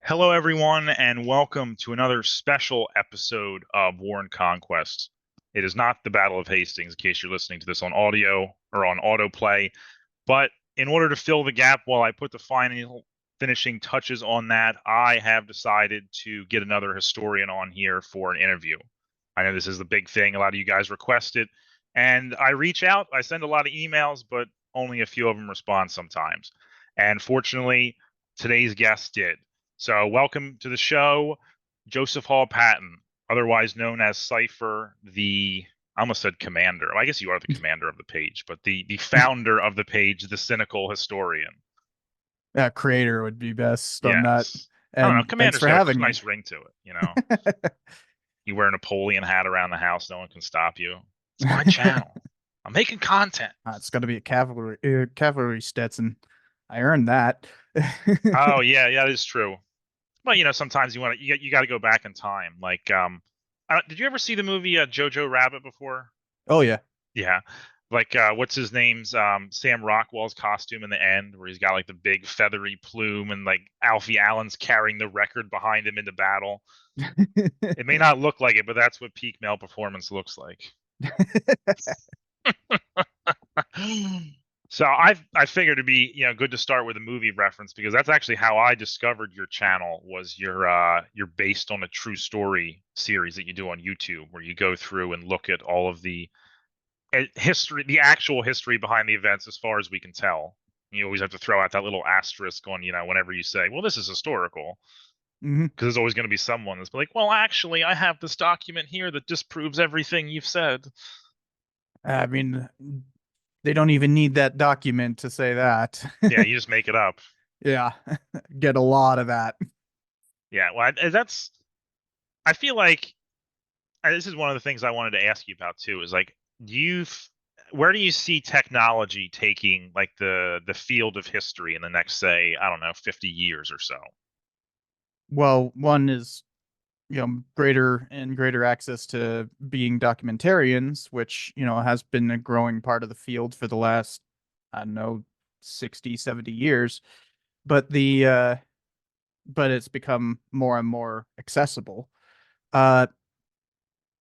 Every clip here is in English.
Hello, everyone, and welcome to another special episode of War and Conquest. It is not the Battle of Hastings, in case you're listening to this on audio or on autoplay, but in order to fill the gap while I put the final finishing touches on that, I have decided to get another historian on here for an interview. I know this is the big thing. A lot of you guys request it, and I reach out. I send a lot of emails, but only a few of them respond sometimes. And fortunately, today's guest did. So, welcome to the show, Joseph Hall Patton, otherwise known as Cypher, I almost said commander. Well, I guess you are the commander of the page, but the founder of the page, the Cynical Historian. Yeah, creator would be best on that. Yes. I don't know. And thanks Commander's for got having a me. nice ring to it. You wear a Napoleon hat around the house, no one can stop you. It's my channel. I'm making content. It's going to be a cavalry Stetson. I earned that. Oh yeah, yeah, that is true. Well, sometimes you got to go back in time. Like, did you ever see the movie Jojo Rabbit before? Oh yeah. Yeah. Like what's his name's Sam Rockwell's costume in the end where he's got like the big feathery plume and like Alfie Allen's carrying the record behind him into battle. It may not look like it, but that's what peak male performance looks like. So I figured it'd be good to start with a movie reference because that's actually how I discovered your channel was your based on a true story series that you do on YouTube where you go through and look at all of the history, the actual history behind the events, as far as we can tell. You always have to throw out that little asterisk on, whenever you say, "Well, this is historical," hmm because there's always going to be someone that's like, "Well, actually, I have this document here that disproves everything you've said." I mean, they don't even need that document to say that. Yeah, you just make it up. Yeah, get a lot of that. Yeah, well, that's. I feel like this is one of the things I wanted to ask you about too. Is like, where do you see technology taking like the field of history in the next, say, I don't know, 50 years or so? Well, one is greater and greater access to being documentarians, which has been a growing part of the field for the last, I don't know, 60, 70 years. But but it's become more and more accessible. uh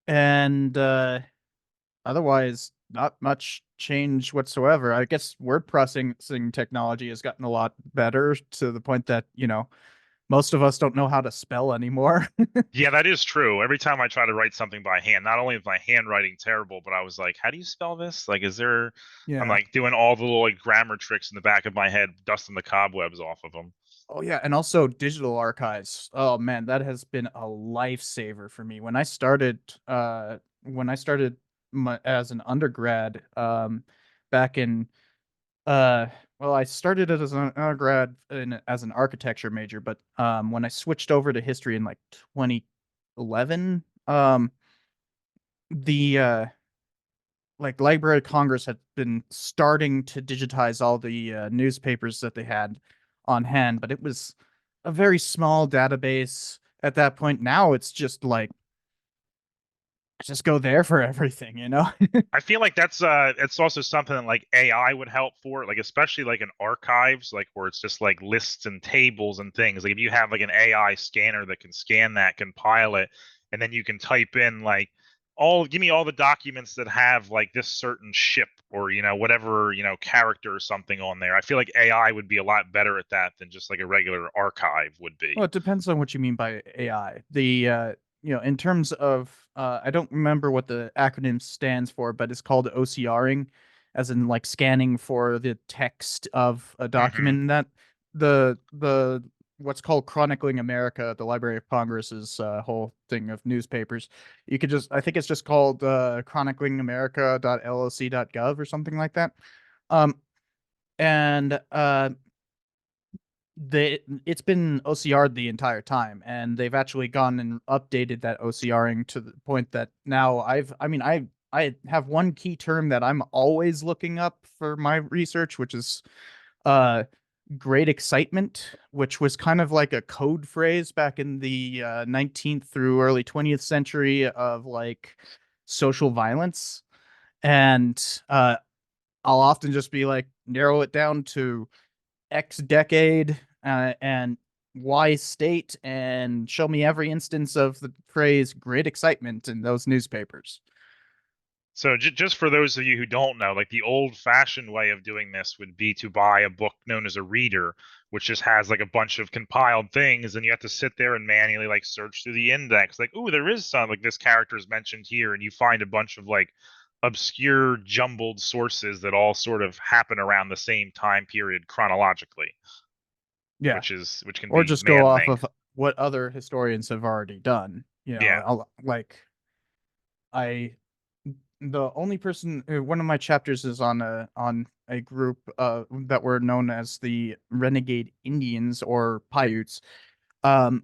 and Otherwise, not much change whatsoever. I guess word processing technology has gotten a lot better to the point that most of us don't know how to spell anymore. Yeah, that is true. Every time I try to write something by hand, not only is my handwriting terrible, but I was like, how do you spell this? Like, I'm Yeah. like doing all the little like grammar tricks in the back of my head, dusting the cobwebs off of them. Oh yeah, and also digital archives. Oh man, that has been a lifesaver for me. When I started as an undergrad, back in uh well, I started it as an undergrad as an architecture major, but when I switched over to history in like 2011, the like Library of Congress had been starting to digitize all the newspapers that they had on hand, but it was a very small database at that point. Now it's just like just go there for everything. I feel like it's also something that like AI would help for, like especially like in archives, like where it's just like lists and tables and things. Like if you have like an AI scanner that can scan that, compile it, and then you can type in like give me all the documents that have like this certain ship or whatever character or something on there. I feel like AI would be a lot better at that than just like a regular archive would Well, be. it depends on what you mean by AI. In terms of, I don't remember what the acronym stands for, but it's called OCRing, as in like scanning for the text of a Hmm. document. And that the what's called Chronicling America, the Library of Congress's whole thing of newspapers. You could just, I think it's just called chroniclingamerica.loc.gov or something like that. Um, and it's been OCR'd the entire time, and they've actually gone and updated that OCRing to the point that now I have one key term that I'm always looking up for my research, which is uh great excitement, which was kind of like a code phrase back in the 19th through early 20th century of like social violence. And I'll often just be like narrow it down to X decade, and Y state and show me every instance of the phrase great excitement in those newspapers. So just for those of you who don't know, like the old-fashioned way of doing this would be to buy a book known as a reader, which just has like a bunch of compiled things, and you have to sit there and manually like search through the index. Like, ooh, there is some like this character is mentioned here, and you find a bunch of like obscure, jumbled sources that all sort of happen around the same time period chronologically, Yeah. which can Or be just go off maddening. of what other historians have already done. Yeah. Like I the only person one of my chapters is on a group that were known as the Renegade Indians or Paiutes. Um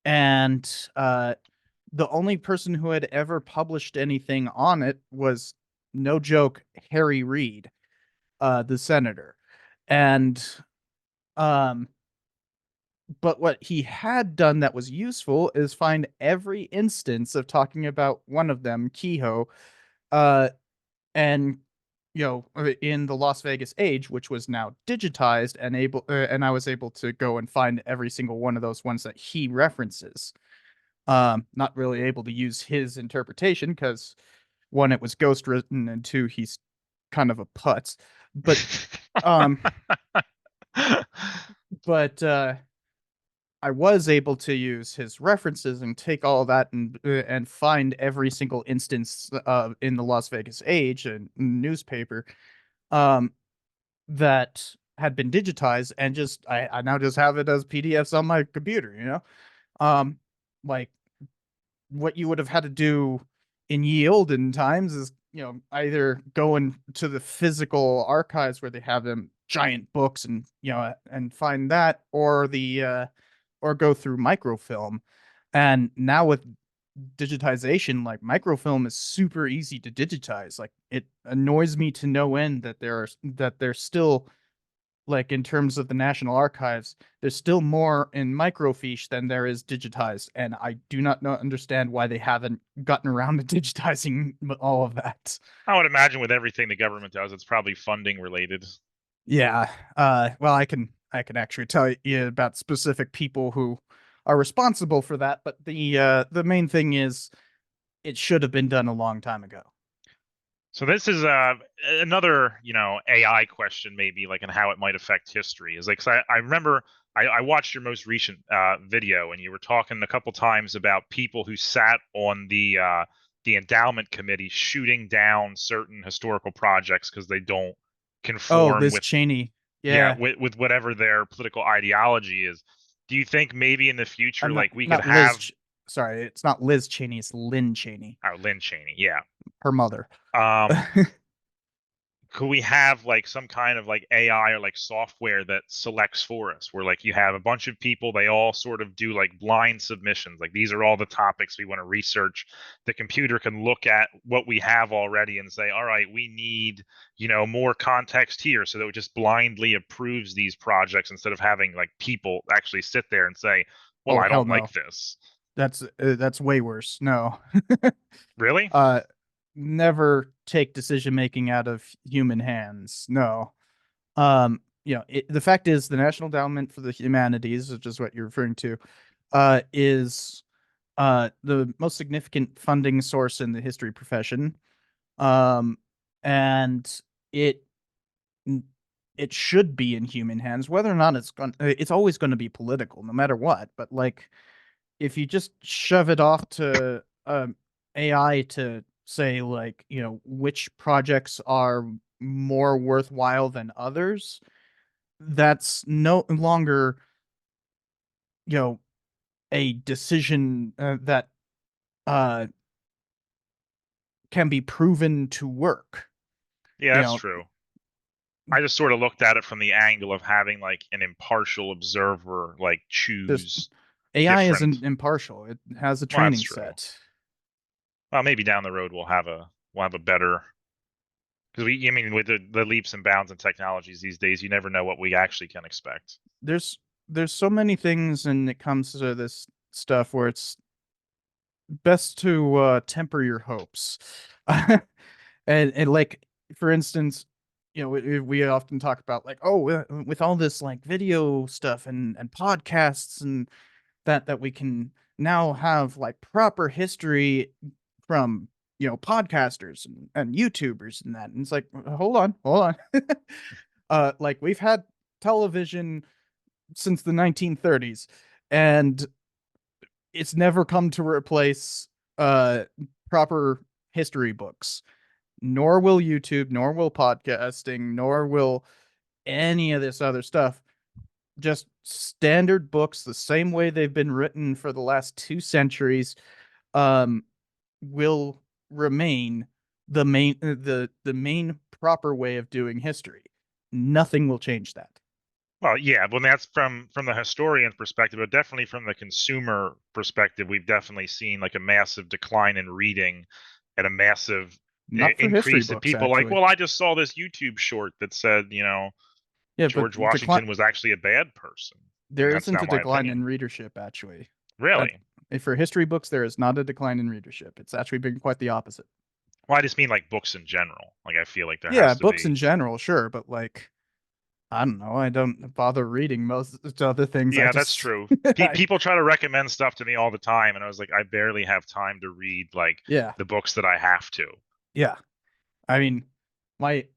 and the only person who had ever published anything on it was, no joke, Harry Reid, the senator. And um but what he had done that was useful is find every instance of talking about one of them, Kehoe, uh, and in the Las Vegas Age, which was now digitized and I was able to go and find every single one of those ones that he references. Not really able to use his interpretation because one, it was ghost written, and two, he's kind of a putz. But um, but I was able to use his references and take all that and find every single instance in the Las Vegas Age and newspaper um, that had been digitized, and I now just have it as PDFs on my computer. Um, like what you would have had to do in ye olden times is either go into the physical archives where they have them giant books and and find that, or go through microfilm. And now with digitization, like microfilm is super easy to digitize. Like it annoys me to no end that there's still, like, in terms of the National Archives, there's still more in microfiche than there is digitized, and I do not know understand why they haven't gotten around to digitizing all of that. I would imagine with everything the government does, it's probably funding related. Yeah. Well, I can actually tell you about specific people who are responsible for that, but the main thing is it should have been done a long time ago. So this is another, AI question maybe, like, and how it might affect history. Is like, 'cause I remember I watched your most recent video, and you were talking a couple times about people who sat on the endowment committee shooting down certain historical projects because they don't Oh, conform Liz with, Cheney. yeah, Yeah. with whatever their political ideology is. Do you think maybe in the future, I'm not like, we could not Liz have, Ch- Sorry, it's not Liz Cheney, it's Lynn Cheney, oh, Lynn Cheney, yeah. her mother. Um, could we have like some kind of like AI or like software that selects for us, where like you have a bunch of people, they all sort of do like blind submissions, like these are all the topics we want to research. The computer can look at what we have already and say, all right, we need, more context here, so that it just blindly approves these projects instead of having like people actually sit there and say, well, Oh, I hell don't like no. this. That's way worse. No. Really? uh Never take decision making out of human hands. No. The fact is the National Endowment for the Humanities, which is what you're referring to, is the most significant funding source in the history profession. Um and it it should be in human hands. Whether or not it's always going to be political no matter what, but like if you just shove it off to AI to say, like, which projects are more worthwhile than others, that's no longer, you know, a decision that uh, can be proven to work. Yeah, You that's know, true. I just sort of looked at it from the angle of having like an impartial observer like this choose AI different. isn't impartial. It has a Well, that's training true. set. Well, maybe down the road we'll have a better, because I mean, with the leaps and bounds in technologies these days, you never know what we actually can expect. There's there's so many things when it comes to this stuff where it's best to temper your hopes. And like, for instance, we often talk about like, oh, with all this like video stuff and podcasts and that we can now have like proper history from podcasters and YouTubers and that. And it's like, hold on. Like we've had television since the 1930s, and it's never come to replace uh proper history books. Nor will YouTube, nor will podcasting, nor will any of this other stuff. Just standard books, the same way they've been written for the last 2 centuries, um, will remain the main proper way of doing history. Nothing will change that. Well, yeah, well, that's from the historian's perspective, but definitely from the consumer perspective, we've definitely seen like a massive decline in reading and a massive Not for history increase in books, people like, actually. well, I just saw this YouTube short that said, Yeah, but George Washington was actually a bad person, and there that's isn't not a my decline opinion. in readership, actually. That Really? For history books, there is not a decline in readership. It's actually been quite the opposite. Well, I just mean like books in general. Like I feel like there Yeah, has to books in be. general, sure, but like I don't know. I don't bother reading most other things. I Yeah, that's just, true. People try to recommend stuff to me all the time, and I was like, I barely have time to read like yeah, the books that I have to. yeah. I mean, my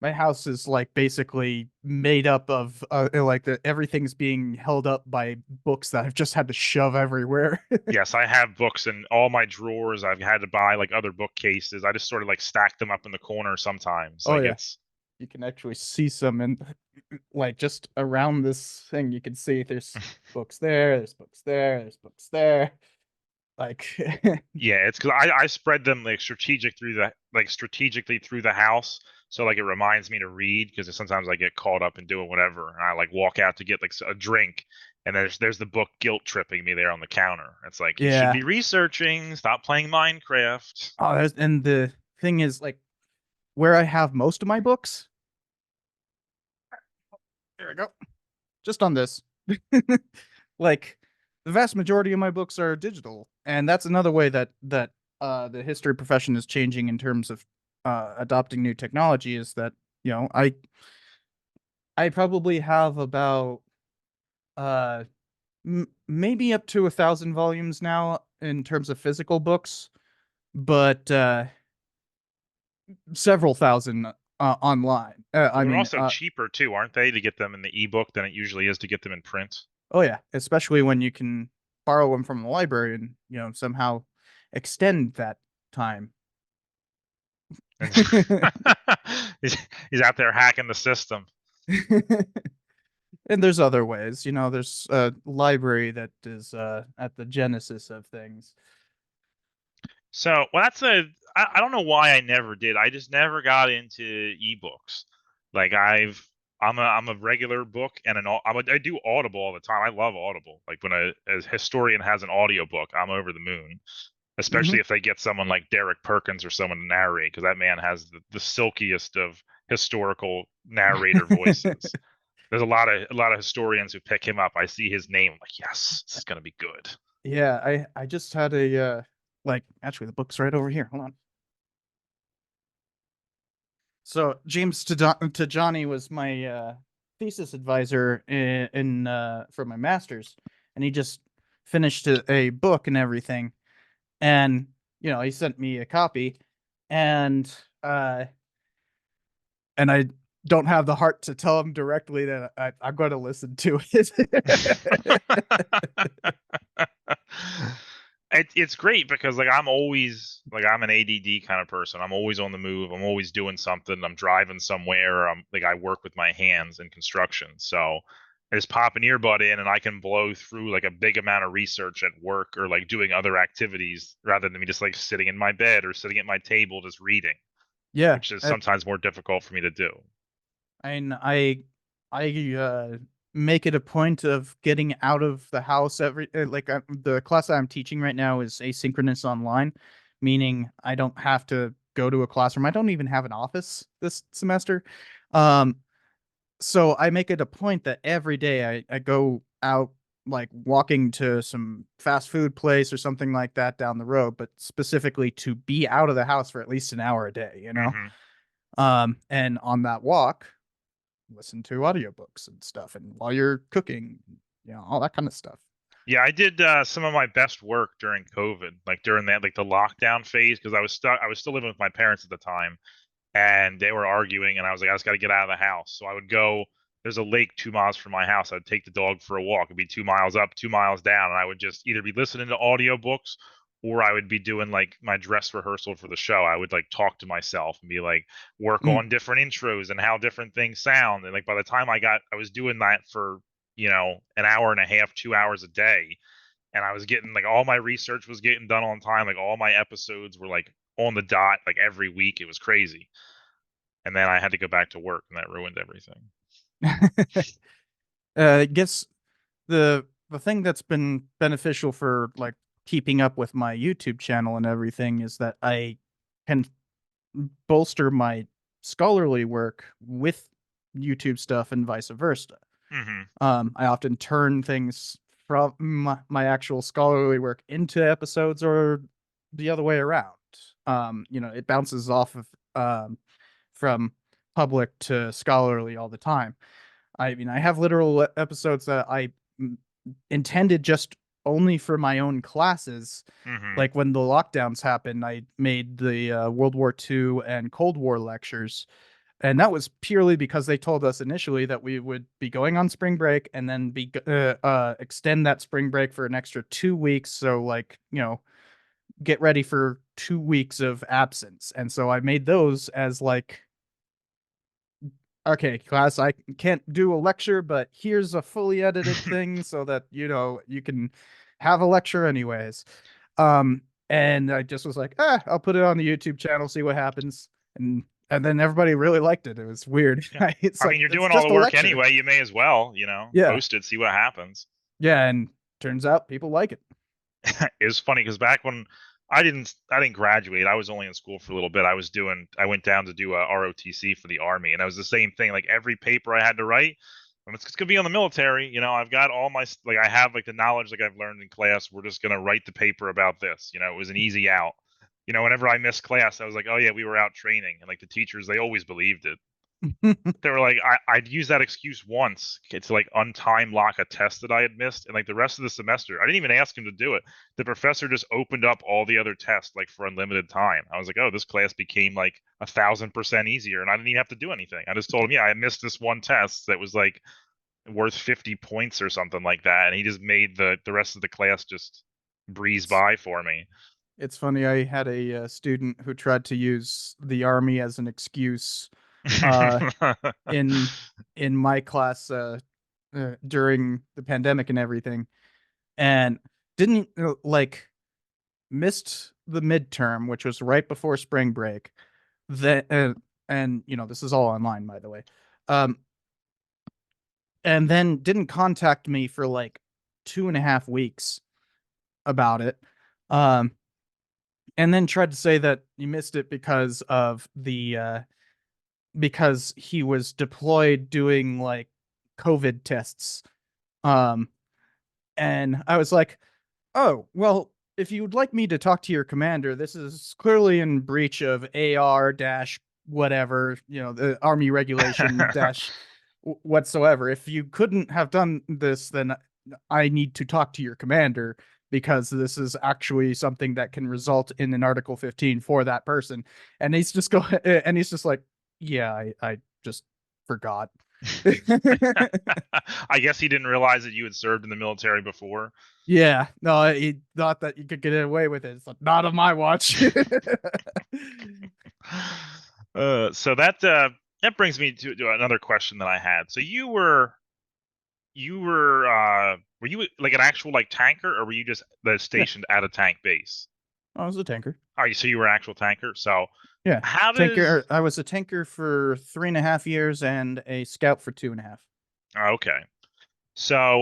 my house is like basically made up of like everything's being held up by books that I've just had to shove everywhere. Yes, I have books in all my drawers. I've had to buy like other bookcases. I just sort of like stack them up in the corner sometimes. Oh Like yeah, it's you can actually see some, and like just around this thing, you can see there's books there, there's books there, there's books there. Like, yeah, it's because I spread them like strategically through the house. So like it reminds me to read because sometimes I get caught up in doing whatever and I like walk out to get like a drink and there's the book guilt tripping me there on the counter. It's like you should yeah. be researching, stop playing Minecraft. Oh, and the thing is, like, where I have most of my books, there we go, just on this. Like, the vast majority of my books are digital, and that's another way that the history profession is changing in terms of adopting new technology. Is that I probably have about uh maybe up to 1,000 volumes now in terms of physical books, but several thousand online. Well, they're also cheaper too, aren't they, to get them in the ebook than it usually is to get them in print? Oh yeah, especially when you can borrow them from the library and somehow extend that time. And he's, he's out there hacking the system. And there's other ways, there's a library that is at the genesis of things. So, well, I don't know why I never did. I just never got into ebooks. Like I'm a regular book and I do Audible all the time. I love Audible. Like when a historian has an audiobook, I'm over the moon. Hmm. Especially if they get someone like Derek Perkins or someone to narrate, because that man has the silkiest of historical narrator voices. There's a lot of historians who pick him up. I see his name, I'm like, yes, this is gonna be good. Yeah, I just had a like actually the book's right over here. Hold on. So James Tajani was my thesis advisor in for my master's, and he just finished a book and everything. And he sent me a copy, and uh, and I don't have the heart to tell him directly that I'm going to listen to it. It's great because like I'm an ADD kind of person. I'm always on the move. I'm always doing something. I'm driving somewhere. I'm like I work with my hands in construction. So I just pop an earbud in and I can blow through like a big amount of research at work or like doing other activities rather than me just like sitting in my bed or sitting at my table just reading, Yeah, which is sometimes more difficult for me to do. and I make it a point of getting out of the house every the class I'm teaching right now is asynchronous online, meaning I don't have to go to a classroom. I don't even have an office this semester. Um, so I make it a point that every day I go out, like walking to some fast food place or something like that down the road, but specifically to be out of the house for at least an hour a day. Hmm. And on that walk, listen to audiobooks and stuff, and while you're cooking, all that kind of stuff. Yeah, I did some of my best work during COVID, like during that, like the lockdown phase, because I was stuck. I was still living with my parents at the time, and they were arguing, and I was like, I just got to get out of the house. So I would go. There's a lake 2 miles from my house. I'd take the dog for a walk. It'd be 2 miles up, 2 miles down, and I would just either be listening to audiobooks or I would be doing like my dress rehearsal for the show. I would like talk to myself and be like work Mm. on different intros and how different things sound. And like by the time I was doing that for an hour and a half, 2 hours a day, and I was getting like all my research was getting done on time. Like all my episodes were like on the dot, like every week. It was crazy. And then I had to go back to work, and that ruined everything. I guess the thing that's been beneficial for like keeping up with my YouTube channel and everything is that I can bolster my scholarly work with YouTube stuff and vice versa. Hmm. I often turn things from my actual scholarly work into episodes or the other way around. It bounces off of from public to scholarly all the time. I mean, I have literal episodes that I intended just only for my own classes. Hmm. Like when the lockdowns happened, I made the World War II and Cold War lectures. And that was purely because they told us initially that we would be going on spring break and then be extend that spring break for an extra 2 weeks. So, like, get ready for 2 weeks of absence. And so I made those as like, okay, class, I can't do a lecture, but here's a fully edited thing so that you can have a lecture anyways. And I just was like, I'll put it on the YouTube channel, see what happens. And then everybody really liked it. It was weird. Yeah. It's I like mean, you're it's doing all just the a work lecture. anyway. You may as well, Yeah. post it, see what happens. Yeah, and turns out people like it. It was funny because back when I didn't graduate, I was only in school for a little bit. I went down to do a ROTC for the Army, and it was the same thing. Like every paper I had to write, it's gonna be on the military. I've got all my like I have like the knowledge like I've learned in class. We're just gonna write the paper about this. It was an easy out. Whenever I missed class, I was like, oh yeah, we were out training, and like the teachers, they always believed it. They were like, I'd use that excuse once to like untime lock a test that I had missed, and like the rest of the semester, I didn't even ask him to do it. The professor just opened up all the other tests like for unlimited time. I was like, oh, this class became like 1,000% easier, and I didn't even have to do anything. I just told him, yeah, I missed this one test that was like worth 50 points or something like that, and he just made the rest of the class just breeze it's by for me. it's funny. I had a student who tried to use the army as an excuse uh in in my class during the pandemic and everything, and didn't like missed the midterm, which was right before spring break. That and this is all online, by the way. Um, and then didn't contact me for like 2.5 weeks about it. Um, and then tried to say that he missed it because he was deployed doing like COVID tests. Um, and I was like, oh, well, if you would like me to talk to your commander, this is clearly in breach of AR dash whatever, the Army regulation dash whatsoever. If you couldn't have done this, then I need to talk to your commander because this is actually something that can result in an Article 15 for that person. And he's just like, yeah, I just forgot. I guess he didn't realize that you had served in the military before. Yeah, no, he thought that you could get away with it. It's like, not on my watch. So that brings me to another question that I had. So were you like an actual like tanker, or were you just Yeah, stationed at a tank base? I was a tanker. Oh, so you were an actual tanker. So Yeah, how tanker. does I was a tanker for 3.5 years and a scout for 2.5. okay. So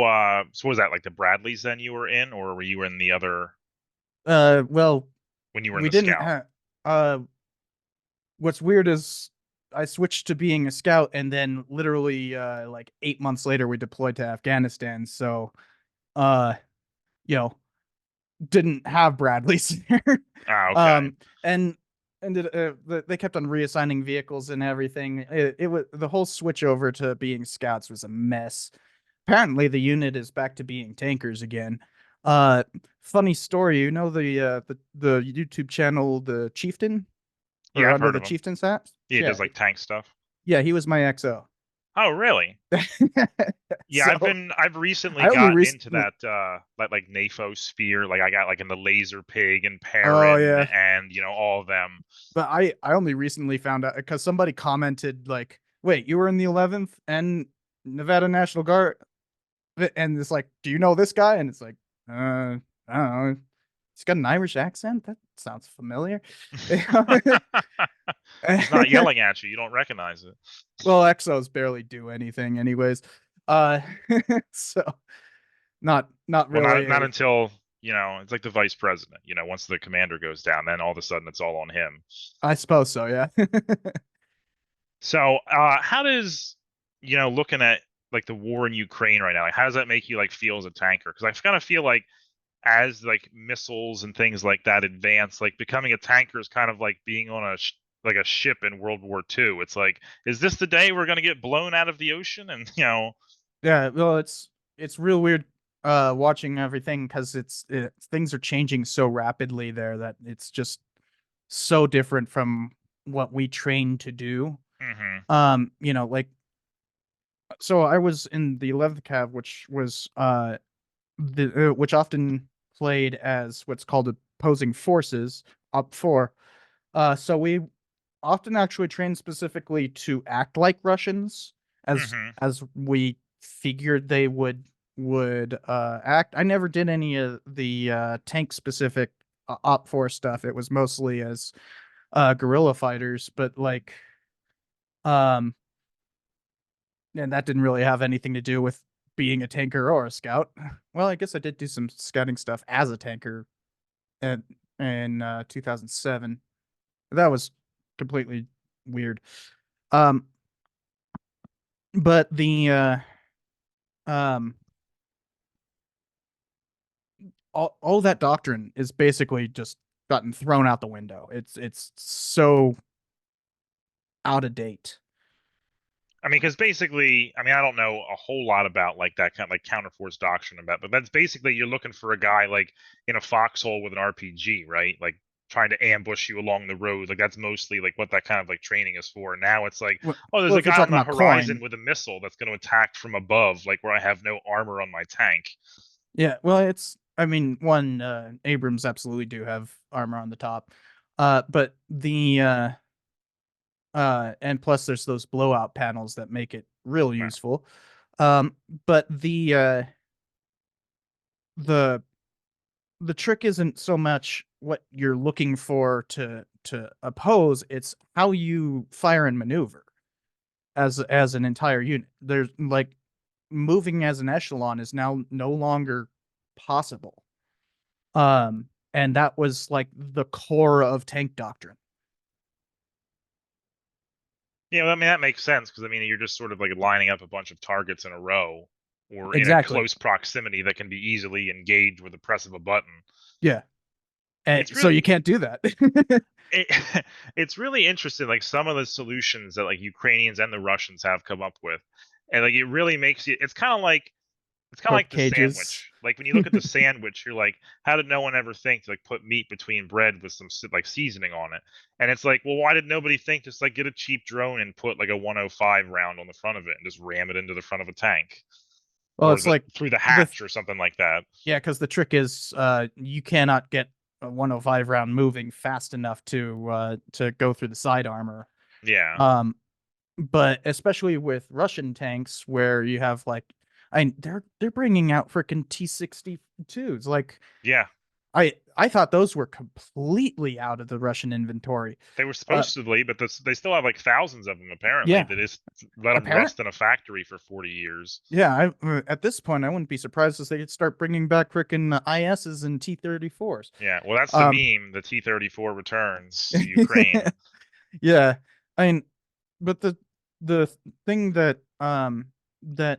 was that like the Bradleys then you were in, or were you in the other Well, when you were in we the didn't scout? have. What's weird is I switched to being a scout, and then literally, like 8 months later, we deployed to Afghanistan. So, uh, you know, didn't have Bradley's there. Ah, okay. um, and ended they kept on reassigning vehicles and everything. It was the whole switch over to being scouts was a mess. Apparently, the unit is back to being tankers again. Uh, Funny story. You know the YouTube channel, the Chieftain, Yeah, or I've under heard the of him. Chieftain's hat. He Yeah, does like tank stuff. yeah, he was my XO. Oh, really? Yeah, So I've recently I only gotten into recently. that like NAFO sphere. Like I got like in the Laser Pig and Oh Perrin yeah, and all of them. but I only recently found out because somebody commented like, "Wait, you were in the 11th and Nevada National Guard," and it's like, "Do you know this guy?" And it's like, I don't know. He's got an Irish accent. That sounds familiar. He's not yelling at you. You don't recognize it. Well, Exos barely do anything, anyways. Uh, so not Well, really not a. until, it's like the vice president. Once the commander goes down, then all of a sudden it's all on him. I suppose so. Yeah. So, how does, looking at like the war in Ukraine right now, like how does that make you like feel as a tanker? Because I kind of feel like as like missiles and things like that advance, like becoming a tanker is kind of like being on like a ship in World War II. It's like, is this the day we're gonna get blown out of the ocean? And Yeah. Well, it's real weird watching everything because things are changing so rapidly there that it's just so different from what we train to do. hmm Like so I was in the 11th Cav, which was which often played as what's called opposing forces up four. So we often actually trained specifically to act like Russians, hmm as we figured they would act. I never did any of the tank specific op four stuff. It was mostly as guerrilla fighters, but like um and that didn't really have anything to do with being a tanker or a scout. Well, I guess I did do some scouting stuff as a tanker in 2007. That was completely weird. Um, but the um all that doctrine is basically just gotten thrown out the window. It's so out of date. I mean, because basically, I mean, I don't know a whole lot about like that kind of like counterforce doctrine about, but that's basically you're looking for a guy like in a foxhole with an RPG, right? Like trying to ambush you along the road. Like that's mostly like what that kind of like training is for. Now it's like, oh, there's Well, a if you're guy on talking the about horizon coin, with a missile that's going to attack from above, like where I have no armor on my tank. yeah. Well, it's I mean, one Abrams absolutely do have armor on the top, but the and plus there's those blowout panels that make it real Well, useful. But the the trick isn't so much what you're looking for to oppose, it's how you fire and maneuver as an entire unit. There's like moving as an echelon is now no longer possible. And that was like the core of tank doctrine. yeah, well, I mean that makes sense because I mean you're just sort of like lining up a bunch of targets in a row or in a Exactly. close proximity that can be easily engaged with the press of a button. Yeah. And It's so really you can't do that. it, it's really interesting, like some of the solutions that like Ukrainians and the Russians have come up with, and like it really makes you. It's kind of like Poke the cages. sandwich. Like when you look at the sandwich, you're like, how did no one ever think to like put meat between bread with some like seasoning on it? And it's like, well, why did nobody think just like get a cheap drone and put like a 105 round on the front of it and just ram it into the front of a tank Well, or it's like through the the hatch or something like that? yeah, because the trick is you cannot get a 105 round moving fast enough to go through the side armor. Yeah, Um, but especially with Russian tanks, where you have like, they're bringing out freaking T-62s. Like yeah. I thought those were completely out of the Russian inventory. They were Uh, supposed to be, but they still have like thousands of them apparently. yeah, They just let them apparent. rust in a factory for 40 years. Yeah, at this point, I wouldn't be surprised if they could start bringing back freaking ISs and T-34s. Yeah, well, that's the Um, meme. The T-34 returns to Ukraine. yeah, I mean, but the thing that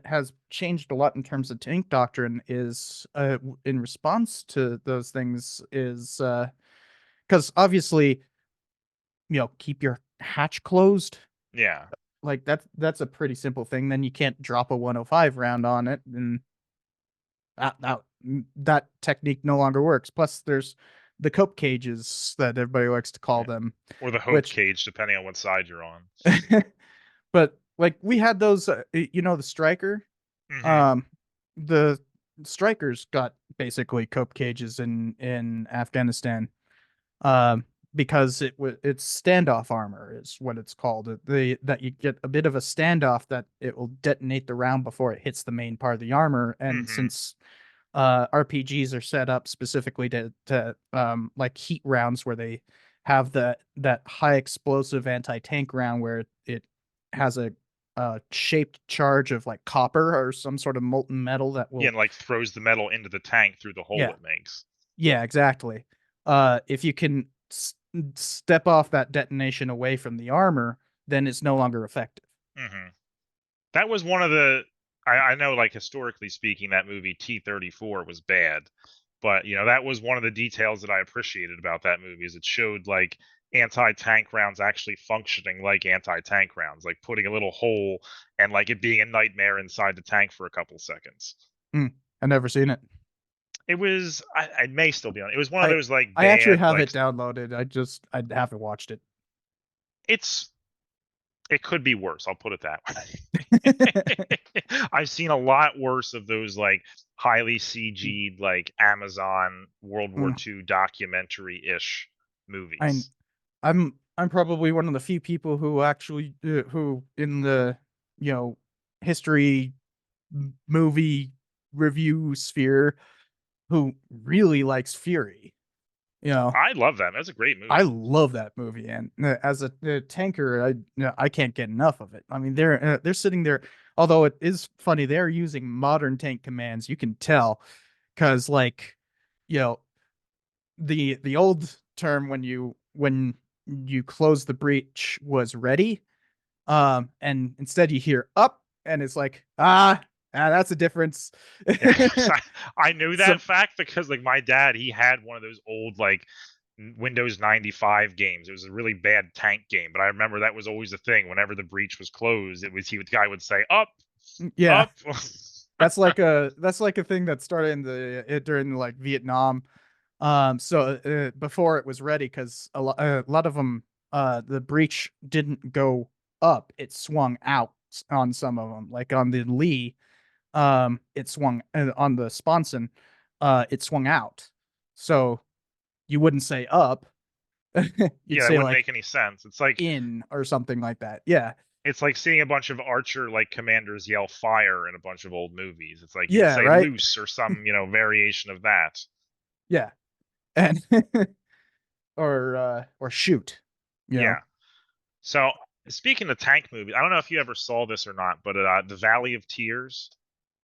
has changed a lot in terms of tank doctrine is in response to those things is because obviously keep your hatch closed. Yeah. Like that's a pretty simple thing. Then you can't drop a 105 round on it, and that technique no longer works. Plus, there's the cope cages that everybody likes to call Yeah. them, Or the hope which, cage, depending on what side you're on. but like we had those, the striker, Hmm. um, the strikers got basically cope cages in Afghanistan, um, because it's standoff armor is what it's called. That you get a bit of a standoff that it will detonate the round before it hits the main part of the armor, and Hmm. since RPGs are set up specifically to like heat rounds where they have that high explosive anti tank round where it has a shaped charge of like copper or some sort of molten metal that Yeah, will, and like throws the metal into the tank through the hole yeah, it makes. yeah, exactly. If you can step off that detonation away from the armor, then it's no longer effective. Hmm. That was one of the. I know, like historically speaking, that movie T-34 was bad, but that was one of the details that I appreciated about that movie is it showed like anti-tank rounds actually functioning like anti-tank rounds, like putting a little hole and like it being a nightmare inside the tank for a couple seconds. Mm, I've never seen it. It was. I may still be on. It was one of I those like I actually bad have like. it downloaded. I haven't watched it. It's. It could be worse. I'll put it that way. I've seen a lot worse of those like highly CG'd like Amazon World War Mm, II documentary-ish I movies. I'm probably one of the few people who actually who in the history movie review sphere who really likes Fury. You know, I love that. That's a great I movie. love that movie, and as a tanker, I can't get enough of it. I mean, they're sitting there. Although it is funny, they're using modern tank commands. You can tell because like you know the old term when you close the breach was ready, and instead you hear up, and it's like that's a difference. Yeah, 'cause I knew So that fact because like my dad, he had one of those old like Windows 95 games. It was a really bad tank game, but I remember that was always the thing. Whenever the breach was closed, the guy would say up, yeah, up. that's like a thing that started in during like Vietnam. So before it was ready, because a lot of them, the breach didn't go up; it swung out on some of them, like on the Lee. It swung on the sponson. It swung out, so you wouldn't say up. You'd Yeah, that say wouldn't like make any sense. It's like in or something like that. Yeah, seeing a bunch of Archer like commanders yell fire in a bunch of old movies. It's like you would yeah, say right. loose or some, variation of that. Yeah, and or shoot. You know, Yeah. So speaking of tank movies, I don't know if you ever saw this or not, but The Valley of Tears.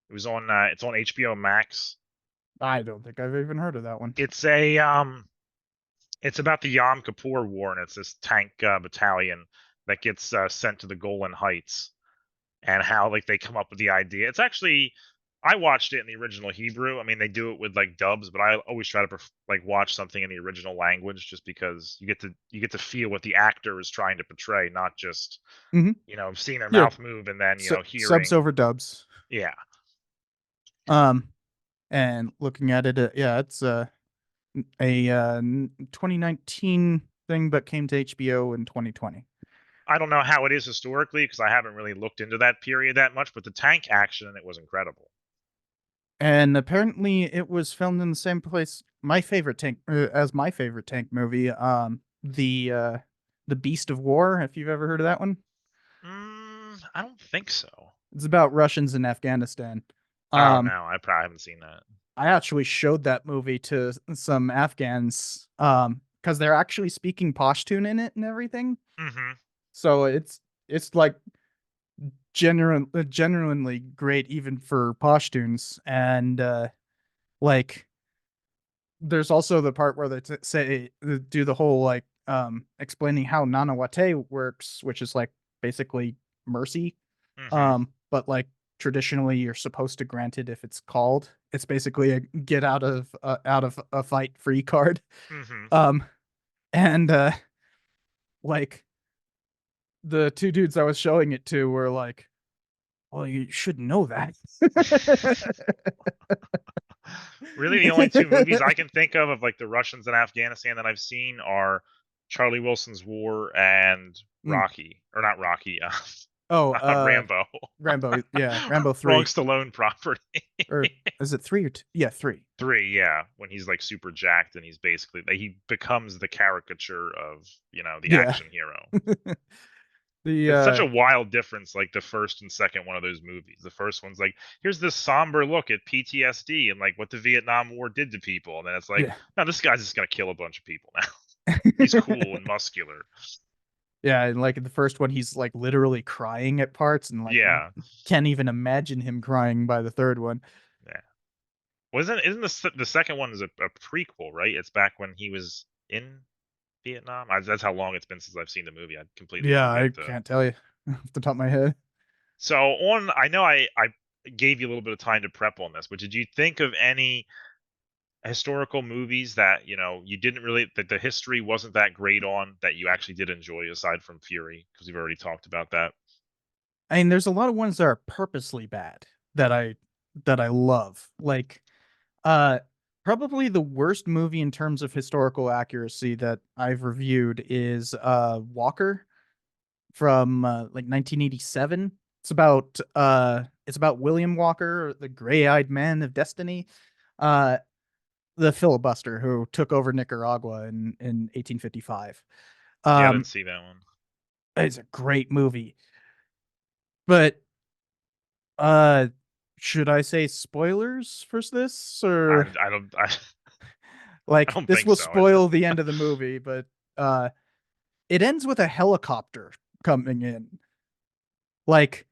It was on. It's on HBO Max. I don't think I've even heard of that one. It's a It's about the Yom Kippur War, and it's this tank battalion that gets sent to the Golan Heights, and how like they come up with the idea. It's actually I watched it in the original Hebrew. I mean, they do it with like dubs, but I always try to like watch something in the original language just because you get to feel what the actor is trying to portray, not just Hmm. seeing their Yeah, mouth move and then subs hearing. over dubs. Yeah, Um, and looking at it, yeah, it's a 2019 thing, but came to HBO in 2020. I don't know how it is historically because I haven't really looked into that period that much, but the tank action in it was incredible. And apparently, it was filmed in the same place. My favorite tank movie. The Beast of War. If you've ever heard of that one, I don't think so. it's about Russians in Afghanistan. Oh Um, no, I probably haven't seen that. I actually showed that movie to some Afghans, because they're actually speaking Pashtun in it and everything. Hmm. So it's like genuinely great even for Pashtuns, and like there's also the part where they say do the whole like explaining how Nanawate works, which is like basically mercy. Hmm. But like traditionally you're supposed to grant it if it's called. It's basically a get out of a fight free card. Hmm. Um and like the two dudes I was showing it to were like, "Well, you should know that." Really, the only two movies I can think of like the Russians and Afghanistan that I've seen are Charlie Wilson's War and Mm. Rocky, or not Rocky, Oh, Rambo. Rambo, yeah, Rambo Wrong 3. Stallone property. Or is it 3 or 2? Yeah, 3. Three, yeah, when he's like super jacked and he's basically like, he becomes the caricature of the Yeah. action hero. The It's such a wild difference, like the first and second one of those movies. The first one's like, here's this somber look at PTSD and like what the Vietnam War did to people, and then it's like, yeah. no, this guy's just gonna kill a bunch of people now. He's cool and muscular. Yeah, and like in the first one he's like literally crying at parts, and like you Yeah, can't even imagine him crying by the third one. yeah. Wasn't isn't the second one is a prequel, right? It's back when he was in Vietnam. That's how long it's been since I've seen the movie. I completely Yeah, forget I can't tell you off the top of my head. So on, I know I gave you a little bit of time to prep on this, but did you think of any historical movies that you didn't really, that the history wasn't that great on, that you actually did enjoy aside from Fury? Because we've already talked about that. I mean, there's a lot of ones that are purposely bad that I love. Like uh probably the worst movie in terms of historical accuracy that I've reviewed is Walker from like 1987. It's about William Walker, the gray-eyed man of destiny, uh the filibuster who took over Nicaragua in 1855. Yeah, I didn't Um see that one. it's a great movie. But uh should I say spoilers for this, or I don't I like don't this think will so. spoil the end of the movie, but uh it ends with a helicopter coming in. Like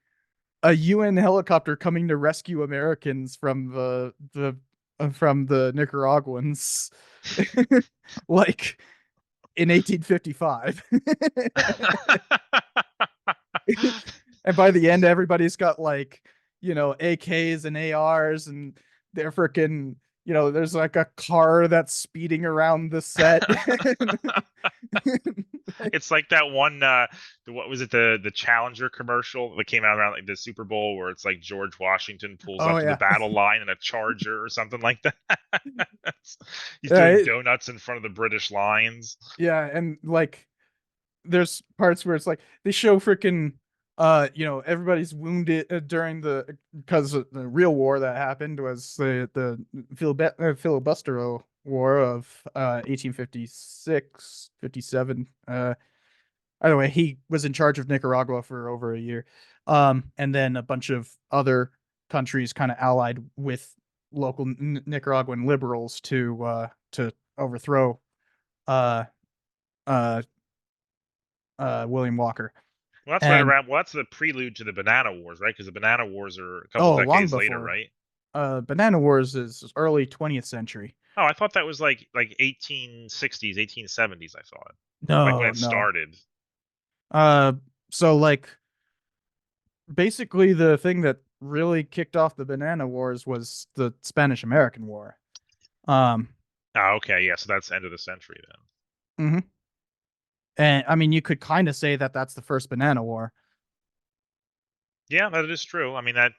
a UN helicopter coming to rescue Americans from the Nicaraguans, like in 1855. And by the end, everybody's got like AKs and ARs, and they're freaking. There's like a car that's speeding around the set. Like, It's like that one, what was it, the Challenger commercial that came out around like the Super Bowl, where it's like George Washington pulls oh up to the yeah, battle line in a Charger or something like that. He's yeah, doing donuts in front of the British lines. yeah, and like there's parts where it's like they show freaking everybody's wounded during the because the real war that happened was the filibuster war of 1856 57. Either way, he was in charge of Nicaragua for over a year, and then a bunch of other countries kind of allied with local Nicaraguan liberals to overthrow uh uh William Walker. Well, that's right And around. Well, that's the prelude to the Banana Wars, right? Because the Banana Wars are a couple oh, long decades later, before right? Banana Wars is early 20th century. Oh, I thought that was like 1860s, 1870s. I thought, like when No, it no. started. Uh, so like basically the thing that really kicked off the Banana Wars was the Spanish American War. Um, Oh, okay, yeah. So that's end of the century then. mhm. And I mean, you could kind of say that that's the first Banana War. Yeah, that is true. I mean, that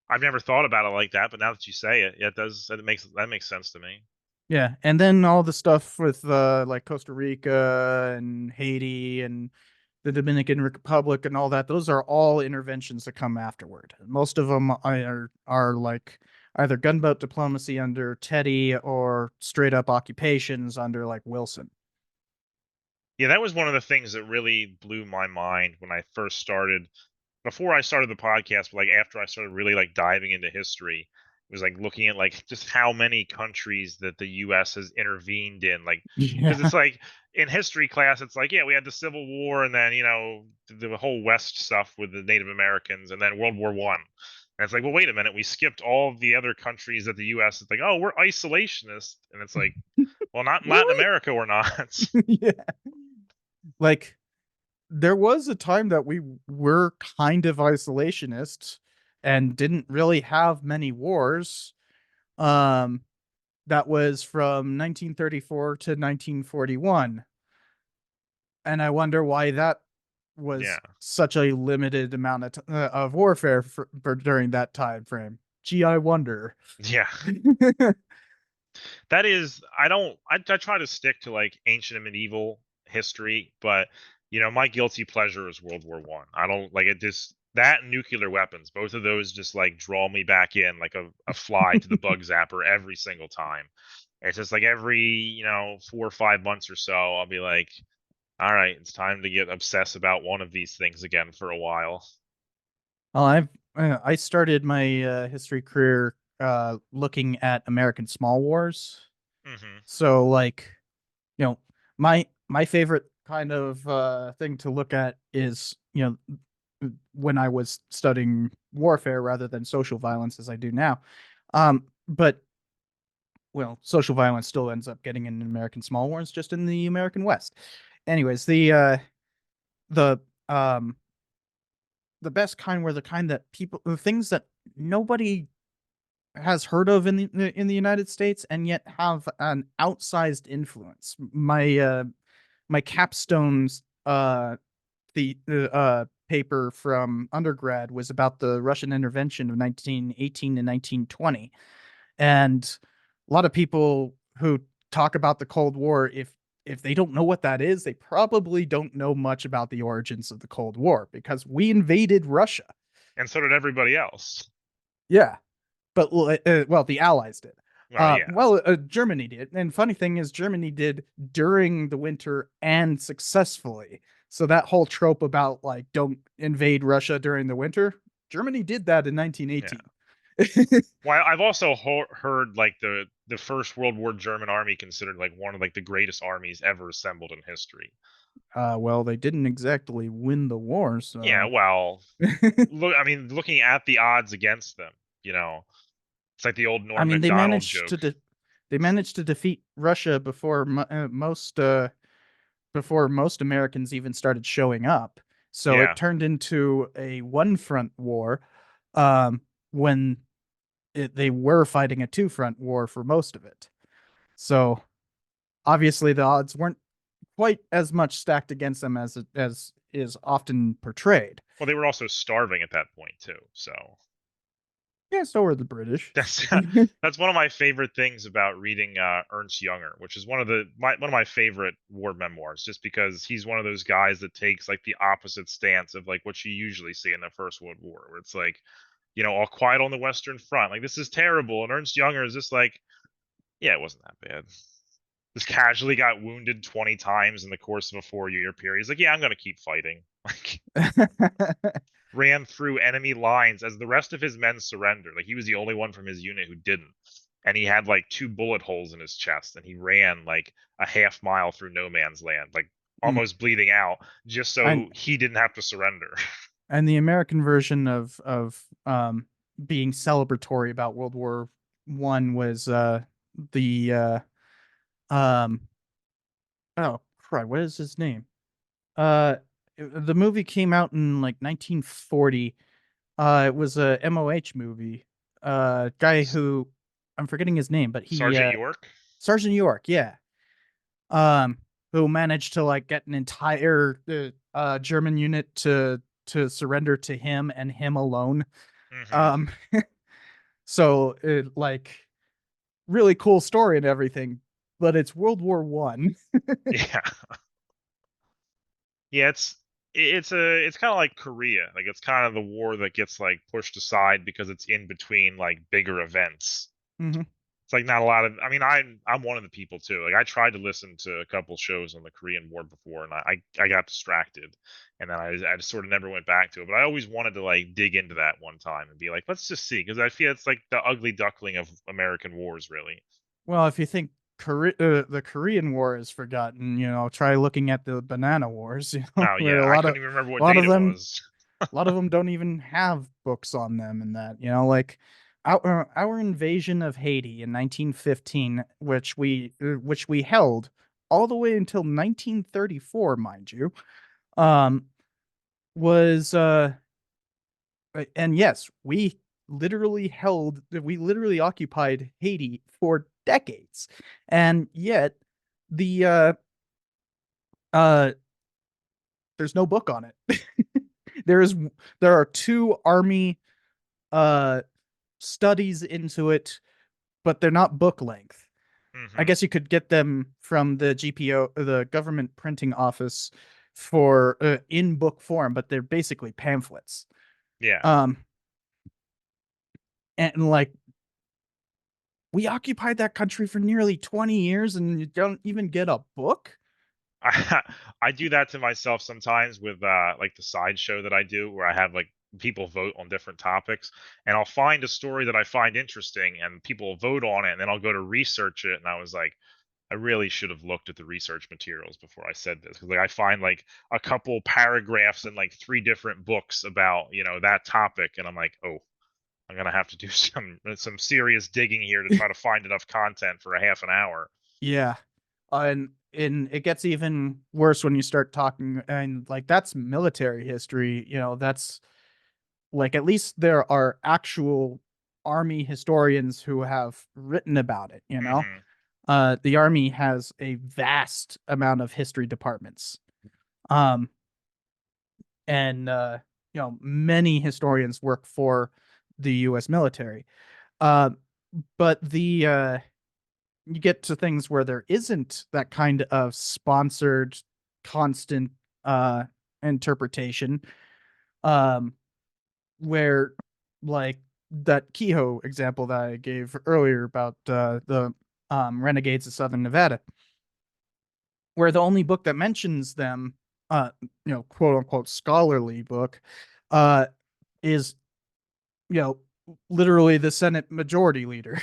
I've never thought about it like that, but now that you say it, yeah, it does. That makes sense to me. Yeah, and then all the stuff with like Costa Rica and Haiti and the Dominican Republic and all that, those are all interventions that come afterward. Most of them are like either gunboat diplomacy under Teddy or straight up occupations under like Wilson. Yeah, that was one of the things that really blew my mind when I first started. Before I started the podcast, but like after I started really like diving into history, it was like looking at like just how many countries that the US has intervened in. Like, because Yeah. it's like in history class, it's like, yeah, we had the Civil War and then, the whole West stuff with the Native Americans and then World War One. And it's like, well, wait a minute, we skipped all of the other countries that the US is like, oh, we're isolationist. And it's like, well, not in Latin Really? America, we're not. Yeah. Like there was a time that we were kind of isolationist and didn't really have many wars. Um that was from 1934 to 1941. And I wonder why that Yeah. was such a limited amount of warfare for during that time frame. Gee, I wonder. Yeah. That is, I try to stick to like ancient and medieval history, but my guilty pleasure is World War One. I don't like it. Just that and nuclear weapons, both of those just like draw me back in like a fly to the bug zapper every single time. It's just like every 4 or 5 months or so, I'll be like, all right, it's time to get obsessed about one of these things again for a while. Well, I started my history career looking at American Small Wars. Hmm. So like, you know, my favorite kind of thing to look at is, when I was studying warfare rather than social violence as I do now. But well, social violence still ends up getting in American Small Wars, just in the American West. Anyways, the um the best kind were the kind that the things that nobody has heard of in the United States and yet have an outsized influence. My capstones the paper from undergrad was about the Russian intervention of 1918 and 1920. And a lot of people who talk about the Cold War, if they don't know what that is, they probably don't know much about the origins of the Cold War because we invaded Russia. And so did everybody else. Yeah, but well, the Allies did. Well, yeah. Germany did, and funny thing is, Germany did during the winter and successfully. So that whole trope about like don't invade Russia during the winter, Germany did that in Yeah. 1918. Well, I've also heard like the First World War German army considered like one of like the greatest armies ever assembled in history. Well, they didn't exactly win the war, Yeah, so well, look, I mean, looking at the odds against them, you know, it's like the old I Norm mean, Macdonald joke. they managed to defeat Russia before most Americans even started showing up. So it Yeah. turned into a one front war, um, when they were fighting a two front war for most of it. So obviously the odds weren't quite as much stacked against them as is often portrayed. Well, they were also starving at that point too, so Yeah, so were the British. that's that's one of my favorite things about reading Ernst Jünger, which is one of my favorite war memoirs, just because he's one of those guys that takes like the opposite stance of like what you usually see in the First World War, where it's like, all quiet on the Western Front, like this is terrible, and Ernst Jünger is just like, yeah, it wasn't that bad. Just casually got wounded 20 times in the course of a 4 year period. He's like, yeah, I'm gonna keep fighting. Like ran through enemy lines as the rest of his men surrendered. Like he was the only one from his unit who didn't. And he had like two bullet holes in his chest, and he ran like a half mile through no man's land, like Mm. almost bleeding out, just and so he didn't have to surrender. and the American version of being celebratory about World War I was the um oh crap, what is his name? The movie came out in like 1940. It was a MOH movie. Guy who I'm forgetting his name, but he Sergeant York? Sergeant York, yeah. Um, who managed to like get an entire German unit to surrender to him and him alone. Hmm. Um, so it like really cool story and everything, but it's World War I. Yeah. Yeah, it's kind of like Korea. Like it's kind of the war that gets like pushed aside because it's in between like bigger events. Hmm. It's like not a lot of. I mean, I'm one of the people too. Like I tried to listen to a couple shows on the Korean War before, and I got distracted, and then I just sort of never went back to it. But I always wanted to like dig into that one time and be like, let's just see, because I feel it's like the ugly duckling of American wars, really. Well, if you think the Korean War is forgotten, try looking at the Banana Wars, Oh where yeah, I couldn't even remember a what lot date of it them was. a lot of them don't even have books on them and that, like our invasion of Haiti in 1915, which we held all the way until 1934, mind you, um was and yes, we literally occupied Haiti for decades. And yet the there's no book on it. there is there are two army uh studies into it, but they're not book length. I Hmm. guess you could get them from the GPO, the government printing office, for in book form, but they're basically pamphlets. Yeah. Um, and like we occupied that country for nearly 20 years, and you don't even get a book. I I do that to myself sometimes with like the sideshow that I do where I have like people vote on different topics, and I'll find a story that I find interesting and people will vote on it, and then I'll go to research it, and I was like, I really should have looked at the research materials before I said this, because like I find like a couple paragraphs in like three different books about, that topic, and I'm like, oh, I'm gonna have to do some serious digging here to try to find enough content for a half an hour. Yeah. And it gets even worse when you start talking, and like that's military history, that's like at least there are actual army historians who have written about it. Hmm. The army has a vast amount of history departments. Um and many historians work for the US military. Uh but the you get to things where there isn't that kind of sponsored constant uh interpretation, um where like that Kehoe example that I gave earlier about the renegades of Southern Nevada, where the only book that mentions them, quote unquote scholarly book, uh is you know literally the Senate Majority Leader.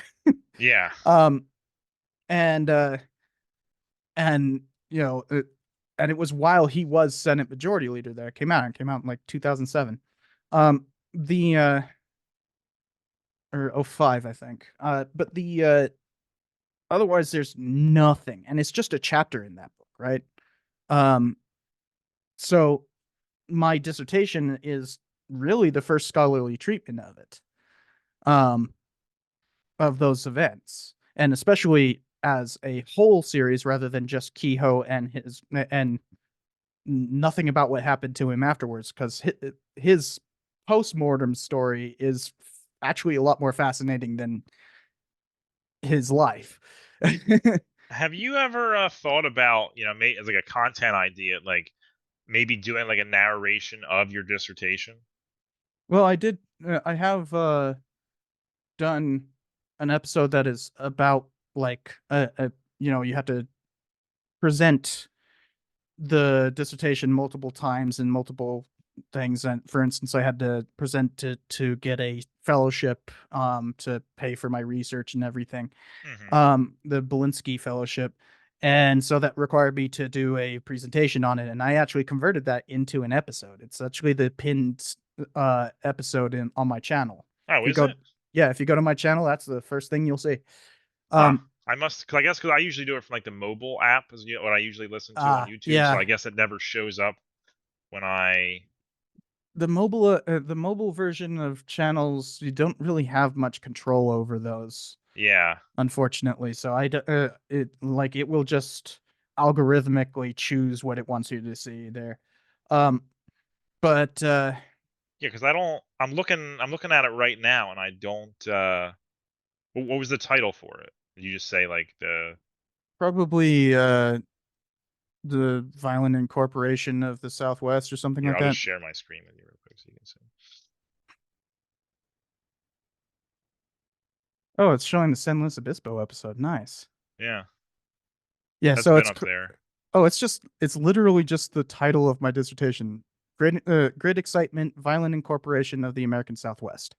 Yeah. um and and you know it, and it was while he was Senate Majority Leader that it came out in like 2007. The or '05, I think. But the otherwise there's nothing, and it's just a chapter in that book, right? Um so my dissertation is really the first scholarly treatment of it, um of those events, and especially as a whole series rather than just Kehoe and nothing about what happened to him afterwards, because his post-mortem story is actually a lot more fascinating than his life. Have you ever thought about, as like a content idea, like maybe doing like a narration of your dissertation? Well, I have done an episode that is about like you have to present the dissertation multiple times in multiple things. And for instance, I had to present it to get a fellowship, to pay for my research and everything, Hmm. the Belinsky Fellowship. And so that required me to do a presentation on it. And I actually converted that into an episode. It's actually the pinned episode on my channel. Oh, If you is go, it? yeah, if you go to my channel, that's the first thing you'll see. Huh. Um, I must, cause I guess, because I usually do it from like the mobile app, is what I usually listen to on YouTube. So yeah, I guess it never shows up when I, the mobile version of channels, you don't really have much control over those, yeah. unfortunately. So it will just algorithmically choose what it wants you to see there. Um, but Yeah, because I don't. I'm looking at it right now, and I don't. What was the title for it? Did you just say like the? probably the Violent Incorporation of the Southwest or something Here, like I'll just that. share my screen with you real quick so you can see. Oh, it's showing the San Luis Obispo episode. Nice. Yeah, Yeah, that's so been up there. it's literally just the title of my dissertation. Great excitement, violent incorporation of the American Southwest.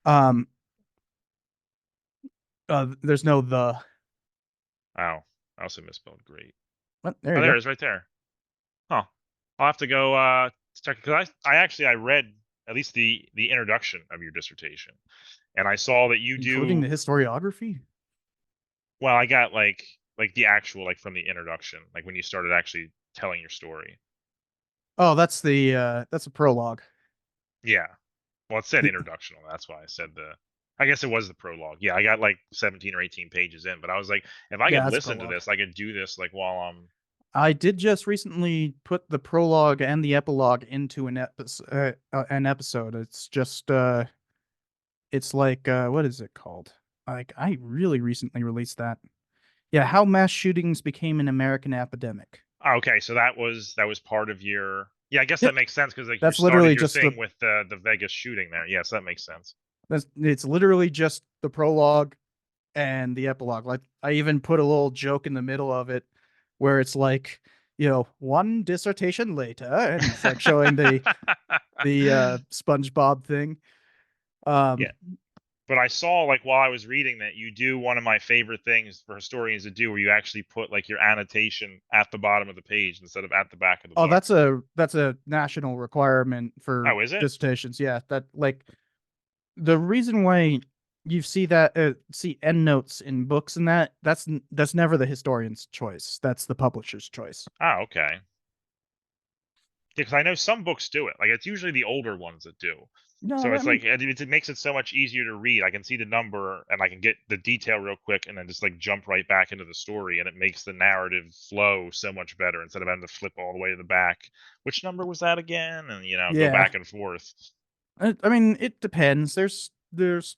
Um, there's no the. Oh, I also misspelled great. What? There Oh, you there go. it is, right there. Huh. I'll have to go check, because I read at least the introduction of your dissertation, and I saw that you Including do the historiography. well. I got like the actual, like, from the introduction, like when you started actually telling your story. Oh, that's a prologue. Yeah. Well, it said The, introduction. That's why I said the. I guess it was the prologue. Yeah, I got like 17 or 18 pages in, but I was like, if I yeah, could that's a listen to prologue. this, I could do this like while I'm. I did just recently put the prologue and the epilogue into an episode. It's just it's like what is it called? Like I really recently released that. Yeah, how mass shootings became an American epidemic. Okay, so that was part of your. Yeah, I guess that Yep, makes sense because like you that's started literally your just the thing with the Vegas shooting there. Yes, that makes sense. it's literally just the prologue and the epilogue. Like I even put a little joke in the middle of it where it's like, one dissertation later, and it's like showing the SpongeBob thing. Yeah. Um, But I saw like while I was reading that you do one of my favorite things for historians to do where you actually put like your annotation at the bottom of the page instead of at the back of the oh, book. that's a national requirement for Oh, is it? dissertations. Yeah, that like the reason why you see that see endnotes in books and that's never the historian's choice. That's the publisher's choice. Oh, okay. Because I know some books do it. Like it's usually the older ones that do. No, So I it's like mean, it makes it so much easier to read. I can see the number and I can get the detail real quick and then just like jump right back into the story and it makes the narrative flow so much better instead of having to flip all the way to the back. Which number was that again? And go yeah. back and forth. I mean, it depends. There's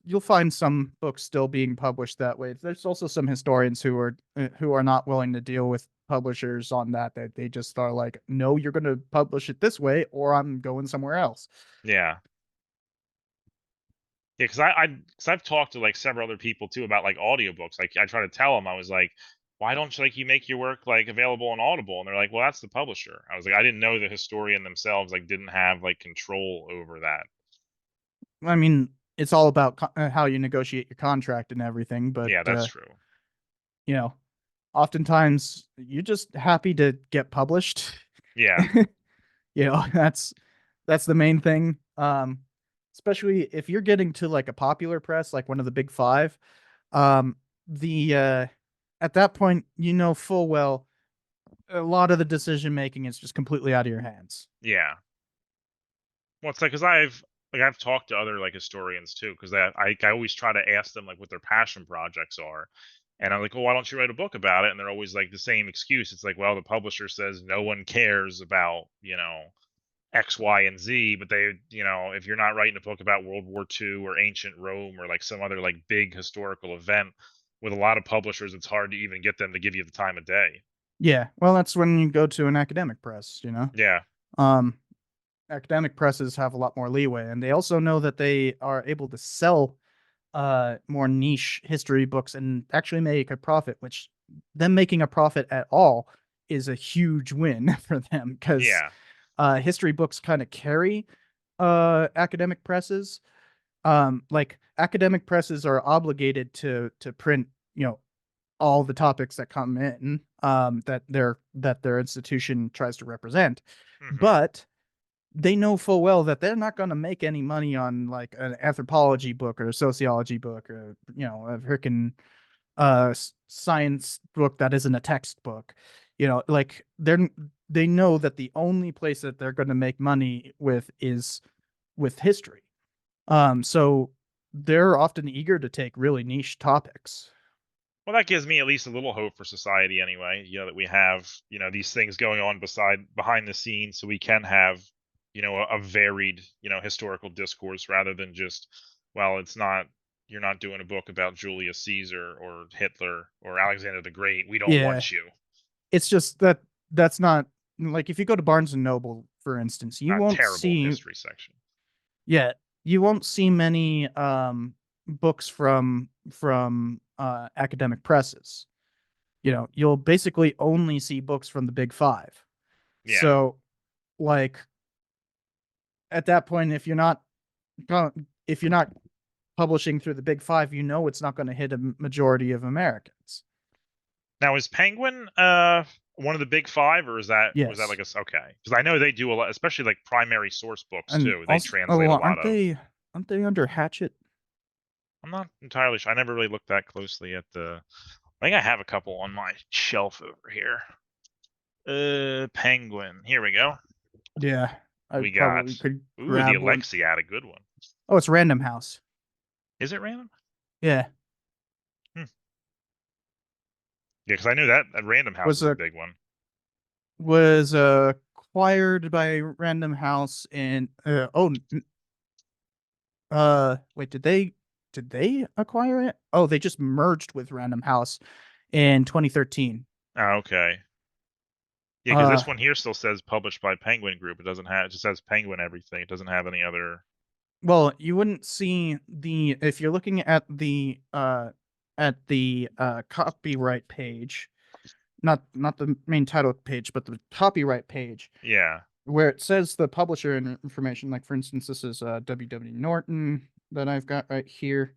you'll find some books still being published that way. There's also some historians who are not willing to deal with publishers on that they just are like, no, you're going to publish it this way, or I'm going somewhere else. Yeah. Yeah, because I've talked to like several other people too about like audiobooks. Like I try to tell them, I was like, why don't you like you make your work like available on Audible? And they're like, well, that's the publisher. I was like, I didn't know the historian themselves like didn't have like control over that. I mean, it's all about how you negotiate your contract and everything, but Yeah, that's true. you know, oftentimes you're just happy to get published. Yeah, That's the main thing. Especially if you're getting to like a popular press, like one of the big five, the at that point, full well a lot of the decision making is just completely out of your hands. yeah. Well, it's like because I've talked to other like historians too because I always try to ask them like what their passion projects are. And I'm like, well, why don't you write a book about it? And they're always like the same excuse. It's like, well, the publisher says no one cares about, X, Y, and Z, but if you're not writing a book about World War II or ancient Rome or like some other like big historical event, with a lot of publishers, it's hard to even get them to give you the time of day. Yeah, well, that's when you go to an academic press. Yeah. Um, Academic presses have a lot more leeway, and they also know that they are able to sell more niche history books and actually make a profit, which them making a profit at all is a huge win for them because Yeah. history books kind of carry academic presses. Like academic presses are obligated to print, all the topics that come in that their institution tries to represent, Hmm. but they know full well that they're not going to make any money on like an anthropology book or a sociology book or a freaking science book that isn't a textbook. Like they know that the only place that they're going to make money with is with history. So they're often eager to take really niche topics. Well, that gives me at least a little hope for society anyway. That we have, these things going on behind the scenes so we can have, a varied, historical discourse rather than just, well, you're not doing a book about Julius Caesar or Hitler or Alexander the Great. We don't Yeah, want you. it's just that's not like if you go to Barnes and Noble, for instance, you won't Terrible see history section. yeah, you won't see many books from academic presses. You'll basically only see books from the big five. Yeah. So like at that point, if you're not publishing through the big five, it's not going to hit a majority of Americans. Now is Penguin one of the big five, or was that Yes, like okay? Because I know they do a lot, especially like primary source books and too. They also, translate a oh, lot of. aren't they under Hatchet? I'm not entirely sure. I never really looked that closely at the. I think I have a couple on my shelf over here. Penguin. Here we go. Yeah, I We got. probably could Ooh, the grab one. Alexiad, a good one. Oh, it's Random House. Is it random? Yeah, Hmm. Yeah, because I knew that Random House was is a a big one. was acquired by Random House in wait, did they acquire it? Oh, they just merged with Random House in 2013. Oh, okay. Yeah, because Uh this one here still says published by Penguin Group. It doesn't have, it just says Penguin everything. It doesn't have any other. well, you wouldn't see the if you're looking at the copyright page, not the main title page, but the copyright page Yeah. where it says the publisher information. Like for instance, this is WW Norton that I've got right here,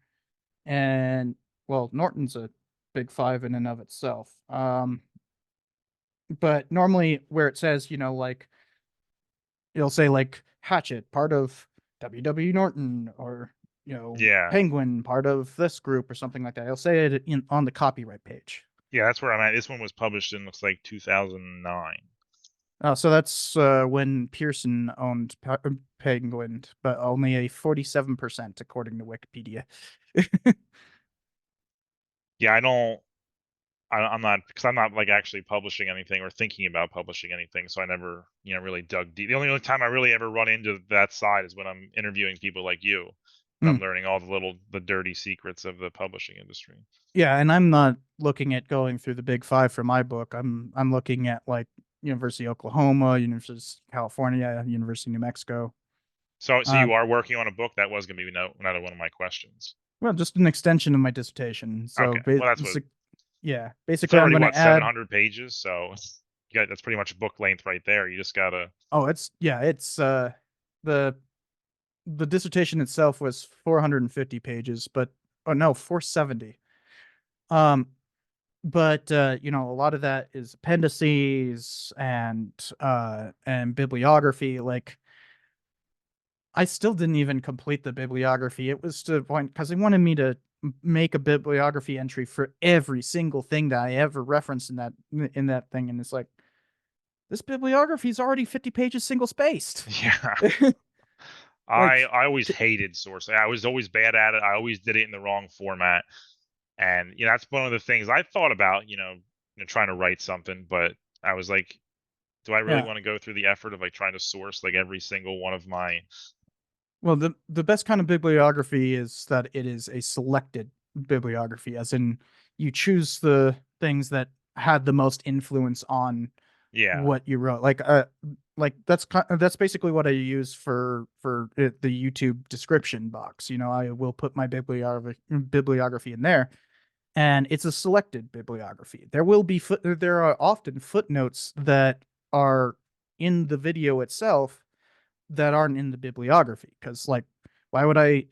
and well, Norton's a big five in and of itself. But normally where it says, like it'll say like Hatchet, part of WW Norton, or Yeah. Penguin, part of this group, or something like that. It'll say it on the copyright page. Yeah, that's where I'm at. This one was published in looks like 2009. So that's when Pearson owned Penguin, but only a 47% according to Wikipedia. Yeah, I don't. I'm not because I'm not like actually publishing anything or thinking about publishing anything, so I never, really dug deep. The only time I really ever run into that side is when I'm interviewing people like you, and I'm Mm. learning all the dirty secrets of the publishing industry. Yeah, and I'm not looking at going through the big five for my book. I'm looking at like University of Oklahoma, University of California, University of New Mexico. So Uh, you are working on a book. That was going to be another one of my questions. well, just an extension of my dissertation. So, Okay, well that's what yeah, it's basically, I'm already going what to add. 700 pages, so that's pretty much book length right there. You just gotta. Oh, it's the the dissertation itself was 450 pages, but oh no, 470. Um, but a lot of that is appendices and bibliography. Like I still didn't even complete the bibliography. It was to the point because they wanted me to make a bibliography entry for every single thing that I ever referenced in that thing, and it's like this bibliography is already 50 pages single spaced. Yeah. I Like, I always hated sourcing. I was always bad at it. I always did it in the wrong format. And that's one of the things I thought about, trying to write something, but I was like, do I really yeah. want to go through the effort of like trying to source like every single one of my. Well, the best kind of bibliography is that it is a selected bibliography, as in you choose the things that had the most influence on Yeah. what you wrote. Like that's basically what I use the YouTube description box. I will put my bibliography in there, and it's a selected bibliography. There are often footnotes that are in the video itself that aren't in the bibliography, because like why would I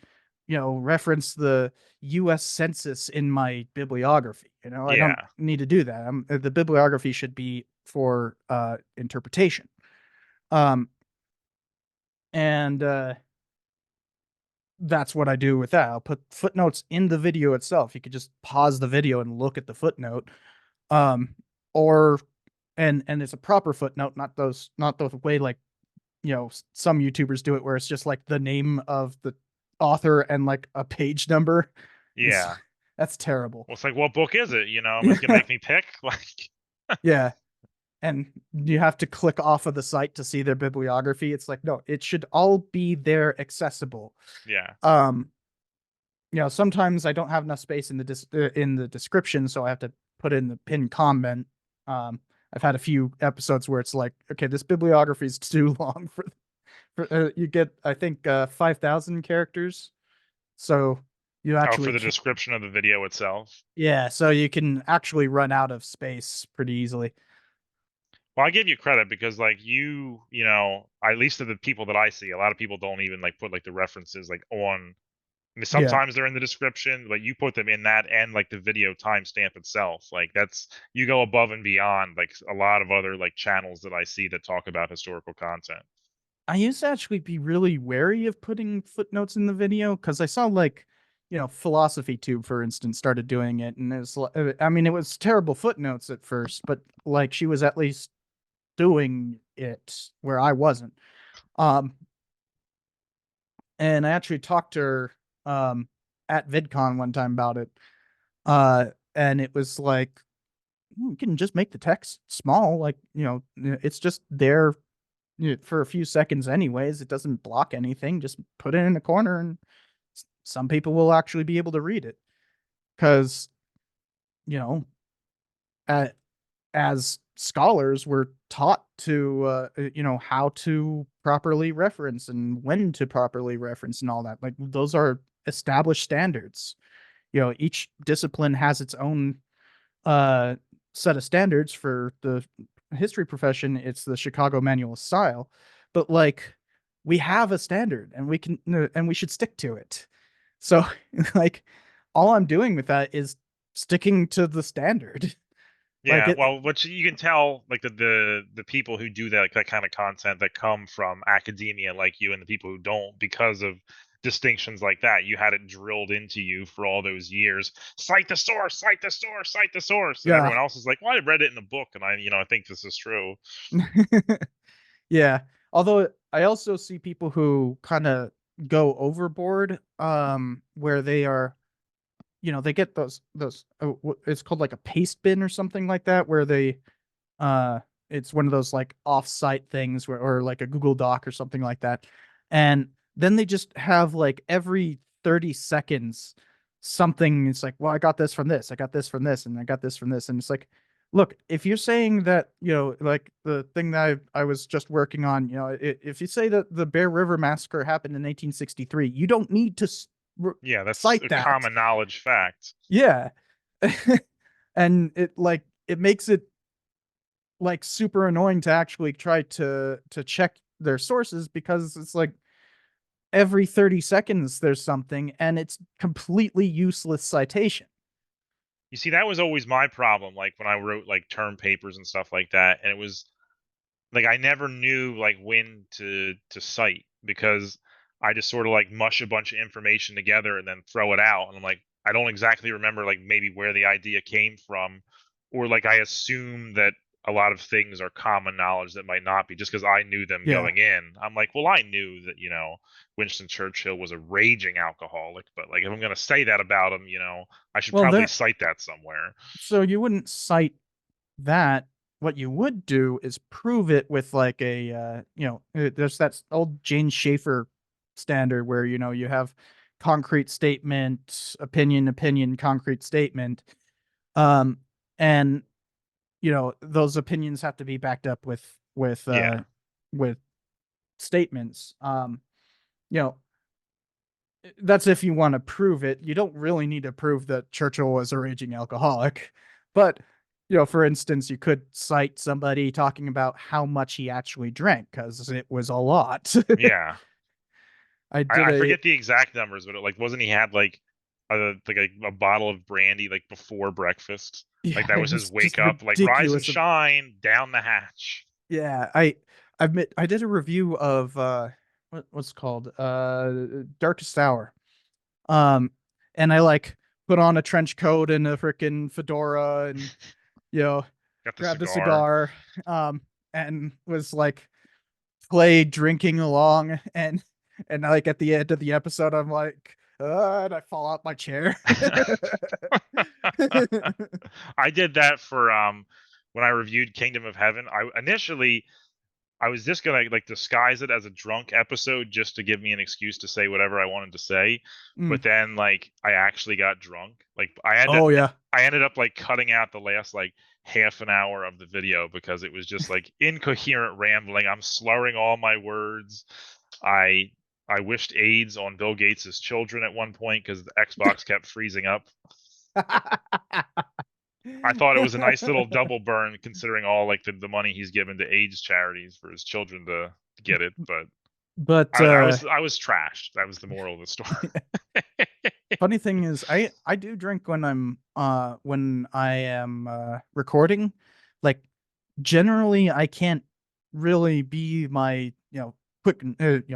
reference the US census in my bibliography? I don't Yeah. need to do that. The bibliography should be for interpretation. um and That's what I do with that. I'll put footnotes in the video itself. You could just pause the video and look at the footnote. um or and it's a proper footnote, not the way like some YouTubers do it, where it's just like the name of the author and like a page number. It's Yeah. That's terrible. Well, it's like, what book is it? It's gonna Yeah, make me pick. Like, yeah, and you have to click off of the site to see their bibliography. It's like, no, it should all be there accessible. yeah. Um, sometimes I don't have enough space in the description, so I have to put in the pinned comment. I've had a few episodes where it's like, okay, this bibliography is too long for you get, I think, 5,000 characters, so you Oh, for actually the can. description of the video itself. Yeah, so you can actually run out of space pretty easily. Well, I give you credit because like at least to the people that I see, a lot of people don't even like put like the references like on. I mean, Yeah, sometimes they're in the description, but you put them in that and like the video timestamp itself. Like that's you go above and beyond like a lot of other like channels that I see that talk about historical content. I used to actually be really wary of putting footnotes in the video because I saw like, Philosophy Tube, for instance, started doing it, and I mean, it was terrible footnotes at first, but like she was at least doing it where I wasn't. Um, and I actually talked to her at VidCon one time about it. And it was like you can just make the text small. Like, it's just there for a few seconds anyways. It doesn't block anything. Just put it in a corner and some people will actually be able to read it. Because, you know, uh, as scholars, we're taught to, how to properly reference and when to properly reference and all that. Like, those are established standards. Each discipline has its own uh, set of standards. For the history profession, it's the Chicago Manual of Style. But like, we have a standard, and we should stick to it. So, like, all I'm doing with that is sticking to the standard. Like Yeah, it, well, what you can tell, like the people who do that, like, that kind of content that come from academia, like you, and the people who don't, because of distinctions like that, you had it drilled into you for all those years. Cite the source, cite the source, cite the source, and yeah, everyone else is like, "Well, I read it in a book, and I think this is true." yeah. Although I also see people who kind of go overboard, where they are, they get those. It's called like a paste bin or something like that, where they uh it's one of those like off-site things where, or like a Google Doc or something like that. And then they just have like every 30 seconds something. It's like, well, I got this from this, I got this from this, and I got this from this. And it's like, look, if you're saying that, like the thing that I was just working on, if you say that the Bear River Massacre happened in 1863, you don't need to Yeah, that's cite a that. common knowledge fact. Yeah. And it makes it like super annoying to actually try to check their sources, because it's like every 30 seconds there's something and it's completely useless citation. You see, that was always my problem, like when I wrote like term papers and stuff like that, and it was like I never knew like when to cite, because I just sort of like mush a bunch of information together and then throw it out, and I'm like, I don't exactly remember like maybe where the idea came from, or like I assume that a lot of things are common knowledge that might not be, just because I knew them Yeah. going in. I'm like, well, I knew that Winston Churchill was a raging alcoholic, but like if I'm gonna say that about him, I should Well, probably that cite that somewhere. so you wouldn't cite that. What you would do is prove it with like there's that old Jane Schaefer standard where you have concrete statement, opinion, concrete statement. Um and those opinions have to be backed up Yeah. with statements. You know that's if you want to prove it. You don't really need to prove that Churchill was a raging alcoholic. But for instance, you could cite somebody talking about how much he actually drank, because it was a lot. Yeah. I I, did I a forget the exact numbers, but like wasn't he had like a bottle of brandy like before breakfast? Yeah, Like that it was his was just wake up, like rise and ridiculous. shine down the hatch. Yeah, I admit I did a review of what's it called Darkest Hour. Um, and I like put on a trench coat and a freaking fedora, and you know Got the grabbed a cigar. cigar, and was like play drinking along, and like at the end of the episode I'm like, and I fall out my chair. I did that for when I reviewed Kingdom of Heaven. I was just gonna like disguise it as a drunk episode just to give me an excuse to say whatever I wanted to say. Mm. But then like I actually got drunk. Like Oh yeah. I ended up like cutting out the last like half an hour of the video because it was just like incoherent rambling. I'm slurring all my words. I I wished AIDS on Bill Gates's children at one point because the Xbox kept freezing up. I thought it was a nice little double burn considering all like the money he's given to AIDS charities for his children to get it, but But I was trashed. That was the moral of the story. funny thing is, I do drink when I am recording. Like, generally I can't really be my quick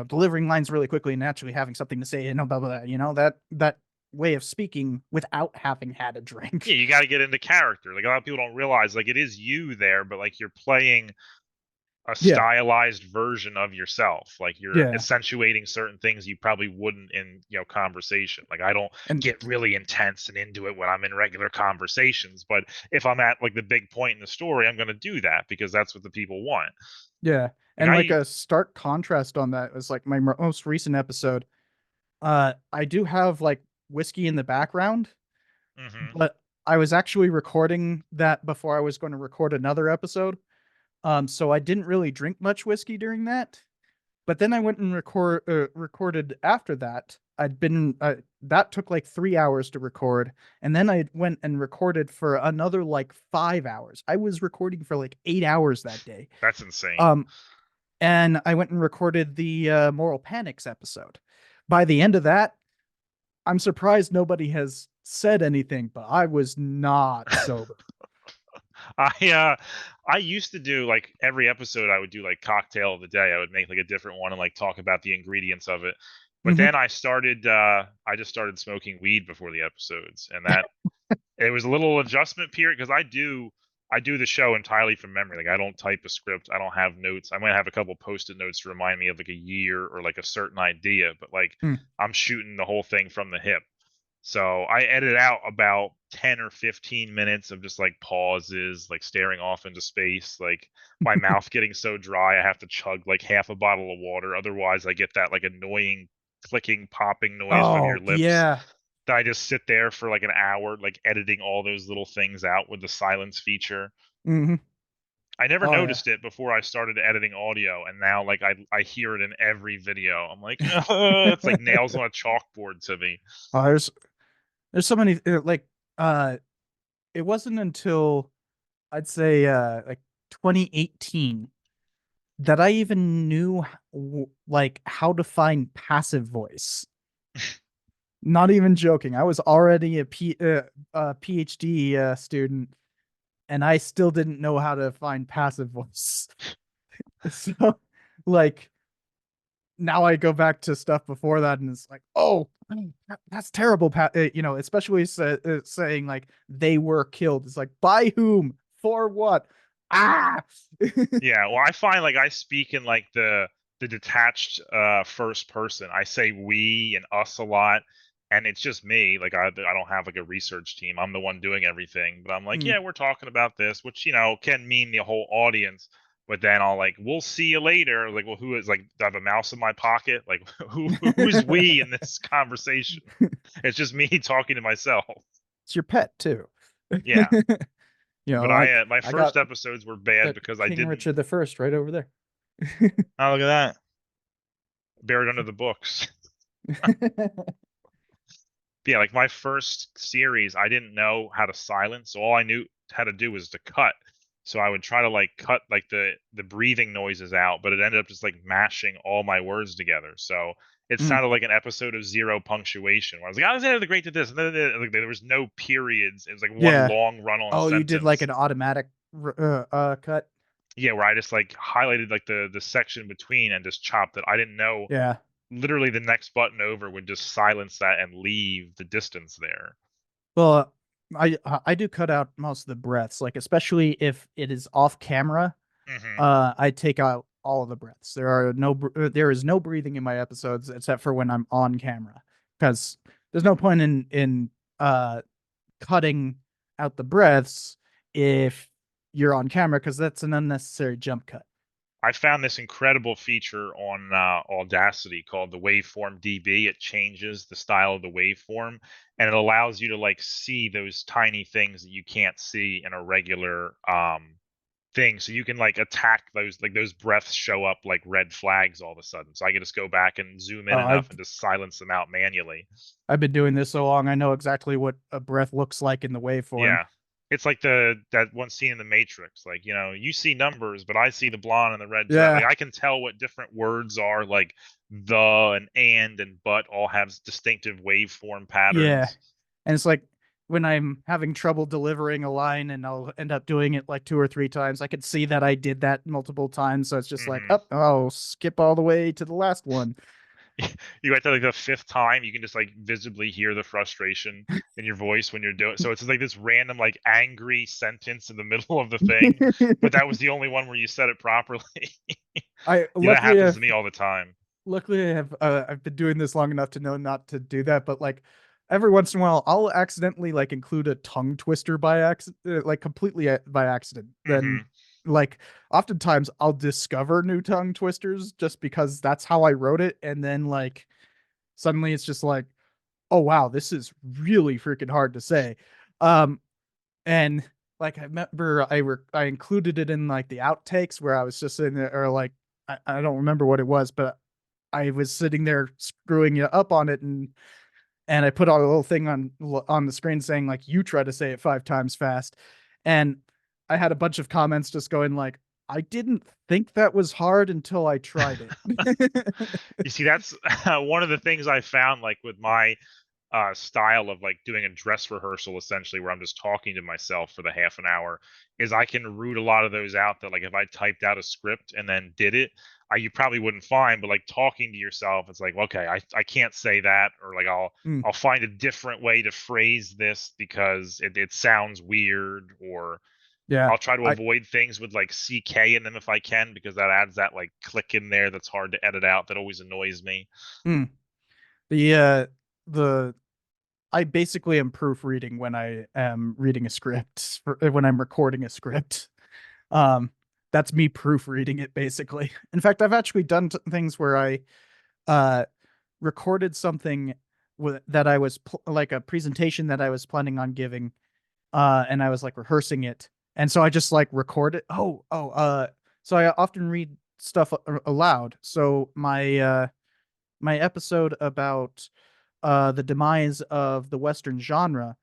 delivering lines really quickly and actually having something to say, and blah blah blah, that way of speaking without having had a Yeah, drink. you got to get into character. Like a lot of people don't realize, like it is you there, but like you're playing a Yeah. stylized version of yourself. Like you're Yeah. accentuating certain things you probably wouldn't in, conversation. Like I don't And get really intense and into it when I'm in regular conversations, but if I'm at like the big point in the story, I'm going to do that because that's what the people want. yeah. Like And like a stark contrast on that is like my most recent episode. I do have like whiskey in the background, mhm. but I was actually recording that before I was going to record another episode. So I didn't really drink much whiskey during that. But then I went and recorded after that. That took like 3 hours to record, and then I went and recorded for another like 5 hours. I was recording for like 8 hours that day. That's insane. Um, and I went and recorded the Moral Panics episode. By the end of that, I'm surprised nobody has said anything, but I was not sober. I used to do like every episode I would do like cocktail of the day. I would make like a different one and like talk about the ingredients of it. But Hmm. then I just started smoking weed before the episodes, and that it was a little adjustment period because I do the show entirely from memory. Like I don't type a script, I don't have notes. I might have a couple post-it notes to remind me of like a year or like a certain idea, but like Hmm. I'm shooting the whole thing from the hip. So I edit out about 10 or 15 minutes of just like pauses, like staring off into space, like my mouth getting so dry I have to chug like half a bottle of water. Otherwise, I get that like annoying clicking, popping noise from your Oh lips. yeah. That I just sit there for like an hour, like editing all those little things out with the silence feature. Hmm. I never Oh yeah. noticed it before I started editing audio, and now like I hear it in every video. I'm like, it's like nails on a chalkboard to me. Oh, there's so many uh it wasn't until I'd say like 2018 that I even knew like how to find passive voice. Not even joking. I was already a PhD student, and I still didn't know how to find passive voice. So, like, now I go back to stuff before that, and it's like, oh, that's terrible. Especially saying like they were killed. It's like by whom, for what? Ah. Yeah, well, I find like I speak in like the detached first person. I say we and us a lot, and it's just me. Like I don't have like a research team. I'm the one doing everything. But I'm like, Mm. yeah, we're talking about this, which can mean the whole audience. But then I'll like, we'll see you later. Like, well, who is like, do I have a mouse in my pocket? Like, who's we in this conversation? It's just me talking to myself. It's your pet too. Yeah, but Like my I first got episodes were bad got because I King didn't. Richard the First right over there. Oh, look at that. Buried under the books. Yeah, like my first series, I didn't know how to silence, so all I knew how to do was to cut. So I would try to like cut like the breathing noises out, but it ended up just like mashing all my words together. So it Mm. sounded like an episode of Zero Punctuation, where I was like, Alexander the Great did this, and then like, there was no periods. It was like one Yeah. long run-on Oh, you did like sentence. an automatic cut. Yeah, where I just like highlighted like the section between and just chopped it. I didn't know Yeah. literally the next button over would just silence that and leave the distance there. Well, I do cut out most of the breaths, like especially if it is off camera. Hmm. I take out all of the breaths. There is no breathing in my episodes except for when I'm on camera, because there's no point in cutting out the breaths if you're on camera, because that's an unnecessary jump cut. I found this incredible feature on Audacity called the Waveform DB. It changes the style of the waveform, and it allows you to like see those tiny things that you can't see in a regular thing. So you can like attack those, like those breaths show up like red flags all of a sudden. So I can just go back and zoom in Oh, enough and just silence them out manually. I've been doing this so long, I know exactly what a breath looks like in the waveform. Yeah. It's like that one scene in the Matrix, like, you see numbers, but I see the blonde and the red dress. Like Yeah, I can tell what different words are, like the and but all have distinctive waveform yeah. patterns. And it's like when I'm having trouble delivering a line and I'll end up doing it like two or three times, I could see that I did that multiple times. So it's just like, Hmm. oh, I'll skip all the way to the last one. You write that like the fifth time, you can just like visibly hear the frustration in your voice when you're doing. So it's like this random like angry sentence in the middle of the thing, but that was the only one where you said it properly. I Yeah, that luckily happens to have me all the time. luckily I have I've been doing this long enough to know not to do that, but like every once in a while I'll accidentally like include a tongue twister by accident, like completely by accident. Then Hmm. like oftentimes I'll discover new tongue twisters just because that's how I wrote it, and then like suddenly it's just like, oh wow, this is really freaking hard to say. Um and like I remember I included it in like the outtakes where I was just sitting there, or like I don't remember what it was, but I was sitting there screwing you up on it, and I put on a little thing on the screen saying like you try to say it 5 times fast, and I had a bunch of comments just going like, I didn't think that was hard until I tried it. You see, that's one of the things I found, like with my style of like doing a dress rehearsal, essentially, where I'm just talking to myself for the half an hour, is I can root a lot of those out that, like, if I typed out a script and then did it, you probably wouldn't find. But like talking to yourself, it's like, okay, I can't say that, or like Mm, I'll find a different way to phrase this because it sounds weird, or yeah, I'll try to I avoid things with like CK in them if I can, because that adds that like click in there that's hard to edit out that always annoys me. mm, the I basically am proofreading when I am reading a script when I'm recording a script. Um, that's me proofreading it basically. In fact, I've actually done things where I uh recorded something that I was like a presentation that I was planning on giving, and I was like rehearsing it, and so I just like record it. So I often read stuff aloud. So my episode about the demise of the Western genre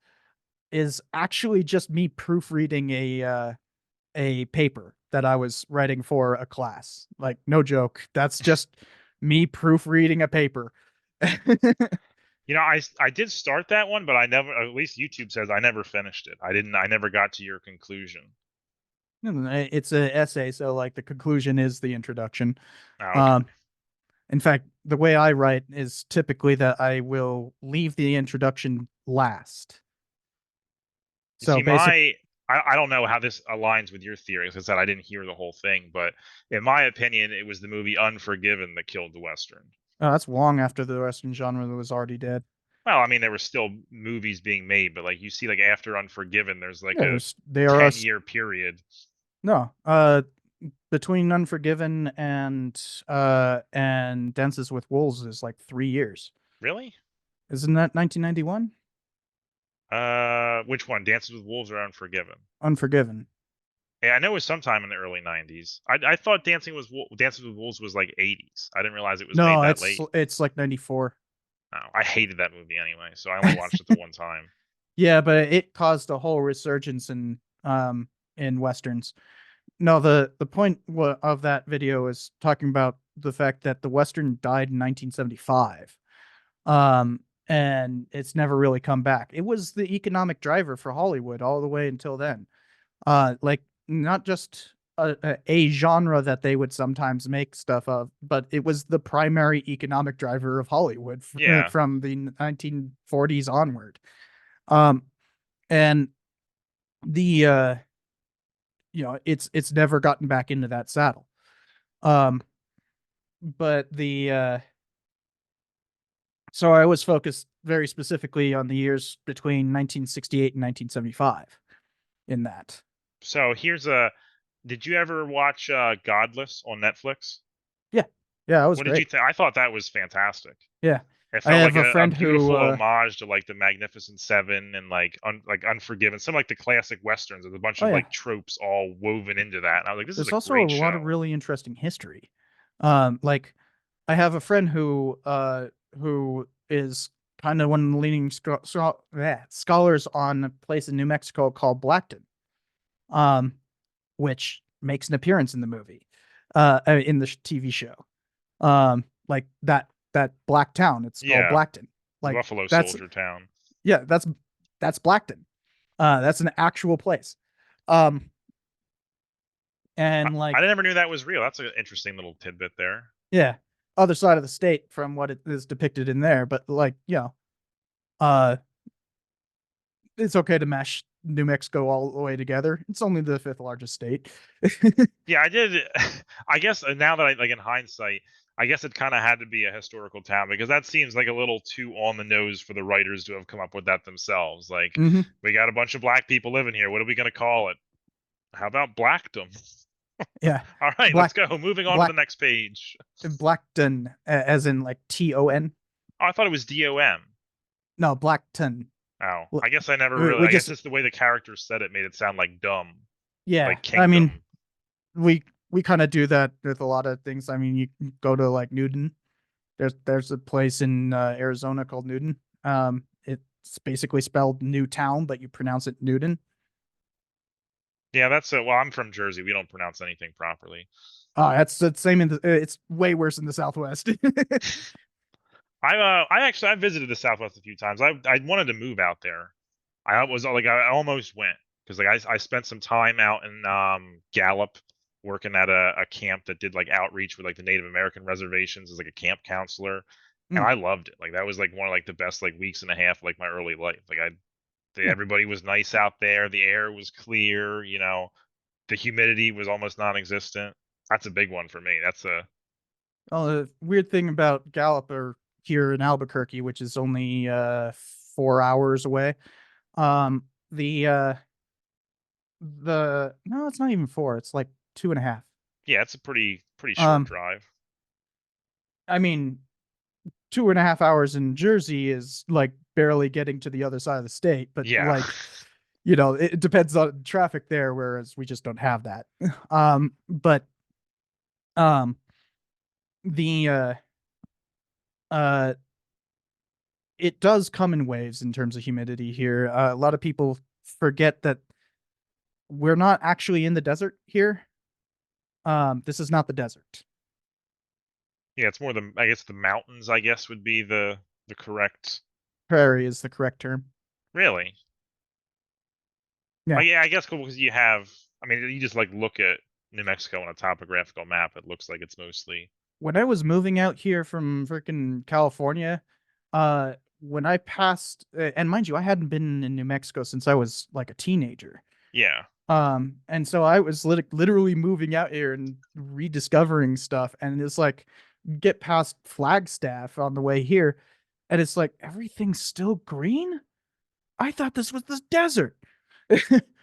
is actually just me proofreading a paper that I was writing for a class. Like, no joke. That's just me proofreading a paper. You know, I did start that one, but I never, at least YouTube says I never finished it. I never got to your conclusion. It's an essay, so like the conclusion is the introduction. Oh, okay. Um, in fact, the way I write is typically that I will leave the introduction last. You So see, basic. I don't know how this aligns with your theory. As I said, I didn't hear the whole thing, but in my opinion, it was the movie Unforgiven that killed the Western. That's long after the Western genre was already dead. Well, I mean, there were still movies being made, but like you see, like after Unforgiven, there's like Yeah, a there are 10-year period. no between Unforgiven and Dances with Wolves is like 3 years. Really? Isn't that 1991? Which one? Dances with Wolves or Unforgiven? Unforgiven. Yeah, I know it was sometime in the early '90s. I thought Dances with Wolves was like '80s. I didn't realize it was made No, that late. it's like 94. Oh, I hated that movie anyway, so I only watched it the one time. Yeah, but it caused a whole resurgence in westerns. No, the point of that video is talking about the fact that the western died in 1975. And it's never really come back. It was the economic driver for Hollywood all the way until then. Like not just a genre that they would sometimes make stuff of, but it was the primary economic driver of Hollywood Yeah. from the 1940s onward. Um, and the it's never gotten back into that saddle. Um, but the so I was focused very specifically on the years between 1968 and 1975 in that. So here's a. Did you ever watch Godless on Netflix? Yeah, yeah, that was What did you great. think? I thought that was fantastic. Yeah, It I felt like have a a friend who beautiful homage to like the Magnificent Seven and like Unforgiven, some like the classic westerns. There's a bunch oh of yeah, like tropes all woven into that, and I was like, this is there's a also a great lot of show. really interesting history. Like I have a friend who is kind of one of the leading scholars on a place in New Mexico called Blackton, um, which makes an appearance in the movie, in the TV show. Like that black town, it's called Yeah, Blackton. the Like Buffalo that's Soldier town. yeah, that's Blackton. That's an actual place. Um, I, and I like never knew that was real. That's an interesting little tidbit there. yeah. other side of the state from what it is depicted in there. But like, uh, it's okay to mash New Mexico all the way together. It's only the fifth largest state. Yeah, I did. I guess now that I like in hindsight, I guess it kind of had to be a historical town because that seems like a little too on the nose for the writers to have come up with that themselves. Like, Hmm. we got a bunch of black people living here. What are we going to call it? How about Blackdom? Yeah, All right, let's Black go. Moving on to the Black next page. Blackton, as in like Ton. Oh, I thought it was DOM. No, Blackton. Oh, I guess I never really. We I guess just just the way the characters said it made it sound like dumb, yeah. like I mean, kingdom. we kind of do that with a lot of things. I mean, you can go to like Newton. There's a place in Arizona called Newton. It's basically spelled Newtown, but you pronounce it Newton. Yeah, that's well. I'm from Jersey. We don't pronounce anything properly. That's the same in the. It's way worse in the Southwest. I actually I visited the Southwest a few times. I wanted to move out there. I was like I almost went because like I spent some time out in Gallup working at a camp that did like outreach with like the Native American reservations as like a camp counselor, and Mm. I loved it. Like that was like one of like the best like weeks and a half of, like my early life. Like Yeah. everybody was nice out there. The air was clear. The humidity was almost non-existent. That's a big one for me. That's a Well, the weird thing about Gallup or here in Albuquerque, which is only 4 hours away. Um, the no, it's not even four. It's like 2.5. Yeah, it's a pretty short Um, drive. I mean, 2.5 hours in Jersey is like barely getting to the other side of the state, but Yeah. like, it depends on traffic there, whereas we just don't have that. But um, the uh, it does come in waves in terms of humidity here. A lot of people forget that we're not actually in the desert here. This is not the desert. Yeah, it's more I guess the mountains, I guess, would be the correct. Prairie is the correct term. Really? Yeah. Yeah, I guess cool because you have. I mean, you just like look at New Mexico on a topographical map. It looks like it's mostly. When I was moving out here from freaking California, when I passed, and mind you, I hadn't been in New Mexico since I was like a teenager. Yeah. And so I was literally moving out here and rediscovering stuff, and it's like get past Flagstaff on the way here, and it's like everything's still green. I thought this was the desert.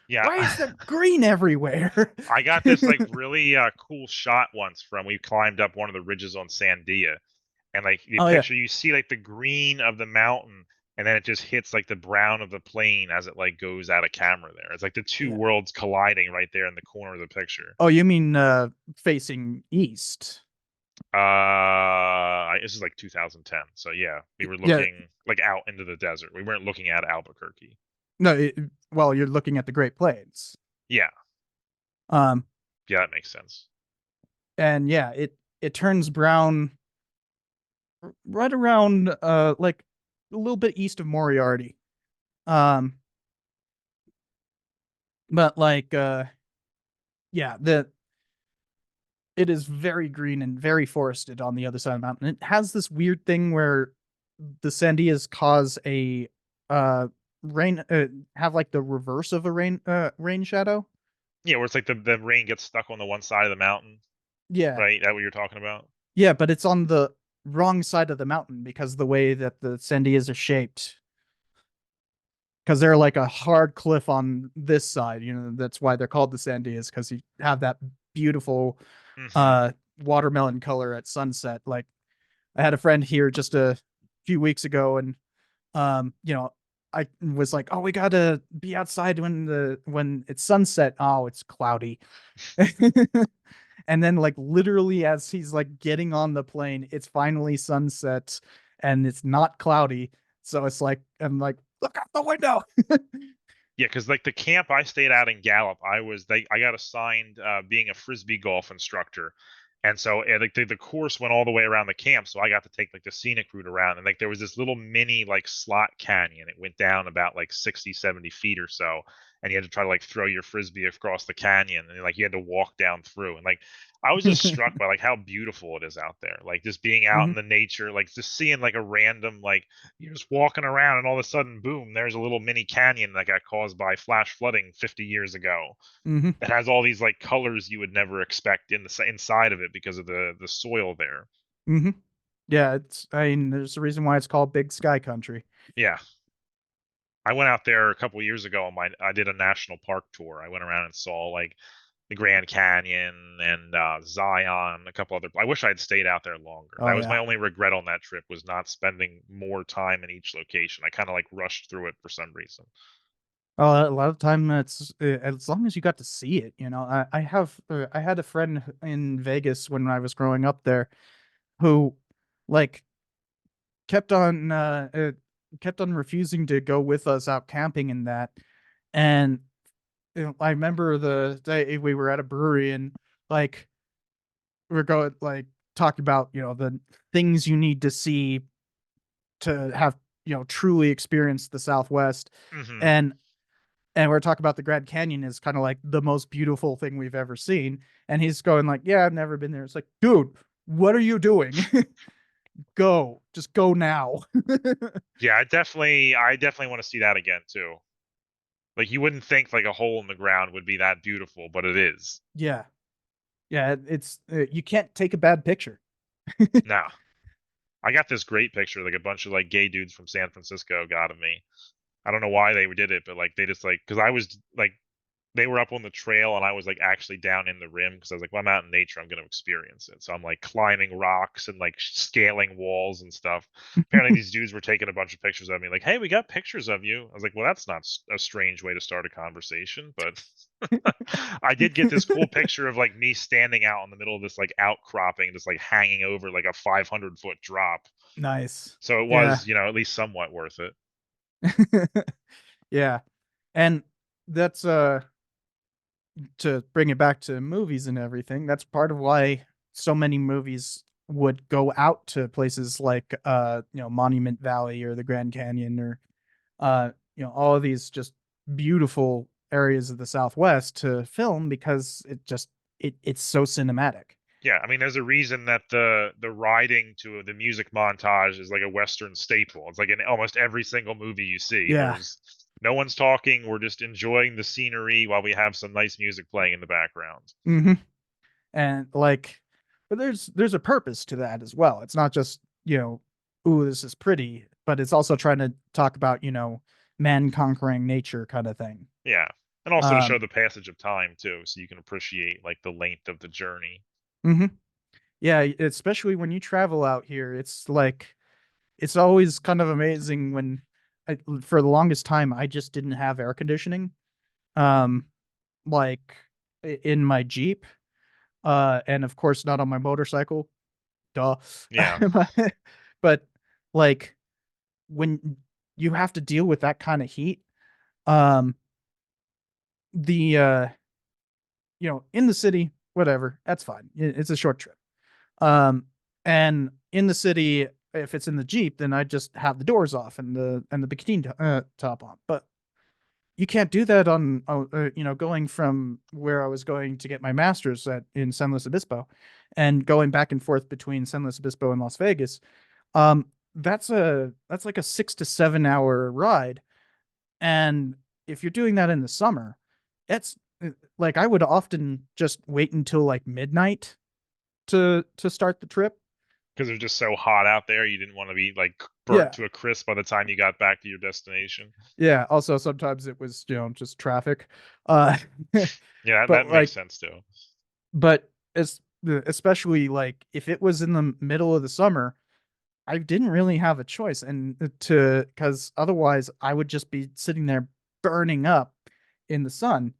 Yeah. Why is there green everywhere? I got this like really cool shot once from we climbed up one of the ridges on Sandia, and like the Oh yeah, picture you see like the green of the mountain, and then it just hits like the brown of the plain as it like goes out of camera there. It's like the two yeah. worlds colliding right there in the corner of the picture. Oh, you mean facing east? This is like 2010, so yeah, we were Yeah. looking like out into the desert. We weren't looking at Albuquerque. No, well, you're looking at the Great Plains. Yeah, Um, yeah, that makes sense. and yeah, it turns brown right around like a little bit east of Moriarty. Um, but like yeah, the it is very green and very forested on the other side of the mountain. It has this weird thing where the Sandias cause a uh rain have like the reverse of a rain shadow. Yeah, where it's like the rain gets stuck on the one side of the mountain, Yeah. right? That what you're talking about? Yeah, but it's on the wrong side of the mountain because the way that the Sandias are shaped. Because they're like a hard cliff on this side, that's why they're called the Sandias, because you have that beautiful Hmm. watermelon color at sunset. Like I had a friend here just a few weeks ago, and I was like, "Oh, we gotta be outside when it's sunset." Oh, it's cloudy. And then like literally as he's like getting on the plane, it's finally sunset and it's not cloudy. So it's like I'm like, look out the window. Yeah, because like the camp I stayed at in Gallup, I got assigned being a frisbee golf instructor, and so like the course went all the way around the camp, so I got to take like the scenic route around, and like there was this little mini like slot canyon. It went down about like 60, 70 feet or so, and you had to try to like throw your frisbee across the canyon, and like you had to walk down through. And like I was just struck by like how beautiful it is out there. Like just being out in Hmm. the nature, like just seeing like a random like you're just walking around and all of a sudden, boom, there's a little mini canyon that got caused by flash flooding 50 years ago. Hmm. It has all these like colors you would never expect in the inside of it because of the soil there. Hmm. Yeah, I mean, there's a reason why it's called Big Sky Country. Yeah. I went out there a couple years ago on my I did a national park tour. I went around and saw like the Grand Canyon and Zion, a couple other. I wish I'd stayed out there longer. Oh That was my yeah. only regret on that trip was not spending more time in each location. I kind of like rushed through it for some reason. Oh, a lot of time it's as long as you got to see it, you know. I had a friend in Vegas when I was growing up there who like kept on kept on refusing to go with us out camping and that. And I remember the day we were at a brewery and like we are going like talking about, you know, the things you need to see to have, you know, truly experience the Southwest. Hmm. And we're talking about the Grand Canyon is kind of like the most beautiful thing we've ever seen. And he's going like, "Yeah, I've never been there." It's like, dude, what are you doing? Go, just go now. Yeah, I definitely want to see that again too. Like you wouldn't think like a hole in the ground would be that beautiful, but it is. Yeah, yeah, it's you can't take a bad picture. Nah. I got this great picture like a bunch of like gay dudes from San Francisco got of me. I don't know why they did it, but like they just like because I was like they were up on the trail and I was like actually down in the rim because I was like, well, I'm out in nature, I'm going to experience it. So I'm like climbing rocks and like scaling walls and stuff. Apparently, these dudes were taking a bunch of pictures of me, like, hey, we got pictures of you. I was like, well, that's not a strange way to start a conversation, but I did get this cool picture of like me standing out in the middle of this like outcropping, just like hanging over like a 500-foot drop. Nice. So it Yeah. was, you know, at least somewhat worth it. Yeah. And that's to bring it back to movies and everything, that's part of why so many movies would go out to places like you know, Monument Valley or the Grand Canyon or you know, all of these just beautiful areas of the Southwest to film because it's so cinematic. Yeah, I mean, there's a reason that the riding to the music montage is like a Western staple. It's like in almost every single movie you see. Yeah. There's no one's talking. We're just enjoying the scenery while we have some nice music playing in the background. Hmm. And like, but there's a purpose to that as well. It's not just, you know, ooh, this is pretty, but it's also trying to talk about, you know, man conquering nature kind of thing. Yeah, and also to show Um, the passage of time too, so you can appreciate like the length of the journey. mhm. Yeah, especially when you travel out here, it's like it's always kind of amazing when for the longest time I just didn't have air conditioning. Um, like in my Jeep, and of course not on my motorcycle. Duh. Yeah, but, but like when you have to deal with that kind of heat, um, the you know, in the city, whatever, that's fine. It's a short trip. Um, and in the city, if it's in the Jeep, then I just have the doors off and the bikini top on. But you can't do that on you know, going from where I was going to get my master's at in San Luis Obispo and going back and forth between San Luis Obispo and Las Vegas. That's like a 6 to 7 hour ride. And if you're doing that in the summer, it's like I would often just wait until like midnight to start the trip. because it was just so hot out there, you didn't want to be like burnt Yeah. to a crisp by the time you got back to your destination. Yeah. Also, sometimes it was, you know, just traffic. Uh, Yeah, that but makes like, sense too. but especially like if it was in the middle of the summer, I didn't really have a choice. And because otherwise I would just be sitting there burning up in the sun.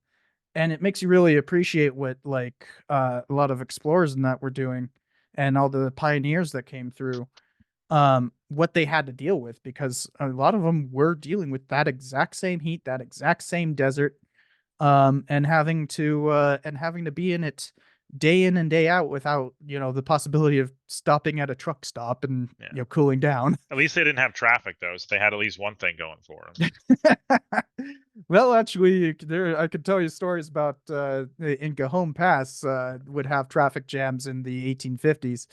And it makes you really appreciate what like a lot of explorers and that were doing and all the pioneers that came through, what they had to deal with because a lot of them were dealing with that exact same heat, that exact same desert, and having to be in it day in and day out without, you know, the possibility of stopping at a truck stop and, Yeah. you know, cooling down. At least they didn't have traffic though, so they had at least one thing going for them. Well, actually, there I could tell you stories about in Cajon Pass would have traffic jams in the 1850s.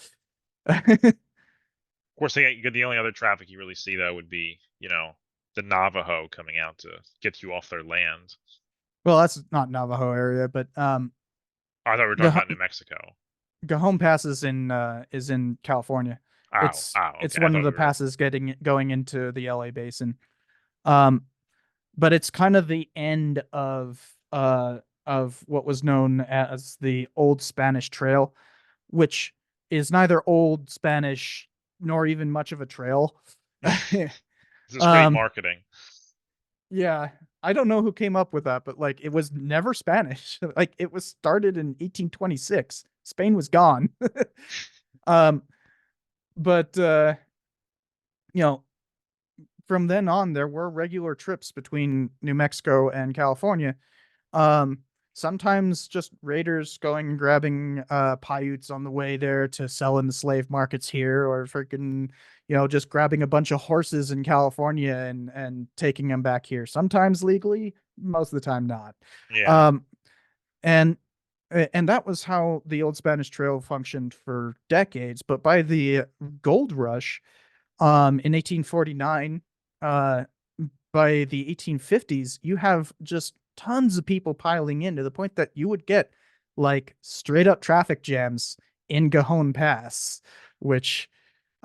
Of course, the only other traffic you really see though would be, the Navajo coming out to get you off their land. Well, that's not Navajo area, but Oh, I thought we were talking about New Cajon Mexico. Cajon Pass is in California. Oh, It's oh, okay. it's I one of thought the we were. passes going into the LA basin. Um, but it's kind of the end of what was known as the Old Spanish Trail, which is neither old Spanish nor even much of a trail. This is great um, marketing. yeah, I don't know who came up with that, but like it was never Spanish. Like it was started in 1826. Spain was gone. um, but you know, from then on, there were regular trips between New Mexico and California. Um, Sometimes just raiders going and grabbing Paiutes on the way there to sell in the slave markets here, or freaking, just grabbing a bunch of horses in California and taking them back here. Sometimes legally, most of the time not. Yeah. Um, and and that was how the old Spanish Trail functioned for decades. But by the gold rush, in 1849, uh, by the 1850s, you have just tons of people piling in to the point that you would get like straight up traffic jams in Cajon Pass, which,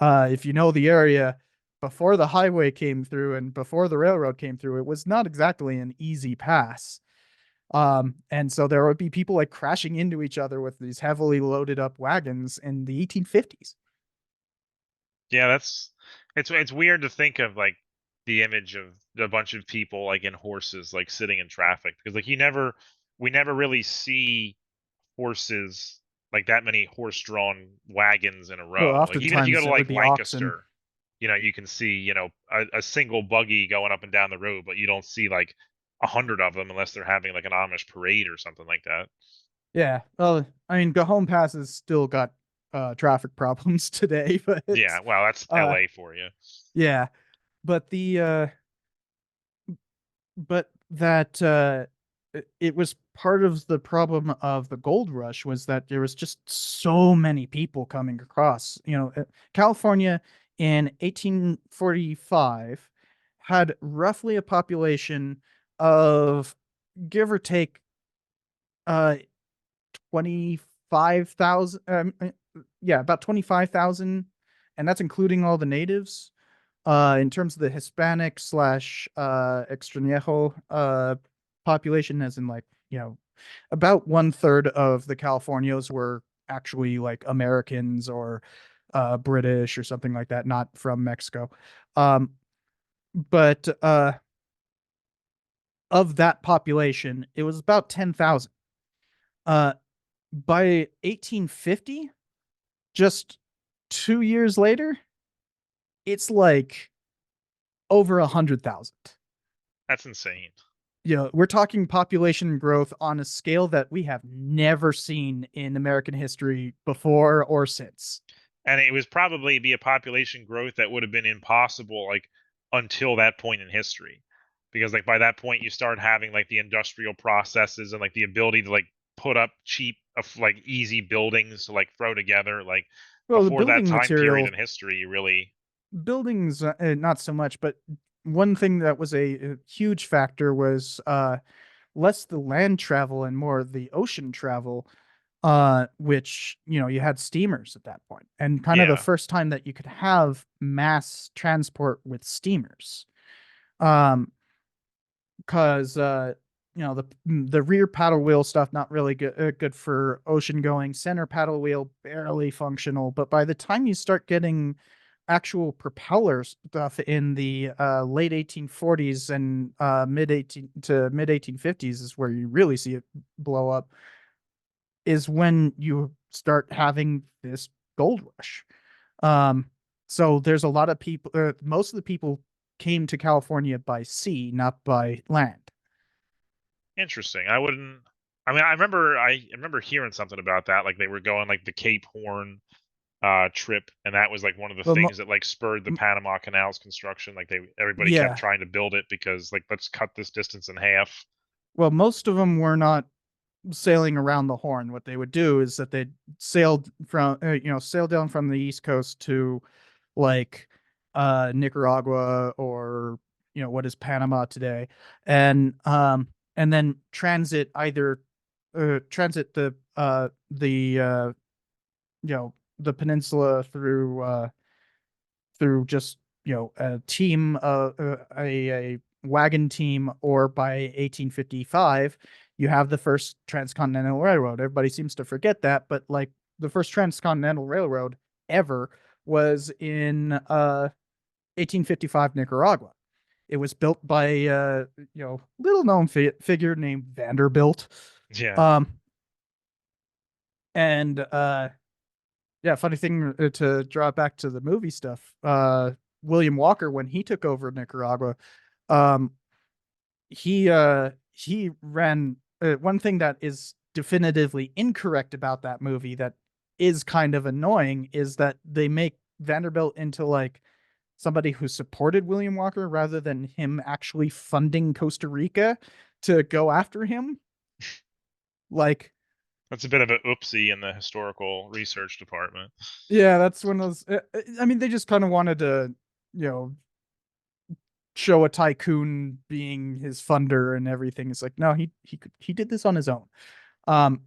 if you know the area, before the highway came through and before the railroad came through, it was not exactly an easy pass. And so there would be people like crashing into each other with these heavily loaded up wagons in the 1850s. Yeah, it's weird to think of like the image of a bunch of people like in horses like sitting in traffic because like you never we never really see horses like that many horse-drawn wagons in a Well, row. Like even if you go oftentimes to it would like be oxen. Lancaster, you can see, a single buggy going up and down the road, but you don't see like 100 of them unless they're having like an Amish parade or something like that. Yeah. Well, I mean, Cajon Pass has still got traffic problems today, but Yeah, well, that's uh LA for you. yeah. But the but that it was part of the problem of the gold rush was that there was just so many people coming across. California in 1845 had roughly a population of, give or take, uh 25,000. Yeah, about 25,000, and that's including all the natives. In terms of the Hispanic slash extranjero population, as in, like, about one third of the Californios were actually like Americans or British or something like that, not from Mexico. But of that population, it was about 10,000. Uh, by 1850, just 2 years later, it's like over 100,000. That's insane. We're talking population growth on a scale that we have never seen in American history before or since. And it was probably be a population growth that would have been impossible like until that point in history. Because like by that point you start having like the industrial processes and like the ability to like put up cheap like easy buildings to like throw together like Well, the before that building time period in material, history you really buildings, not so much, but one thing that was a huge factor was less the land travel and more the ocean travel, which, you had steamers at that point, and kind of the yeah. first time that you could have mass transport with steamers. Um, because the rear paddle wheel stuff not really good for ocean going. Center paddle wheel barely functional, but by the time you start getting actual propeller stuff in the late 1840s and mid 1850s is where you really see it blow up, is when you start having this gold rush. um so there's a lot of people, most of the people came to California by sea, not by land. Interesting. I wouldn't. I mean, I remember hearing something about that. Like they were going like the Cape Horn. trip, and that was like one of the Well, things that like spurred the Panama Canal's construction. Like everybody kept yeah. trying to build it because like let's cut this distance in half. Well, most of them were not sailing around the Horn. What they would do is that they'd sail down from the East Coast to like Nicaragua or what is Panama today, and then transit the peninsula through just a team a wagon team, or by 1855 you have the first transcontinental railroad. Everybody seems to forget that, but like the first transcontinental railroad ever was in 1855 Nicaragua. It was built by little known figure named Vanderbilt. Yeah, um and Yeah, funny thing, to draw it back to the movie stuff. William Walker, when he took over Nicaragua, um, he ran one thing that is definitively incorrect about that movie that is kind of annoying is that they make Vanderbilt into like somebody who supported William Walker rather than him actually funding Costa Rica to go after him. Like, that's a bit of an oopsie in the historical research department. yeah, that's one of those. I mean, they just kind of wanted to, you know, show a tycoon being his funder and everything. It's like, no, he did this on his own. Um,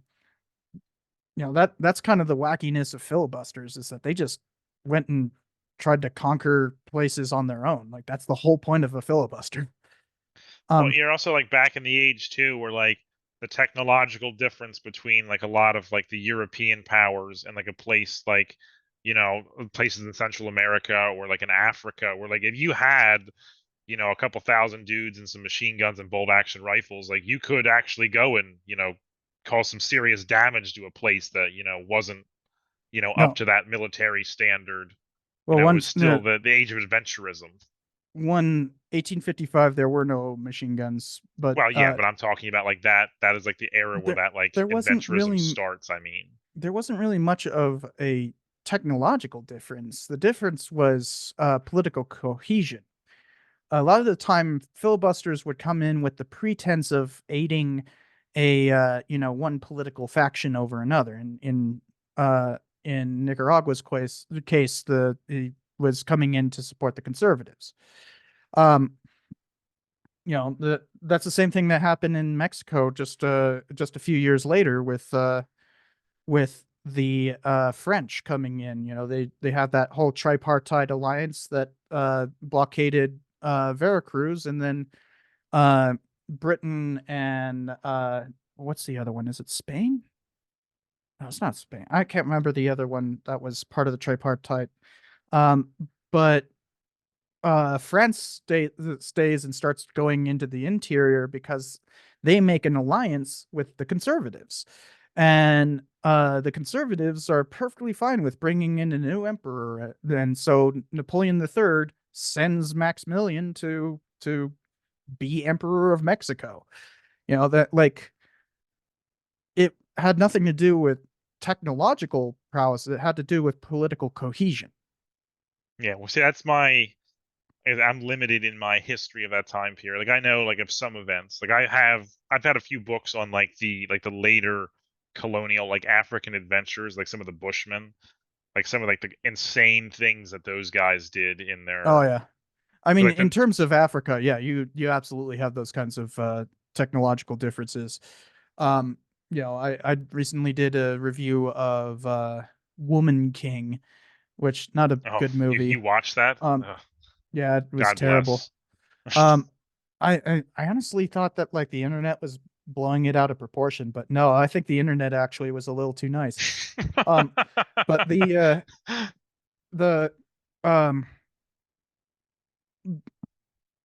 that's kind of the wackiness of filibusters, is that they just went and tried to conquer places on their own. Like that's the whole point of a filibuster. Well, Um, you're also like back in the age too, where like the technological difference between like a lot of like the European powers and like a place like, places in Central America or like in Africa, where like if you had, a couple thousand dudes and some machine guns and bolt action rifles, like you could actually go and, cause some serious damage to a place that, wasn't, up no, to that military standard. well, It was still the age of adventurism. 1855 there were no machine guns, but Well, yeah, but I'm talking about like that is like the era where there that like there wasn't adventurism really starts, I mean. there wasn't really much of a technological difference. The difference was political cohesion. A lot of the time, filibusters would come in with the pretense of aiding a one political faction over another. In Nicaragua's case, he was coming in to support the conservatives. Um, that's the same thing that happened in Mexico just a few years later with the French coming in. They have that whole tripartite alliance that blockaded Veracruz, and then uh, Britain and what's the other one? Is it Spain? No, it's not Spain. I can't remember the other one that was part of the tripartite. Um, but France stays and starts going into the interior because they make an alliance with the conservatives, and the conservatives are perfectly fine with bringing in a new emperor. And so Napoleon III sends Maximilian to be emperor of Mexico. That like it had nothing to do with technological prowess; it had to do with political cohesion. Yeah, well, see, I'm limited in my history of that time period. Like I know like of some events. Like I've had a few books on like the later colonial like African adventures, like some of the Bushmen, like some of like the insane things that those guys did in Oh their yeah. I mean, like in the terms of Africa, yeah, you absolutely have those kinds of technological differences. Um, I recently did a review of Woman King, which not a oh, good you movie. watch that? Um, Ugh, yeah, it was God terrible. bless. Um, I honestly thought that like the internet was blowing it out of proportion, but no, I think the internet actually was a little too nice. Um, but the um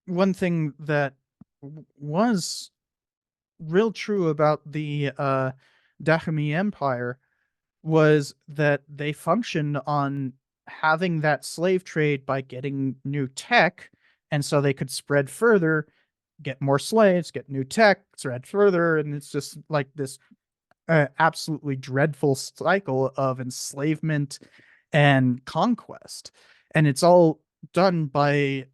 one thing that was real true about the Dahomey Empire was that they functioned on having that slave trade by getting new tech, and so they could spread further, get more slaves, get new tech, spread further, and it's just like this absolutely dreadful cycle of enslavement and conquest, and it's all done by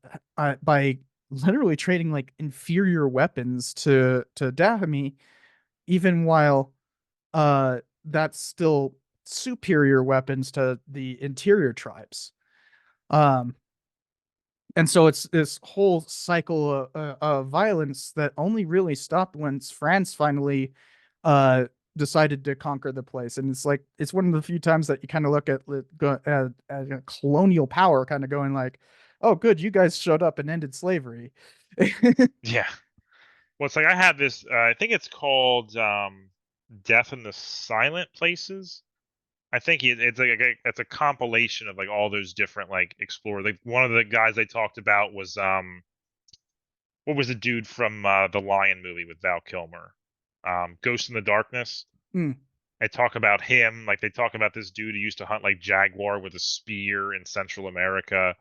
literally trading like inferior weapons to Dahomey, even while that's still superior weapons to the interior tribes. Um, and so it's this whole cycle of violence that only really stopped once France finally uh, decided to conquer the place. And it's like it's one of the few times that you kind of look at a colonial power kind of going like, "Oh, good, you guys showed up and ended slavery." Yeah. Well, it's like I have this. I think it's called "Death in the Silent Places." I think it's like it's a compilation of like all those different like explorers. Like one of the guys they talked about was what was the dude from the Lion movie with Val Kilmer, Ghost in the Darkness. Mm, They talk about him, like they talk about this dude who used to hunt like jaguar with a spear in Central America,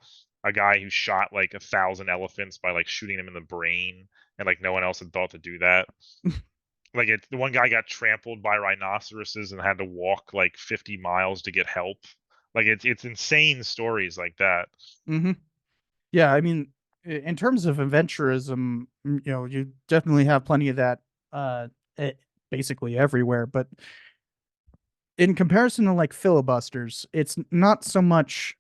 a guy who shot like 1,000 elephants by like shooting them in the brain, and like no one else had thought to do that. Like the one guy got trampled by rhinoceroses and had to walk like 50 miles to get help. Like it's insane stories like that. hmm Yeah, I mean, in terms of adventurism, you definitely have plenty of that, uh, eh, basically everywhere. But in comparison to like filibusters, it's not so much,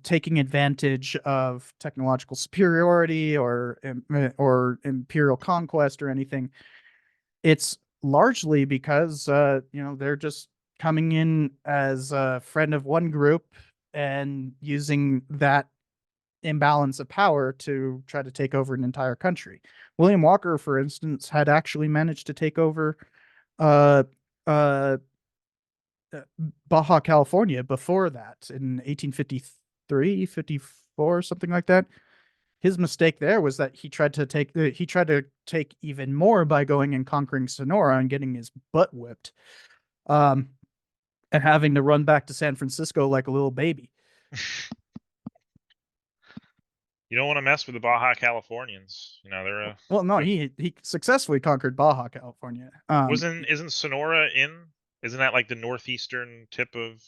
taking advantage of technological superiority or imperial conquest or anything. It's largely because they're just coming in as a friend of one group and using that imbalance of power to try to take over an entire country. William Walker, for instance, had actually managed to take over uh, uh, Baja California before that in 1853, 54, something like that. His mistake there was that he tried to take even more by going and conquering Sonora and getting his butt whipped, um, and having to run back to San Francisco like a little baby. You don't want to mess with the Baja Californians. You know, Well, no, they're he successfully conquered Baja California. wasn't isn't Sonora in? Isn't that like the northeastern tip of?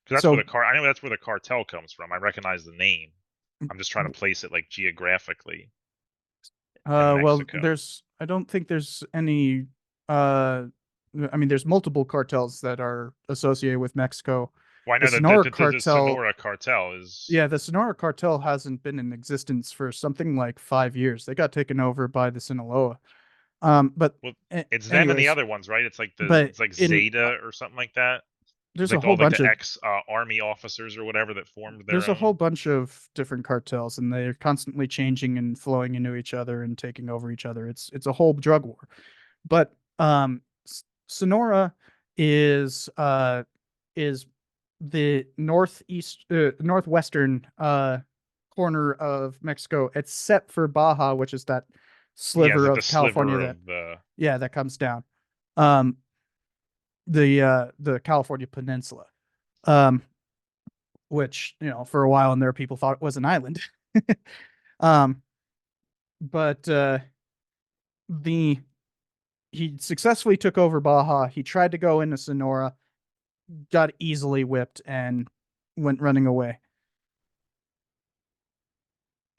Because that's where So the car. I know that's where the cartel comes from. I recognize the name. I'm just trying to place it like geographically in Well, Mexico. I don't think there's any, uh, I mean, there's multiple cartels that are associated with Mexico. Well, I The know that the, Sonora the, the cartel, Sonora cartel is. yeah, the Sonora cartel hasn't been in existence for something like 5 years. They got taken over by the Sinaloa. But Well, it's them and the anyways, other ones, right? but It's like in Zeta or something like that. It's there's a like whole all like bunch the of ex army officers or whatever that formed their there's a whole own. bunch of different cartels, and they're constantly changing and flowing into each other and taking over each other. It's a whole drug war. But Sonora is uh is the northwestern corner of Mexico, except for Baja, which is that Yeah, it's sliver like the of California sliver that, of the. yeah, that comes down. Um the California Peninsula. Um which, for a while in there people thought it was an island. um but the he successfully took over Baja. He tried to go into Sonora, got easily whipped, and went running away.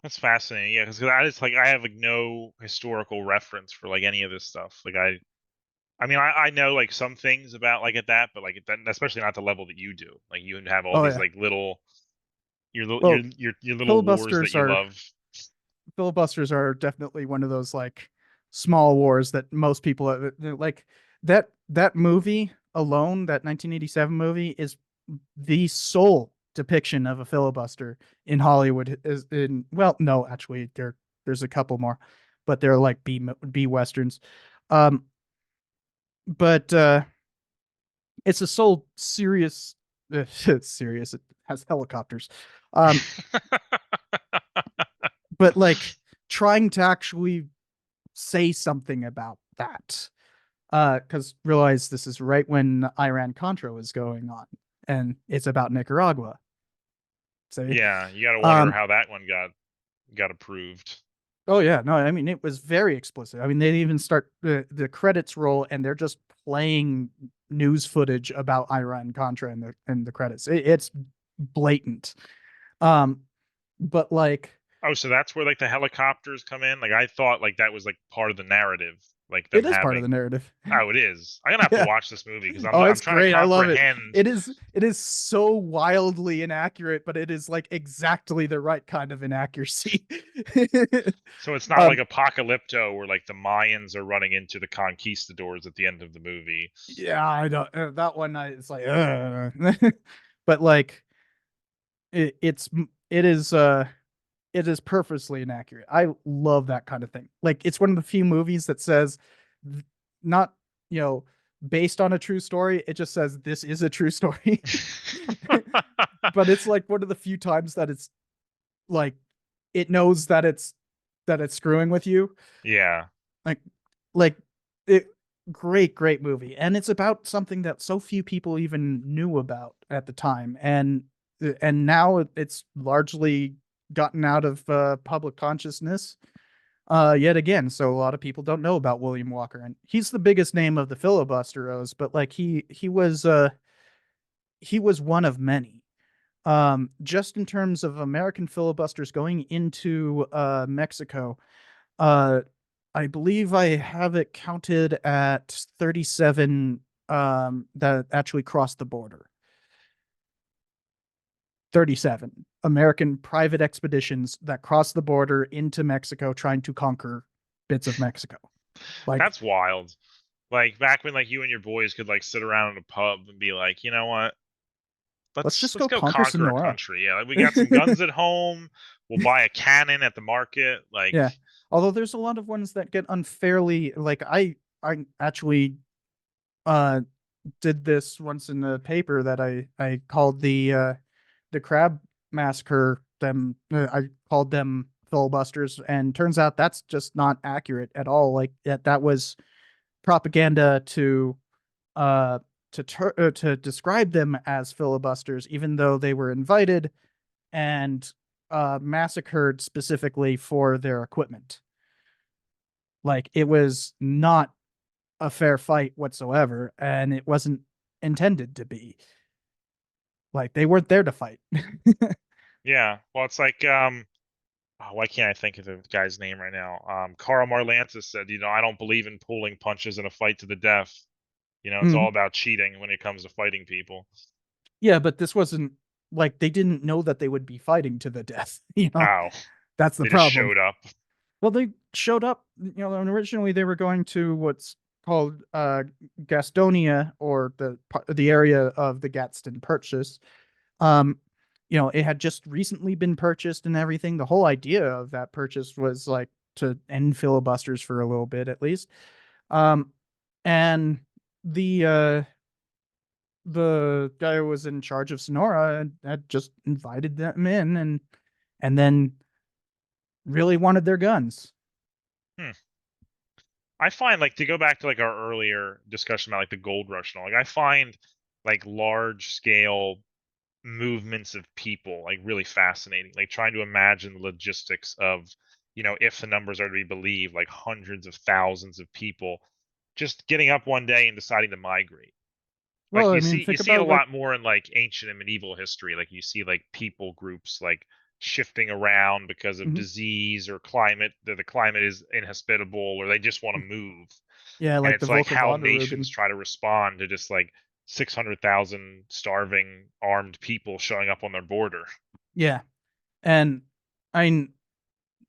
That's fascinating. Yeah, because I just like I have like no historical reference for like any of this stuff. Like I mean, I know like some things about like at that, but like that, especially not the level that you do. Like you have all Oh these yeah. like little your little Well, your little wars that filibusters you are love. filibusters are definitely one of those like small wars that most people like. That movie alone, that 1987 movie, is the sole depiction of a filibuster in Hollywood. Is in Well, no, actually, there's a couple more, but they're like B westerns. Um, but it's a sole serious, it's serious. It has helicopters. Um, but like trying to actually say something about that. Because realize this is right when Iran Contra was going on, and it's about Nicaragua. So, Yeah, you got to wonder um, how that one got approved. Oh yeah, no, I mean it was very explicit. I mean they even start the credits roll and they're just playing news footage about Iran Contra in the credits. It's blatant. Um, but like Oh, so that's where like the helicopters come in? Like I thought like that was like part of the narrative, like them it is part of the having. narrative. Oh, it is. I'm gonna have to Yeah. watch this movie because Oh, I'm it's trying to great. I love it. comprehend. It is so wildly inaccurate, but it is like exactly the right kind of inaccuracy. So it's not like um, Apocalypto where like the Mayans are running into the conquistadors at the end of the movie. yeah, I don't that one it's like but like it is it is purposely inaccurate. I love that kind of thing. Like it's one of the few movies that says not, you know, based on a true story, it just says this is a true story. But it's like one of the few times that it's like it knows that it's screwing with you. Yeah. Like like it great movie. And it's about something that so few people even knew about at the time. And now it's largely gotten out of public consciousness yet again. So a lot of people don't know about William Walker, and he's the biggest name of the filibusteros, but like he was one of many. Just in terms of American filibusters going into Mexico, uh, I believe I have it counted at 37 that actually crossed the border. 37 American private expeditions that crossed the border into Mexico trying to conquer bits of Mexico. Like, That's wild. Like back when like you and your boys could like sit around in a pub and be like, you know what? let's Let's just let's go go conquer conquer a Sonora. country. Yeah, like, we got some guns at home. We'll buy a cannon at the market. Like, Yeah. Although there's a lot of ones that get unfairly like I actually uh did this once in the paper that I called the crab massacre them I called them filibusters, and turns out that's just not accurate at all. Like that was propaganda uh to describe them as filibusters even though they were invited and massacred specifically for their equipment. Like it was not a fair fight whatsoever, and it wasn't intended to be. Like they weren't there to fight. yeah. Well, it's like oh, why can't I think of the guy's name right now? Carl Marlantis said, you know, I don't believe in pulling punches in a fight to the death. You know, it's all Mhm. about cheating when it comes to fighting people. Yeah, but this wasn't like they didn't know that they would be fighting to the death. Oh, That's the they just problem. showed up. Well, they showed up, and originally they were going to what's called Gastonia, or the area of the Gadsden Purchase. Um, it had just recently been purchased and everything. The whole idea of that purchase was like to end filibusters for a little bit at least. Um, and the uh the guy who was in charge of Sonora had just invited them in and then really wanted their guns. Hmm. I find like to go back to like our earlier discussion about like the gold rush and all, like I find like large scale movements of people like really fascinating. Like trying to imagine the logistics of, you know, if the numbers are to be believed, like hundreds of thousands of people just getting up one day and deciding to migrate. Like Well, I mean, you think see it a about like lot more in like ancient and medieval history. Like you see like people groups like shifting around because of mhm, disease or climate, that the climate is inhospitable or they just want to move. yeah, And like the it's like Volk of how nations Rugen. try to respond to just like 600,000 starving armed people showing up on their border. Yeah, and I mean,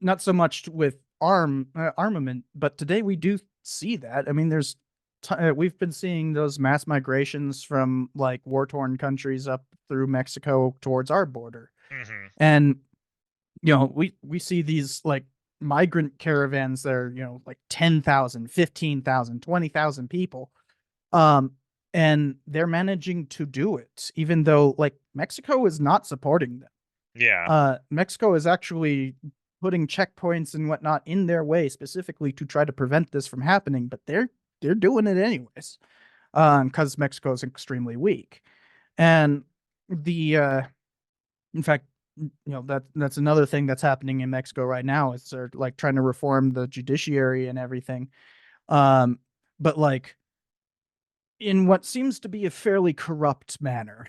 not so much with armament, but today we do see that. I mean, we've been seeing those mass migrations from like war torn countries up through Mexico towards our border, Hmm. and we see these like migrant caravans that are like 10,000, 15,000, 20,000 people, um, and they're managing to do it even though like Mexico is not supporting them. Yeah. Mexico is actually putting checkpoints and whatnot in their way specifically to try to prevent this from happening, but they're doing it anyways, because Mexico is extremely weak. And the in fact, that's another thing that's happening in Mexico right now is they're like trying to reform the judiciary and everything. Um, but like in what seems to be a fairly corrupt manner.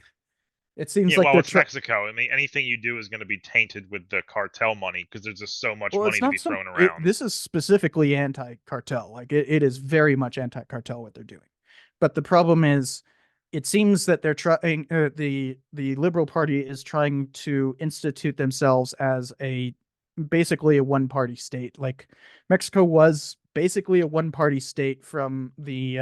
It seems Yeah, like well, they're it's trying. Mexico. I mean, anything you do is going to be tainted with the cartel money because there's just so much Well, money it's to not be some. thrown around. This is specifically anti-cartel. Like it is very much anti-cartel what they're doing. But the problem is, it seems that they're trying. The Liberal Party is trying to institute themselves as a basically a one-party state. Like Mexico was basically a one-party state from from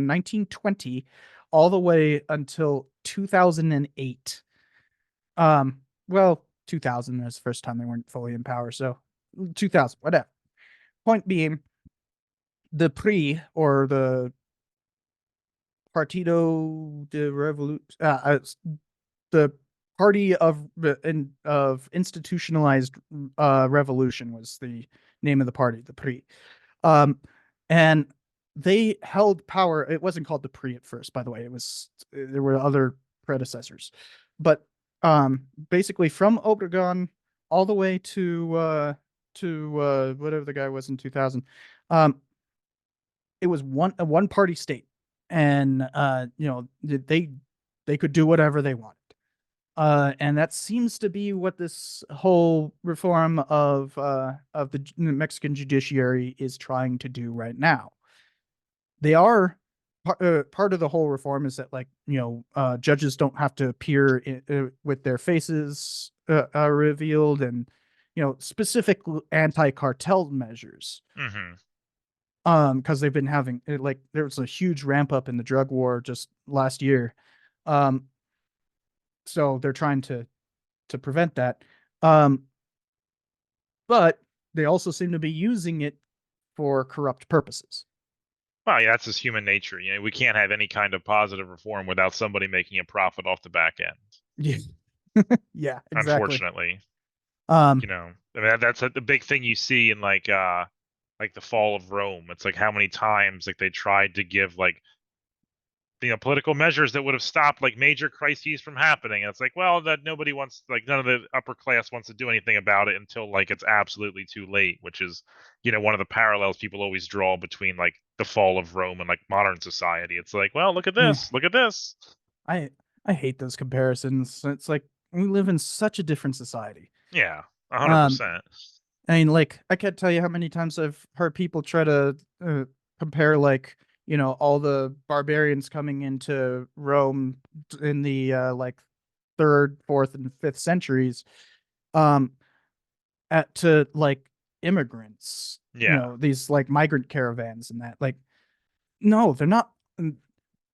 1920 all the way until 2008. Well, 2000 was the first time they weren't fully in power, so 2000, whatever. Point being, the PRI or the Partido de Revolution, the Party of Institutionalized Revolution was the name of the party, the PRI. And they held power. It wasn't called the PRI at first, by the way. It was there were other predecessors, but basically from Obregon all the way to whatever the guy was in 2000. Um, it was a one party state, and they could do whatever they wanted. And that seems to be what this whole reform of the Mexican judiciary is trying to do right now. They are part of the whole reform is that like judges don't have to appear with their faces revealed, and specific anti-cartel measures Hmm. because they've been having like there was a huge ramp up in the drug war just last year. um so they're trying to prevent that. um but they also seem to be using it for corrupt purposes. Well, yeah, that's just human nature. We can't have any kind of positive reform without somebody making a profit off the back end. Yeah. Yeah, exactly. Unfortunately, um I mean, that's the big thing you see in like the fall of Rome. It's like how many times like they tried to give like political measures that would have stopped like major crises from happening. And it's like, well, that nobody wants, like none of the upper class wants to do anything about it until like it's absolutely too late, which is, one of the parallels people always draw between like the fall of Rome and like modern society. It's like, well, look at yeah, this, look at this. i I hate those comparisons. It's like we live in such a different society. Yeah, um 100%. I mean, like, I can't tell you how many times I've heard people try to compare, like, all the barbarians coming into Rome in the like third, fourth, and fifth centuries, um, to like immigrants. Yeah. These like migrant caravans and that. Like, no, they're not.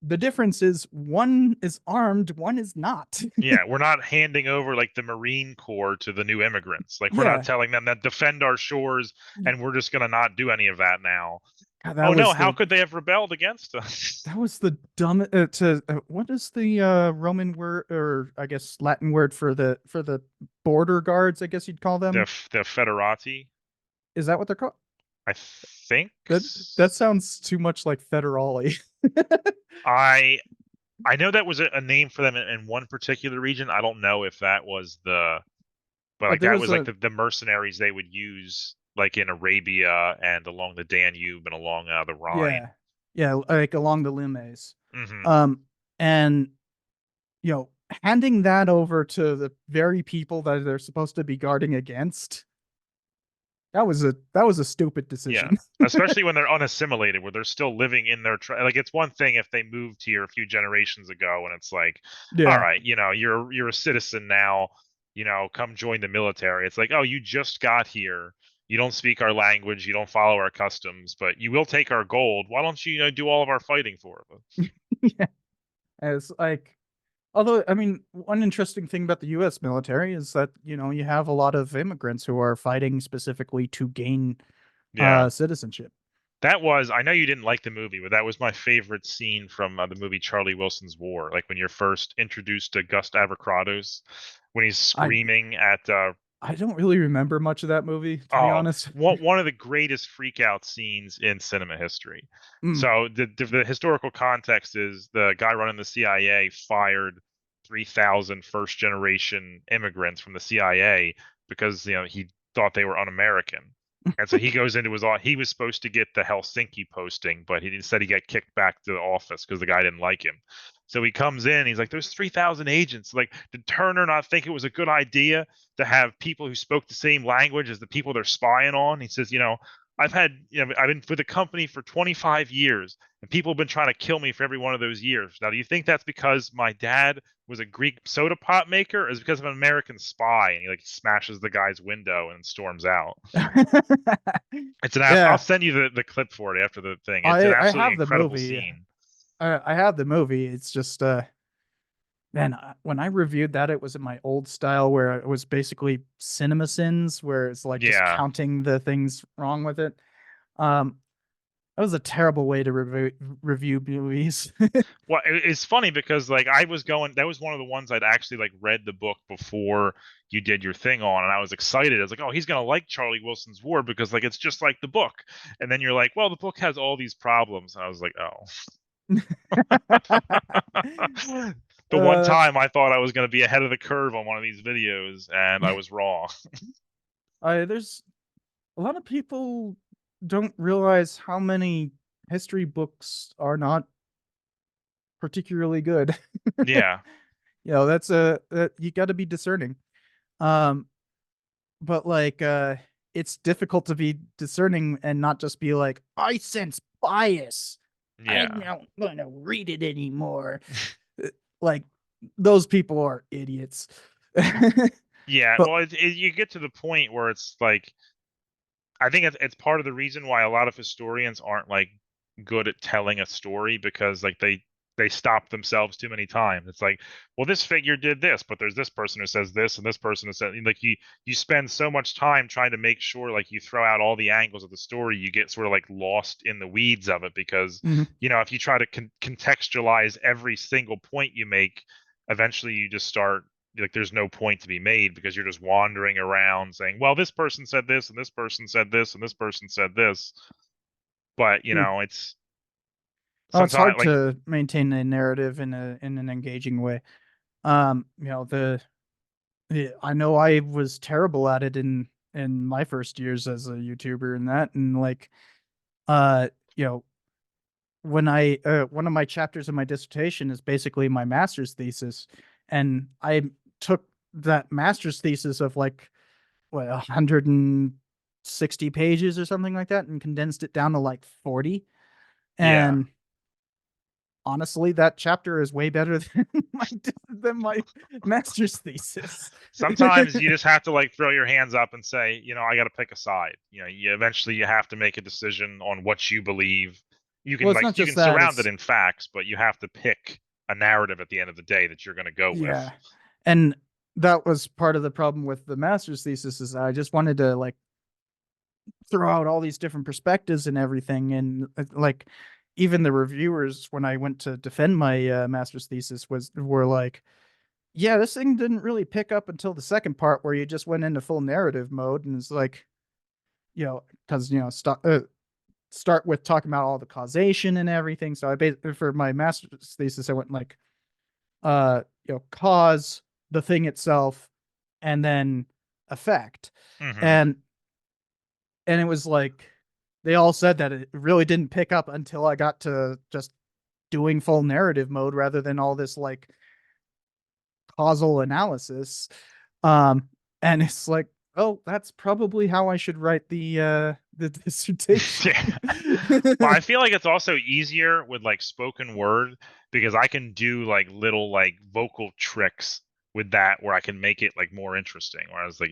The difference is one is armed, one is not. Yeah, we're not handing over like the Marine Corps to the new immigrants. Like we're not Yeah, telling them that defend our shores and we're just going to not do any of that now. God, Oh no, how could they have rebelled against us? that was the dumb to what is the Roman word, or I guess Latin word for the border guards, I guess you'd call The them. the Federati, Is that what they're called? I think. That sounds too much like federale. I I know that was a name for them in one particular region. I don't know if that was but like There that was was like a the mercenaries they would use like in Arabia and along the Danube and along the Rhine. Yeah, yeah, like along the limes. Hmm. um and you know handing that over to the very people that they're supposed to be guarding against, that was a stupid Yeah, decision. especially when they're unassimilated, where they're still living in their like. It's one thing if they moved here a few generations ago, and it's like, all Yeah. right, you're a citizen now, come join the military. It's like, oh, you just got here, you don't speak our language, you don't follow our customs, but you will take our gold. Why don't you, do all of our fighting for us? Yeah, as like, although, I mean, one interesting thing about the US military is that, you have a lot of immigrants who are fighting specifically to gain Yeah. citizenship. I know you didn't like the movie, but that was my favorite scene from the movie Charlie Wilson's War. Like when you're first introduced to Gus Avocrados, when he's I screaming at I don't really remember much of that movie, to be oh, honest. one of the greatest freakout scenes in cinema history. Mm, So the historical context is the guy running the CIA fired 3,000 first generation immigrants from the CIA because he thought they were un-American. And so he goes into he was supposed to get the Helsinki posting, but he said he got kicked back to the office because the guy didn't like him. So he comes in, he's like, "There's 3,000 agents. Like, did Turner not think it was a good idea to have people who spoke the same language as the people they're spying on?" He says, I've been with the company for 25 years, and people have been trying to kill me for every one of those years. Now, do you think that's because my dad was a Greek soda pop maker, or is it because of an American spy?" And he like smashes the guy's window and storms out. I'll Yeah, send you the clip for it after the thing. It's an I absolutely have the incredible movie. scene. I have the movie. It's just man, when I reviewed that, it was in my old style where it was basically cinema sins, where it's like just Yeah. counting the things wrong with it. Um, that was a terrible way to review movies. Well, it's funny because like that was one of the ones I'd actually like read the book before you did your thing on, and I was excited. I was like, "Oh, he's gonna like Charlie Wilson's War because like it's just like the book." And then you're like, "Well, the book has all these problems," and I was like, "Oh." The one That's time I thought I was gonna be ahead of the curve on one of these videos, and I was wrong. I there's a lot of people don't realize how many history books are not particularly good. Yeah, That's you got to be discerning. Um, but like it's difficult to be discerning and not just be like, I sense bias. I'm yeah. not gonna read it anymore. Like those people are idiots. Yeah, But well, you get to the point where it's like I think it's part of the reason why a lot of historians aren't like good at telling a story because like they stop themselves too many times. It's like, well, this figure did this, but there's this person who says this and this person who says like you spend so much time trying to make sure like you throw out all the angles of the story, you get sort of like lost in the weeds of it because mhm. if you try to contextualize every single point you make, eventually you just start like there's no point to be made because you're just wandering around saying, well, this person said this and this person said this and this person said this. But Yeah. it's Oh, it's sometimes hard like to maintain a narrative in an engaging way. I know I was terrible at it in my first years as a YouTuber and that, and like, uh, you know, when I one of my chapters of my dissertation is basically my master's thesis, and I took that master's thesis of like 160 pages or something like that and condensed it down to like 40. yeah. And honestly, that chapter is way better than my master's thesis. Sometimes you just have to like throw your hands up and say, I got to pick a side. You have to make a decision on what you believe. You Well, can it's like not you just can that, surround it it's in facts, but you have to pick a narrative at the end of the day that you're going to go with. yeah. And that was part of the problem with the master's thesis is I just wanted to like throw out all these different perspectives and everything. And like even the reviewers, when I went to defend my master's thesis, were like, "Yeah, this thing didn't really pick up until the second part where you just went into full narrative mode." And it's like, because start with talking about all the causation and everything. So I basically for my master's thesis, I went like, cause, the thing itself, and then effect, Hmm. and it was like they all said that it really didn't pick up until I got to just doing full narrative mode rather than all this like causal analysis. Um, and it's like, oh, that's probably how I should write the dissertation. Yeah. Well, I feel like it's also easier with like spoken word because I can do like little like vocal tricks with that where I can make it like more interesting. Whereas like,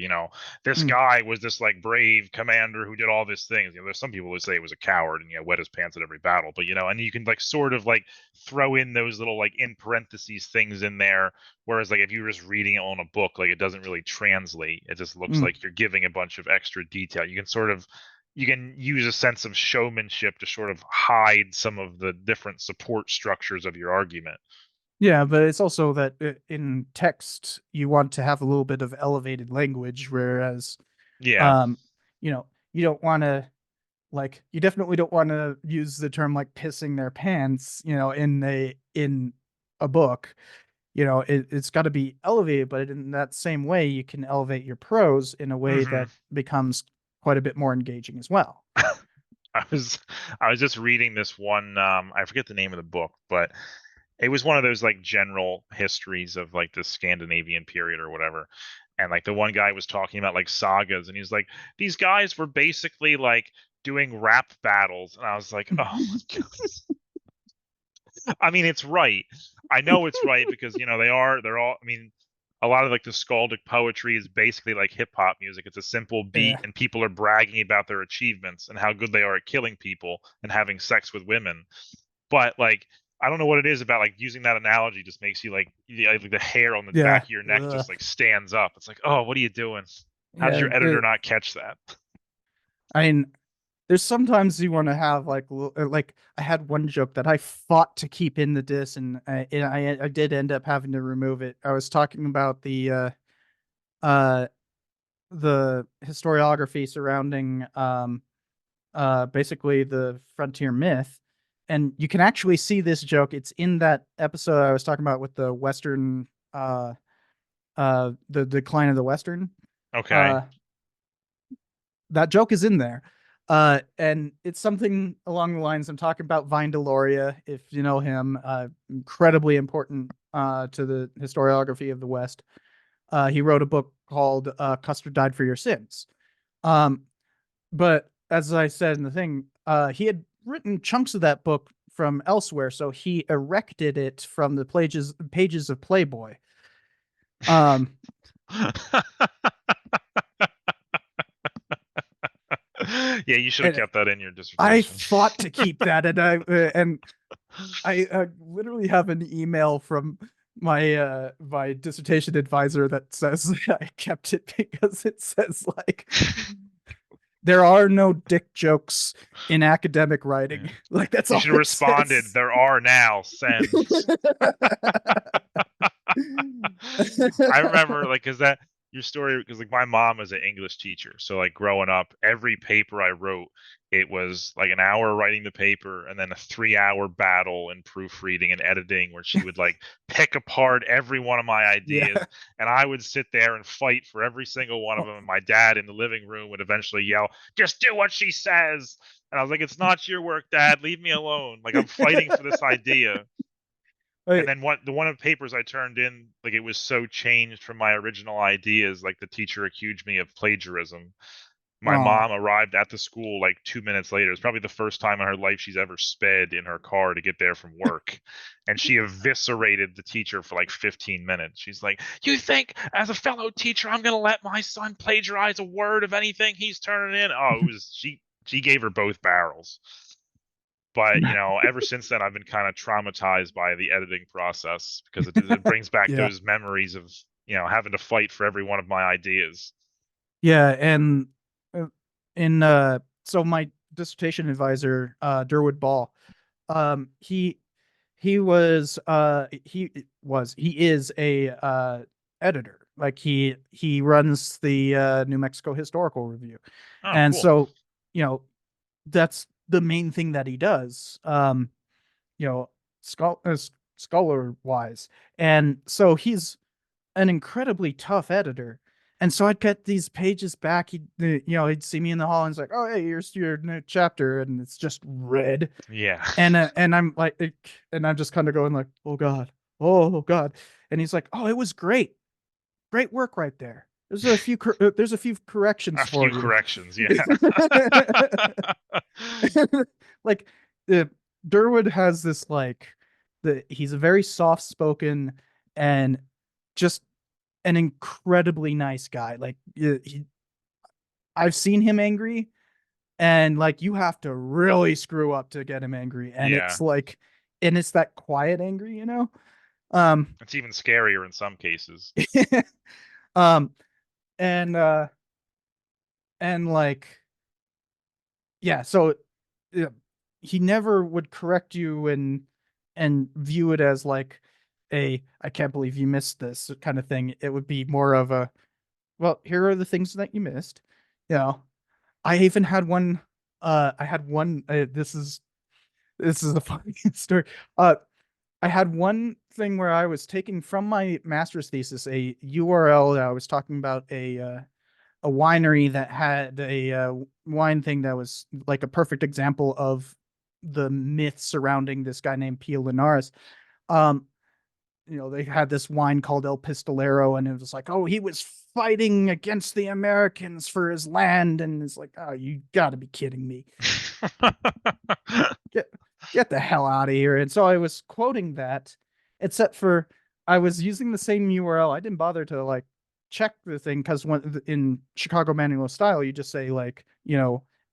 this Mm, guy was this like brave commander who did all these things. There's some people who say he was a coward and wet his pants at every battle. But and you can like sort of like throw in those little like in parentheses things in there. Whereas like if you're just reading it on a book, like it doesn't really translate. It just looks mm. like you're giving a bunch of extra detail. You can use a sense of showmanship to sort of hide some of the different support structures of your argument. Yeah, but it's also that in text you want to have a little bit of elevated language, whereas Yeah. um, you don't want to like you definitely don't want to use the term like pissing their pants, in a book. it's got to be elevated, but in that same way, you can elevate your prose in a way Hmm. that becomes quite a bit more engaging as well. I was I was just reading this one I forget the name of the book, but it was one of those like general histories of like the Scandinavian period or whatever. And like the one guy was talking about like sagas and he was like these guys were basically like doing rap battles and I was like, "Oh my God." I mean, it's right. I know it's right because they're all. I mean, a lot of like the skaldic poetry is basically like hip hop music. It's a simple beat, Yeah, and people are bragging about their achievements and how good they are at killing people and having sex with women. But like, I don't know what it is about like using that analogy just makes you like the hair on the yeah, back of your neck just like stands up. It's like, oh, what are you doing? How did yeah. your editor not catch that? I mean, there's sometimes you want to have like I had one joke that I fought to keep in the diss, and I did end up having to remove it. I was talking about uh the historiography surrounding basically the frontier myth, and you can actually see this joke. It's in that episode I was talking about with the Western the decline of the Western. Okay. Uh that joke is in there. And it's something along the lines I'm talking about Vine Deloria, if you know him, incredibly important to the historiography of the West. He wrote a book called Custer Died for Your Sins. Um, but as I said in the thing, he had written chunks of that book from elsewhere, so he erected it from the pages of Playboy. Um, Yeah, you should have and kept that in your I dissertation. fought to keep that, and I literally have an email from my dissertation advisor that says I kept it because it says like there are no dick jokes in academic Yeah. writing. Like that's You all should have it responded, says. there are now, send. I remember like cuz that your story because like my mom was an English teacher. So like growing up, every paper I wrote, it was like an hour writing the paper and then a 3-hour battle and proofreading and editing where she would like pick apart every one of my Yeah. ideas and I would sit there and fight for every single one of them and my dad in the living room would eventually yell, "Just do what she says." And I was like, "It's not your work, Dad. Leave me alone. Like I'm fighting for this idea." And Wait, then what the one of the papers I turned in, like it was so changed from my original ideas, like the teacher accused me of plagiarism. My oh, mom arrived at the school like 2 minutes later. It's probably the first time in her life she's ever sped in her car to get there from work. And she eviscerated the teacher for like 15 minutes. She's like, "You think as a fellow teacher I'm gonna let my son plagiarize a word of anything he's turning in?" Oh, it was she gave her both barrels. But ever since then I've been kind of traumatized by the editing process because it brings back yeah, those memories of having to fight for every one of my ideas. yeah, and uh, in so my dissertation advisor, Durwood Ball, he he is a editor. Like he runs the New Mexico Historical Review, Oh, and cool. so you know that's the main thing that he does. You know, scholar wise, and so he's an incredibly tough editor. And so I'd get these pages back. He'd see me in the hall and he's like, "Oh, hey, here's your new chapter," and it's just red. Yeah. And I'm like, and I'm just kind of going like, oh God. And he's like, "Oh, it was great work right there. There's a few corrections A few for you." corrections, yeah. Like the Durwood has this he's a very soft spoken and just an incredibly nice guy. I've seen him angry, and like you have to really screw up to get him angry, and Yeah. it's that quiet angry, you know. Um, It's even scarier in some cases. um, and and like yeah, so yeah, he never would correct you and view it as like a I can't believe you missed this kind of thing. It would be more of a, well, here are the things that you missed. You know, I even had one. I had one. This is a funny story. I had one thing where I was taking from my master's thesis a URL that I was talking about a winery that had a wine thing that was like a perfect example of the myth surrounding this guy named Pio Linares. Um, they had this wine called El Pistolero, and it was like, oh, he was fighting against the Americans for his land, and it's like, oh, you got to be kidding me. Get the hell out of here. And so I was quoting that, except for I was using the same URL. I didn't bother to like check the thing because when in Chicago manual style, you just say like,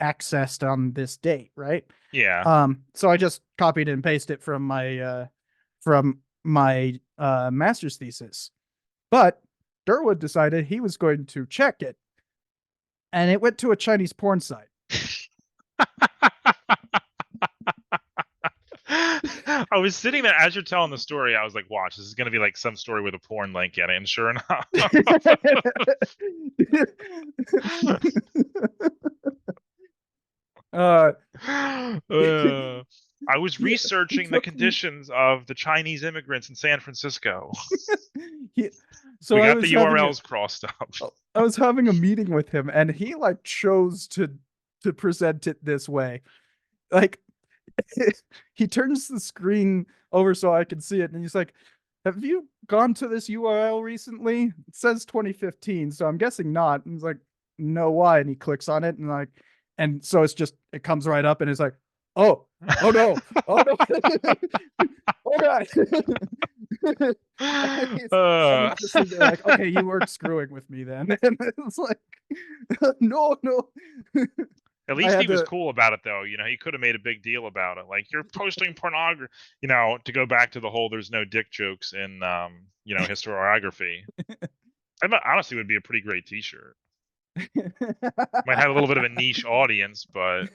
accessed on this date, right? Yeah. So I just copied and pasted it from my master's thesis. But Durwood decided he was going to check it, and it went to a Chinese porn site. I was sitting there as you're telling the story. I was like, "Watch, this is going to be like some story with a porn link in it." And sure enough, uh, I was he, he researching the took me. conditions of the Chinese immigrants in San Francisco. he, We so got the URLs crossed up. I was having a meeting with him, and he like chose to present it this way. Like he turns the screen over so I can see it, and he's like, "Have you gone to this URL recently? It says 2015, so I'm guessing not." And he's like, "No, why?" And he clicks on it, and and so it comes right up, and it's like, "Oh, oh no, oh no, oh god." And he's just sitting there like, "Okay, you weren't screwing with me then." And it's like, "No, no." At I least he had was to. cool about it, though. He could have made a big deal about it. Like, you're posting pornography. To go back to the whole "there's no dick jokes" in historiography. That honestly would be a pretty great T-shirt. Might have a little bit of a niche audience, but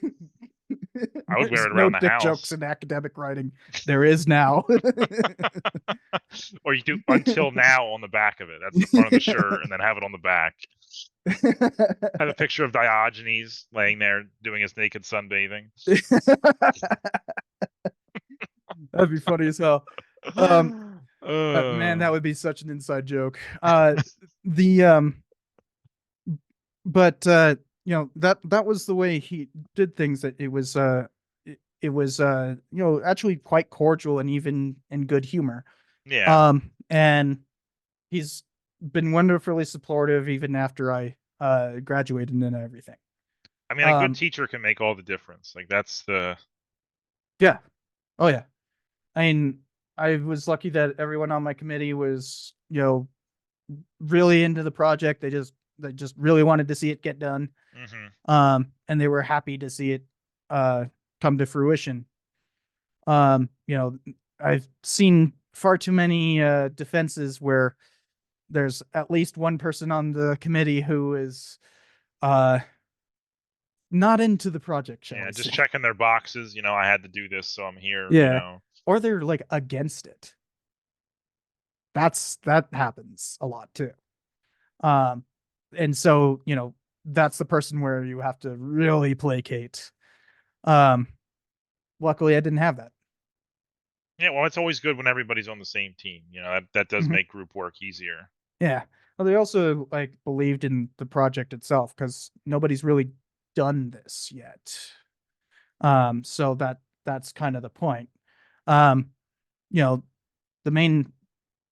I would wear There's it no around the dick jokes house. in academic writing. There is now. Or you do "until now" on the back of it. That's the front of the shirt, and then have it on the back. Have a picture of Diogenes laying there doing his naked sunbathing. That'd be funny as hell. Man, that would be such an inside joke. The but that was the way he did things. That it was actually quite cordial and even in good humor. Yeah. And he's been wonderfully supportive even after I graduated and everything. I mean, a good teacher can make all the difference. Like, that's the Yeah. Oh yeah. I mean, I was lucky that everyone on my committee was, really into the project. They just really wanted to see it get done. And they were happy to see it come to fruition. Um, you know, I've seen far too many defenses where there's at least one person on the committee who is uh not into the project, shall Yeah, we just say. checking their boxes. I had to do this, so I'm here. Yeah. Or they're like against it. That happens a lot too. Um, and so, that's the person where you have to really placate. Um, Luckily I didn't have that. Yeah, well, it's always good when everybody's on the same team. That does Mhm. make group work easier. Yeah. Well, they also like believed in the project itself because nobody's really done this yet. So that's kind of the point. Um, you know, the main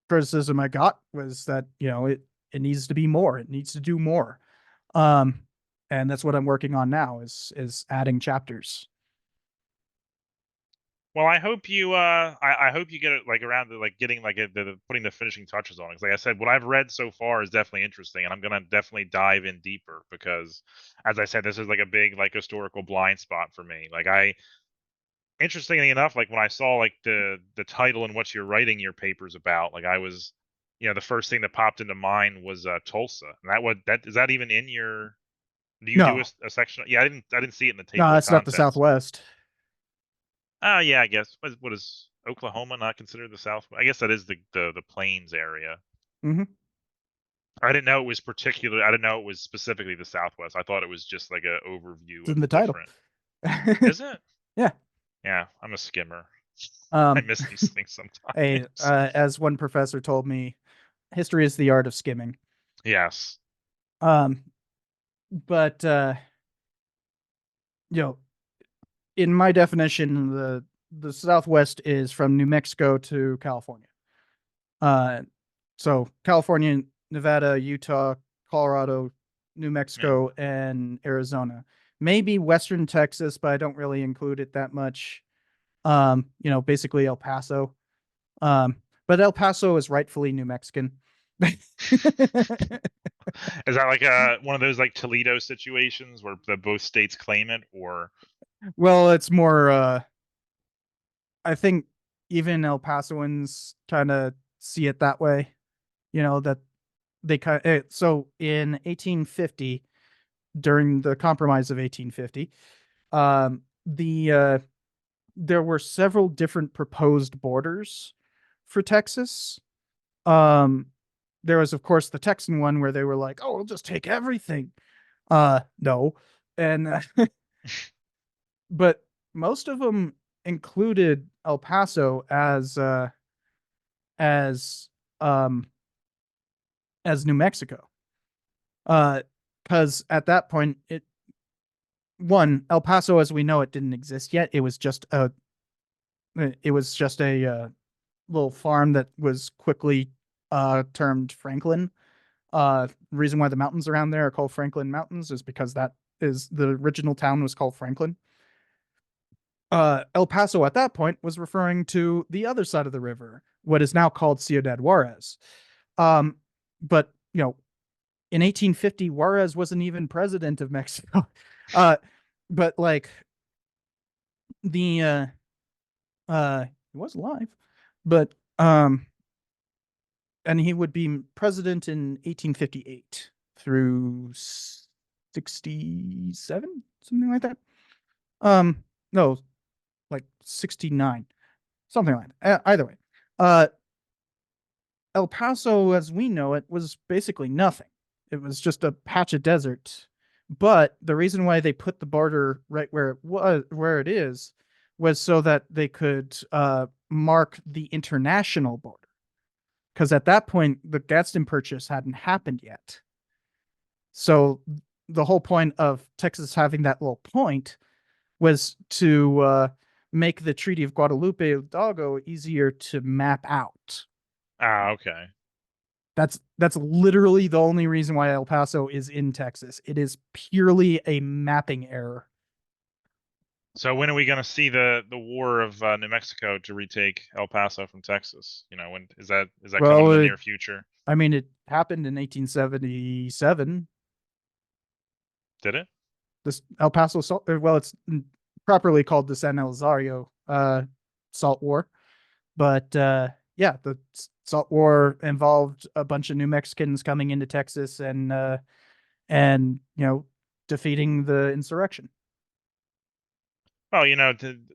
criticism I got was that, it needs to be more. It needs to do more. Um, and that's what I'm working on now is adding chapters. Well, I hope I hope you get it like around to like getting like putting the finishing touches on it. 'Cause like I said, what I've read so far is definitely interesting, and I'm gonna definitely dive in deeper because, as I said, this is like a big like historical blind spot for me. Like, interestingly enough, like when I saw like the title and what you're writing your papers about, like I was, the first thing that popped into mind was Tulsa. And that is that even in your? Do you do No, a section? Yeah, I didn't see it in the no, table of that's not the contents. Southwest. Yeah, I guess. What is Oklahoma not considered the South? I guess that is the plains area. Mm-hmm. I didn't know it was particular. I didn't know it was specifically the Southwest. I thought it was just like a overview It's of in the title. different. Is it? Yeah. Yeah, I'm a skimmer. I Um, miss these things a sometimes. as one professor told me, history is the art of skimming. Yes. Um, but you know, in my definition, the Southwest is from New Mexico to California. Uh, so California, Nevada, Utah, Colorado, New Yeah. Mexico, and Arizona. Maybe Western Texas, but I don't really include it that much. Basically El Paso. Um, but El Paso is rightfully New Mexican. Is that like a one of those like Toledo situations where the both states claim it, or Well, it's more I think even El Pasoans kind of see it that way, that they kind of, so in 1850 during the compromise of 1850, there were several different proposed borders for Texas. Um, there was, of course, the Texan one where they were like, "Oh, we'll just take everything." No, and but most of them included El Paso as um as New Mexico. Because at that point, El Paso as we know it didn't exist yet. It was just a little farm that was quickly termed Franklin. Reason why the mountains around there are called Franklin Mountains is because that is the original town was called Franklin. El Paso at that point was referring to the other side of the river, what is now called Ciudad Juarez. Um, but in 1850, Juarez wasn't even president of Mexico. Uh, but like the he was alive, but and he would be president in 1858 through 67, something like that. No, like 69, something like that. Either way, uh, El Paso, as we know it, was basically nothing. It was just a patch of desert. But the reason why they put the border right where it is, was so that they could mark the international border. Because at that point, the Gadsden Purchase hadn't happened yet. So the whole point of Texas having that little point was to make the Treaty of Guadalupe Hidalgo easier to map out. okay. That's literally the only reason why El Paso is in Texas. It is purely a mapping error. So when are we going to see the War of New Mexico to retake El Paso from Texas? When is that coming in Well, the near future? I mean, it happened in 1877. Did it? This El Paso salt. Well, it's properly called the San Elizario Salt War, but yeah, the Salt War involved a bunch of New Mexicans coming into Texas and defeating the insurrection. Well,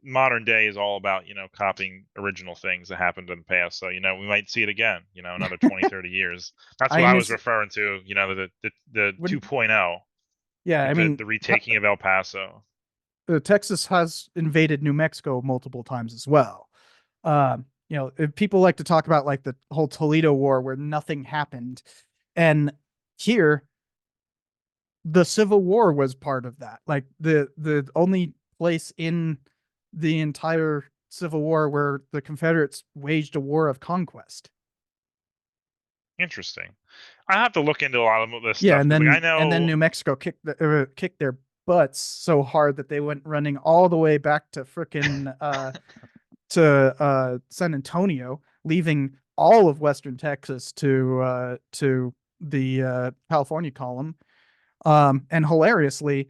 modern day is all about, copying original things that happened in the past. So, we might see it again, another 20, 30 years. That's I what mean, I was it's referring to, the when 2.0, yeah, I like the, mean, the retaking of El Paso. Texas has invaded New Mexico multiple times as well. If people like to talk about like the whole Toledo War where nothing happened, and here the Civil War was part of that. Like the only place in the entire Civil War where the Confederates waged a war of conquest. Interesting. I have to look into a lot of this Yeah, stuff and because, like, I then know. New Mexico kicked their butts so hard that they went running all the way back to frickin' San Antonio, leaving all of Western Texas to the California column. And hilariously,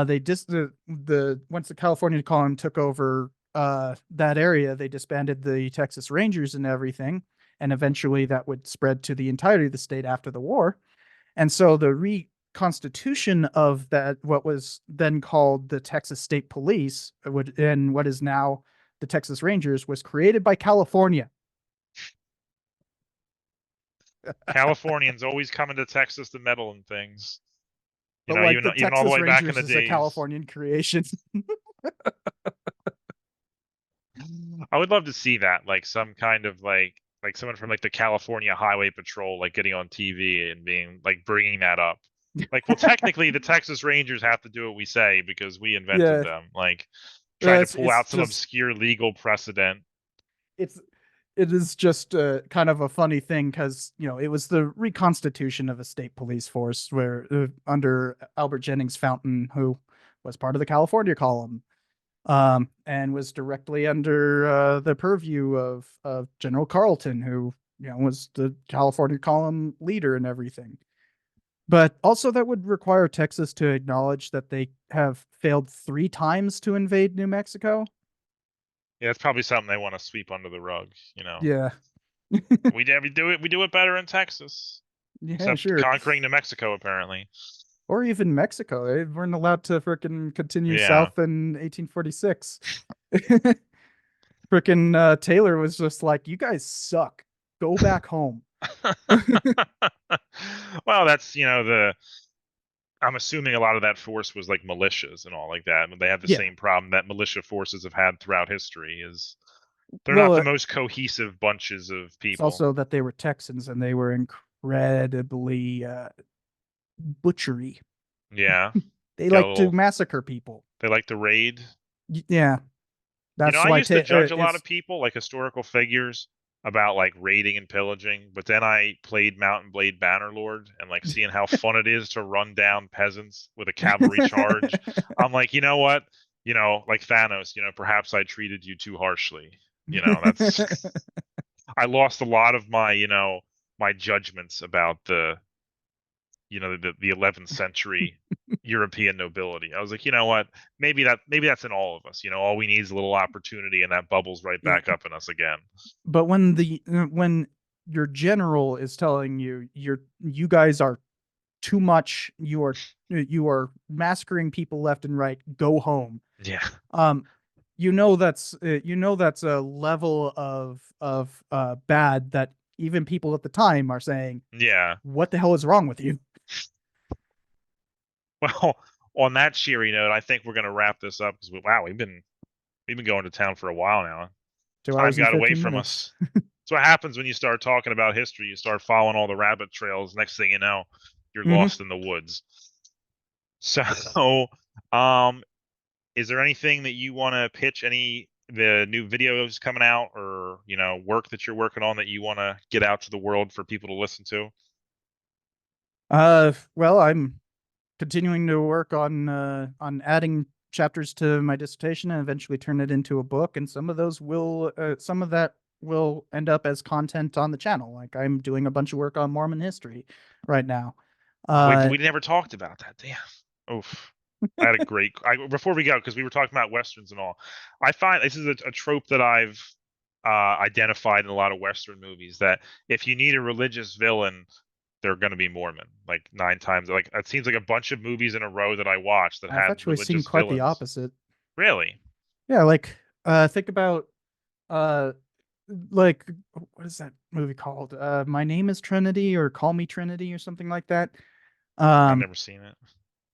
they just the once the California column took over that area, they disbanded the Texas Rangers and everything, and eventually that would spread to the entirety of the state after the war. And so the reconstitution of that, what was then called the Texas State Police, and what is now the Texas Rangers, was created by California. Californians always coming to Texas to meddle in things. But like the Even all the Texas way back in Rangers the is a days. Californian creation. I would love to see that, like some kind of like someone from like the California Highway Patrol, like getting on TV and being like bringing that up. Like, well, technically, the Texas Rangers have to do what we say because we invented Yeah, them. Like, trying to pull it's out some just obscure legal precedent. it's it is just kind of a funny thing because it was the reconstitution of a state police force where under Albert Jennings Fountain, who was part of the California column, and was directly under the purview of General Carlton, who was the California column leader and everything. But also, that would require Texas to acknowledge that they have failed 3 times to invade New Mexico. Yeah, it's probably something they want to sweep under the rug. Yeah, We do it better in Texas, yeah, except sure. conquering New Mexico apparently. Or even Mexico. They weren't allowed to frickin' continue Yeah. south in 1846. Frickin' Taylor was just like, "You guys suck. Go back home." Well, that's the I'm assuming a lot of that force was like militias and all like that. And they have the Yeah. same problem that militia forces have had throughout history is they're not Well, the most cohesive bunches of it's people. also that they were Texans and they were incredibly butchery. Yeah. They Got a like to little massacre people. they like to raid. Yeah, that's I why used to judge a lot of it's people, like historical figures, about like raiding and pillaging, but then I played Mountain Blade Bannerlord and like seeing how fun it is to run down peasants with a cavalry charge. I'm like, you know what? Like Thanos, perhaps I treated you too harshly. That's I lost a lot of my judgments about the 11th century European nobility. I was like, you know what? Maybe that's in all of us. All we need is a little opportunity, and that bubbles right yeah. back up in us again. But when your general is telling you you guys are too much, you are massacring people left and right, go home. Yeah, um that's a level of bad that even people at the time are saying, yeah. what the hell is wrong with you? Well, on that cheery note, I think we're gonna wrap this up because wow, we've been going to town for a while now. two Time hours and got away 15 from minutes us. That's what happens when you start talking about history. You start following all the rabbit trails. Next thing you know, you're Mm-hmm. lost in the woods. So, um, is there anything that you want to pitch? Any the new videos coming out, or work that you're working on that you want to get out to the world for people to listen to? Well, I'm continuing to work on adding chapters to my dissertation and eventually turn it into a book. And some of that will end up as content on the channel. Like, I'm doing a bunch of work on Mormon history right now. Oh, Uh, we never talked about that. Damn. Oof. I had a great. Before we go, because we were talking about westerns and all. I find this is a trope that I've identified in a lot of western movies that if you need a religious villain, they're going to be Mormon. Like 9 times. Like it seems like a bunch of movies in a row that I watched that I've had actually seen religious quite the villains. opposite. Really? Yeah, like think about uh like what is that movie called? My Name is Trinity or Call Me Trinity or something like that. I've Um never seen it.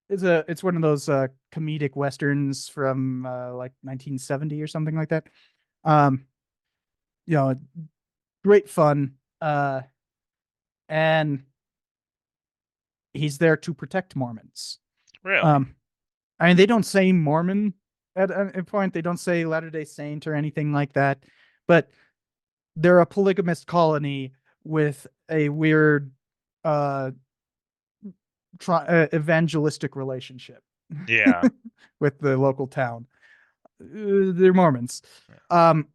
it's one of those comedic westerns from like 1970 or something like that. Um, you know, great fun. And he's there to protect Mormons. Really? Um, I mean, they don't say Mormon at a point. They don't say Latter-day Saint or anything like that. But they're a polygamist colony with a weird uh, evangelistic relationship Yeah. with the local town. They're Mormons. Yeah. Um,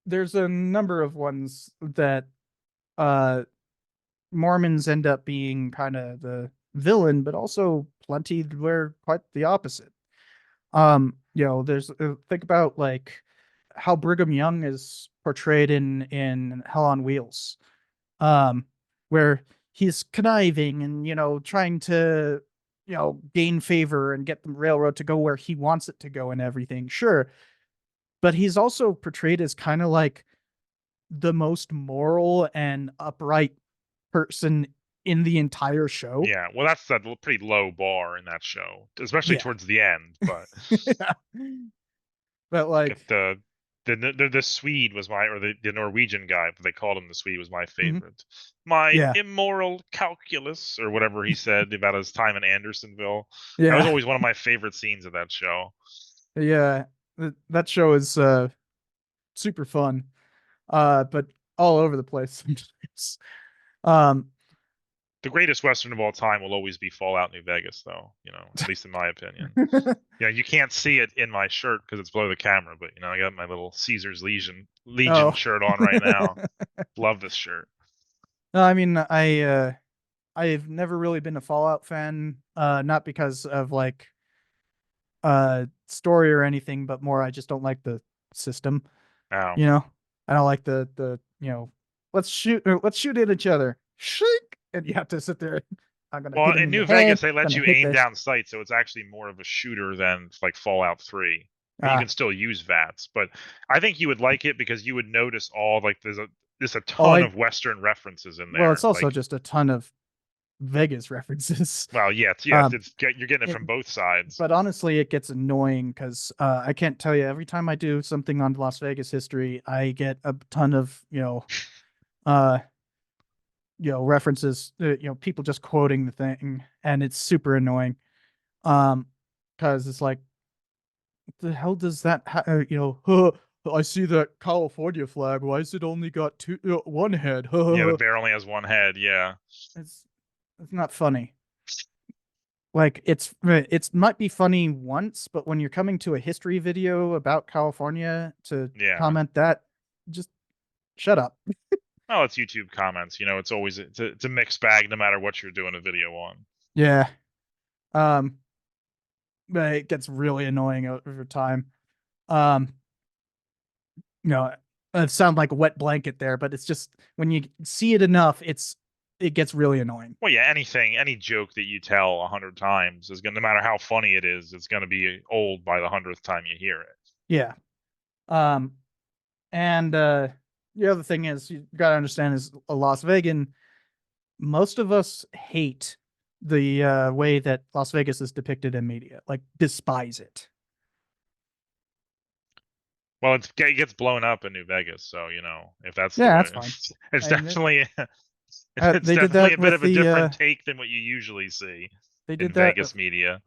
there's a number of ones that uh Mormons end up being kind of the villain, but also plenty where quite the opposite. There's think about like how Brigham Young is portrayed in Hell on Wheels, um, where he's conniving and trying to gain favor and get the railroad to go where he wants it to go and everything. Sure, but he's also portrayed as kind of like the most moral and upright person in the entire show. Yeah. Well, that's a pretty low bar in that show, especially Yeah. towards the end. But Yeah. But Get like, the Swede was my, or the Norwegian guy, but they called him the Swede, was my mhm, favorite. My yeah, immoral calculus, or whatever he said about his time in Andersonville. That was yeah, always one of my favorite scenes of that show. yeah. That show is super fun. But all over the place sometimes. Um, The greatest Western of all time will always be Fallout New Vegas, though, at least in my opinion. You can't see it in my shirt because it's below the camera, but I got my little Caesar's Legion oh. shirt on right now. Love this shirt. No, I mean, I've never really been a Fallout fan, not because of like story or anything, but more I just don't like the system, Now, you know. I don't like the let's shoot at each other. Shriek, and you have to sit there. I'm gonna well, hit him in in the New head, Vegas, they let gonna you hit aim this. down sight, so it's actually more of a shooter than like Fallout 3. But you can Ah, still use VATS. But I think you would like it because you would notice all like there's a oh, ton of Western references in well, it's there. also Like, just a ton of Vegas references. well, yeah, Um, you're getting it it, from both sides. but honestly, it gets annoying because I can't tell you every time I do something on Las Vegas history, I get a ton of uh, references, people just quoting the thing, and it's super annoying. Um, because it's like, what the hell does that? I see that California flag. Why is it only got one head? Yeah, the bear only has one head. Yeah, it's it's not funny. Like it's might be funny once, but when you're coming to a history video about California to yeah. comment that, just shut up. Well, it's YouTube comments. It's always it's a mixed bag no matter what you're doing a video on. Yeah. Um, but it gets really annoying over time. Um, you know, it sound like a wet blanket there, but it's just when you see it enough, it gets really annoying. Well, yeah, any joke that you tell 100 times is gonna, no matter how funny it is, it's gonna be old by the 100th time you hear it. Yeah. Um, and the other thing is you gotta understand is a Las Vegan. Most of us hate the way that Las Vegas is depicted in media, like despise it. Well, it gets blown up in New Vegas, so if that's the Yeah, way, that's fine. it's And definitely it's they did definitely that a bit with of a the different take than what you usually see they in did that Vegas media.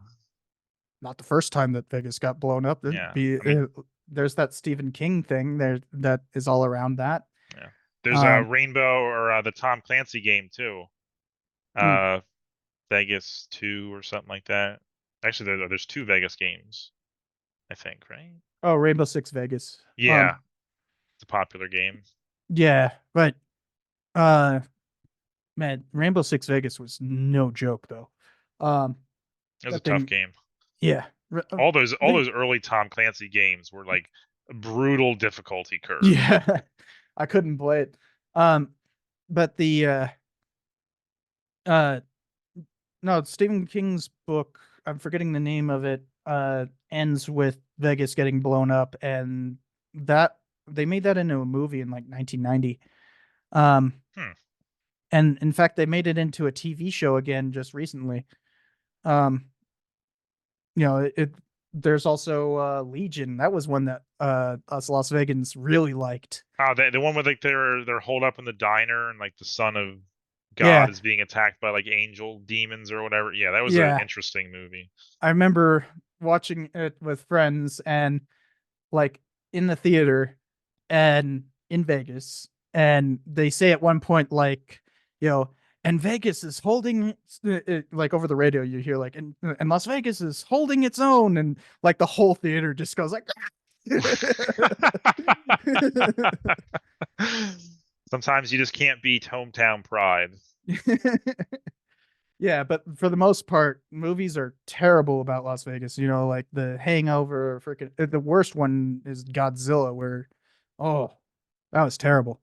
not the first time that Vegas got blown up. Yeah, I mean, There's that Stephen King thing there that is all around that. yeah. There's a Um, Rainbow, or the Tom Clancy game too. mm. Uh, Vegas 2 or something like that. Actually, there's two Vegas games, I think, right? Oh, Rainbow Six Vegas. Yeah, it's a popular game. Yeah, but uh, man, Rainbow Six Vegas was no joke though. Um, It was a that tough thing, game. yeah, All those they, early Tom Clancy games were like brutal difficulty curves. yeah, I couldn't play it. Um, but the uh, no, Stephen King's book, I'm forgetting the name of it, ends with Vegas getting blown up, and that they made that into a movie in like 1990. Um, Hmm. and in fact, they made it into a TV show again just recently. Um, there's also Legion. That was one that us Las Vegans really liked. Oh, the one where like they're holed up in the diner and like the son of God Yeah, is being attacked by like angel demons or whatever. Yeah, that was an yeah. interesting movie. I remember watching it with friends and like in the theater and in Vegas, and they say at one point like, you know, and Vegas is holding like over the radio you hear like and Las Vegas is holding its own, and like the whole theater just goes like Sometimes you just can't beat hometown pride. Yeah, but for the most part, movies are terrible about Las Vegas. Like The Hangover, freaking the worst one is Godzilla, where oh, that was terrible.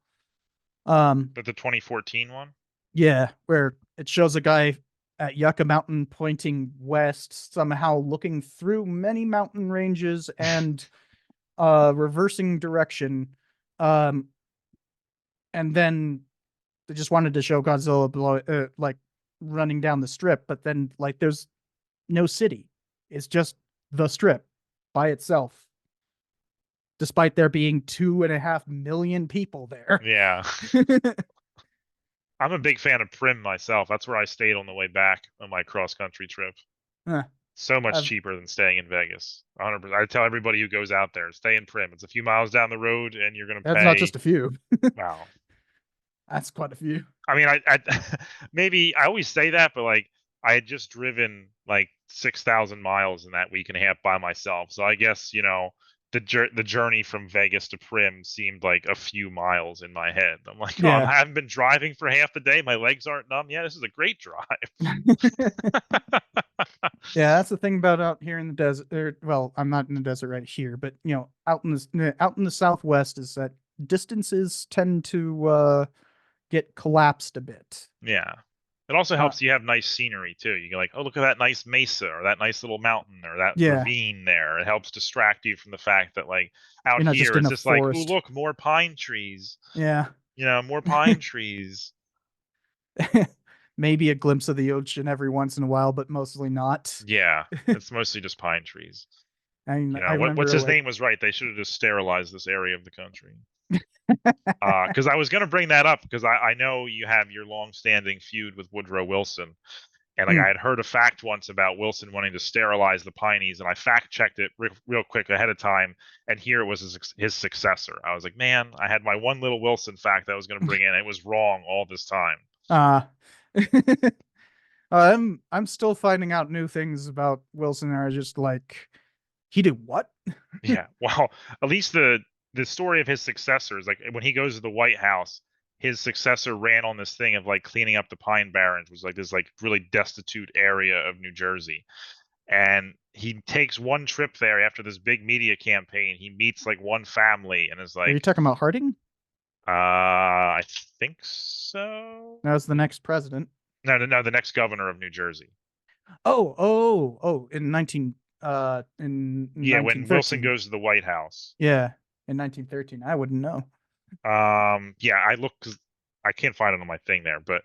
Um, But the 2014 one? yeah, where it shows a guy at Yucca Mountain pointing west, somehow looking through many mountain ranges and reversing direction. Um, and then they just wanted to show Godzilla like running down the strip, but then like there's no city. It's just the strip by itself. despite there being 2.5 million people there. Yeah. I'm a big fan of Prim myself. That's where I stayed on the way back on my cross country trip. Huh, So much I've, cheaper than staying in Vegas. 100%. I tell everybody who goes out there, stay in Prim. It's a few miles down the road, and you're going to that's not just pay. a few. Wow. That's quite a few. I mean, I maybe I always say that, but like I had just driven like 6,000 miles in that week and a half by myself. So I guess, the journey from Vegas to Prim seemed like a few miles in my head. I'm like, oh, Yeah. I haven't been driving for half the day. My legs aren't numb. Yeah, this is a great drive. Yeah, that's the thing about out here in the desert. Well, I'm not in the desert right here, but out in the Southwest is that distances tend to get collapsed a bit. Yeah. It also Uh, helps you have nice scenery too. You go like, oh, look at that nice mesa or that nice little mountain or that yeah, ravine there. It helps distract you from the fact that like out you're not just here in it's a just like, oh, forest. look, more pine trees. Yeah. More pine trees. Maybe a glimpse of the ocean every once in a while, but mostly not. Yeah, it's mostly just pine trees. I mean, You I know, what's remember his like name was right. They should have just sterilized this area of the country. Because I was going to bring that up because I know you have your long-standing feud with Woodrow Wilson. And like I mm, had heard a fact once about Wilson wanting to sterilize the Pineys, and I fact checked it real quick ahead of time, and here it was his successor. I was like, man, I had my one little Wilson fact that I was going to bring in. It was wrong all this time. uh I'm still finding out new things about Wilson and I just like he did what? Yeah, well, at least the story of his successors, like when he goes to the White House, his successor ran on this thing of like cleaning up the Pine Barrens, was like this like really destitute area of New Jersey. And he takes one trip there after this big media campaign. He meets like one family and is Are you like, talking about Harding? I think so. That was the next president. No, no, no, the next governor of New Jersey. Oh, in Yeah, when Wilson 1913. goes to the White House. Yeah, in 1913. I wouldn't know. Yeah, I looked 'cause I can't find it on my thing there, but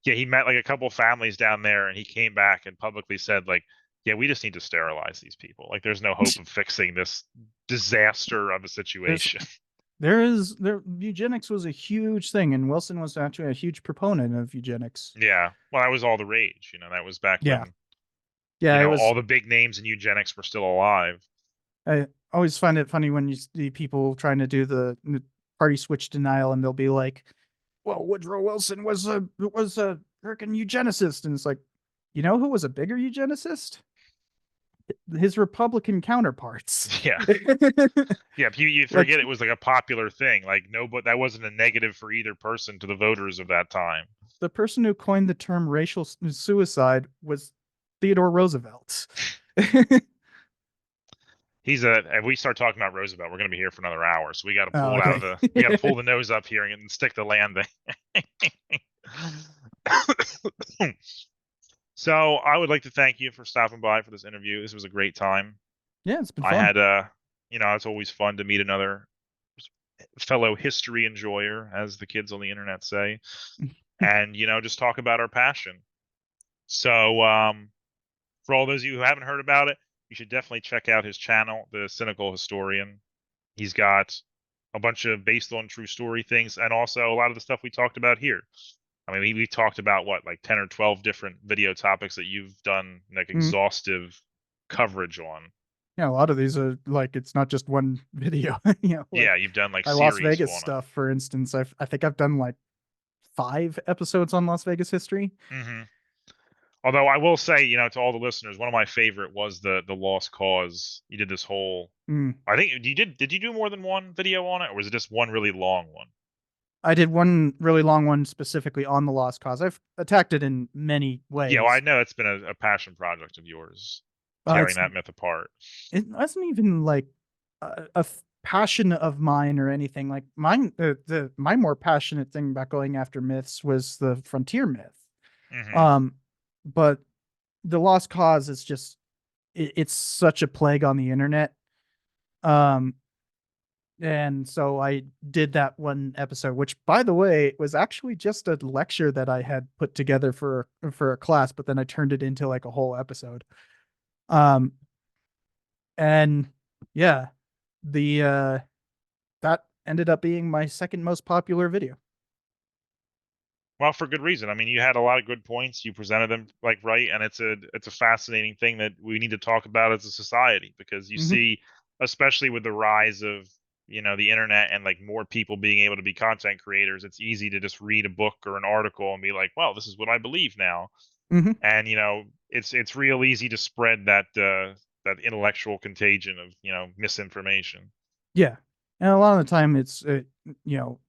yeah, he met like a couple families down there, and he came back and publicly said like, yeah, we just need to sterilize these people. Like, there's no hope of fixing this disaster of a There's situation. there eugenics was a huge thing, and Wilson was actually a huge proponent of eugenics. Yeah, well, that was all the rage. That was back Yeah. when Yeah, it all was. the big names in eugenics were still alive. I always find it funny when you see people trying to do the party switch denial, and they'll be like, "Well, Woodrow Wilson was a freaking eugenicist," and it's like, you know who was a bigger eugenicist? His Republican counterparts. Yeah, yeah. You Like forget it was like a popular thing. Like no, but that wasn't a negative for either person to the voters of that time. the person who coined the term racial suicide was Theodore Roosevelt. If we start talking about Roosevelt, we're going to be here for another hour. So we got to Oh, pull it out of okay. we got to pull the nose up here and stick the landing. So I would like to thank you for stopping by for this interview. This was a great time. Yeah, it's been I fun. had it's always fun to meet another fellow history enjoyer, as the kids on the internet say, and just talk about our passion. So for all those of you who haven't heard about it, you should definitely check out his channel, The Cynical Historian. He's got a bunch of based on true story things, and also a lot of the stuff we talked about here. I mean, we talked about what, like 10 or 12 different video topics that you've done like Mm. exhaustive coverage on. Yeah, a lot of these are like it's not just one video. Like Yeah, you've done like my Las series Vegas on them. stuff, for instance. I think I've done like 5 episodes on Las Vegas history. Hmm. Although I will say, to all the listeners, one of my favorite was the Lost Cause. You did this whole. Mm. I think you did. Did you do more than one video on it, or was it just one really long one? I did one really long one specifically on the Lost Cause. I've attacked it in many Yeah, well, I ways. know it's been a passion project of yours, tearing It's that myth apart. it wasn't even like a passion of mine or anything. Like mine, the my more passionate thing about going after myths was the frontier myth. Hmm. Um, but the Lost Cause is just it's such a plague on the internet. Um, and so I did that one episode, which, by the way, was actually just a lecture that I had put together for a class, but then I turned it into like a whole episode. Um, and yeah, the ended up being my second most popular video. Well, for good reason. I mean, you had a lot of good points. You presented them like right, and it's a fascinating thing that we need to talk about as a society because you Hmm. see, especially with the rise of the internet and like more people being able to be content creators, it's easy to just read a book or an article and be like, well, this is what I believe now. Hmm. And it's real easy to spread that intellectual contagion of misinformation. Yeah, and a lot of the time it's you know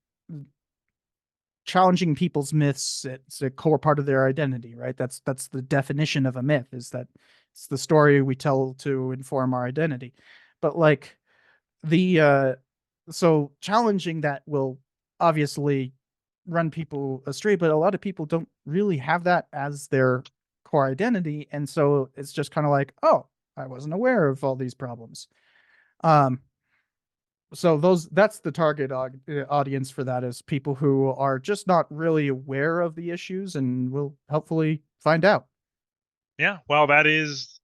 challenging people's myths. It's a core part of their identity, right? That's the definition of a myth, is that it's the story we tell to inform our identity. But like the so challenging that will obviously run people astray, but a lot of people don't really have that as their core identity, and so it's just kind of like, oh, I wasn't aware of all these problems. um so that's the target audience for that, is people who are just not really aware of the issues and will hopefully find out. Yeah, well, that is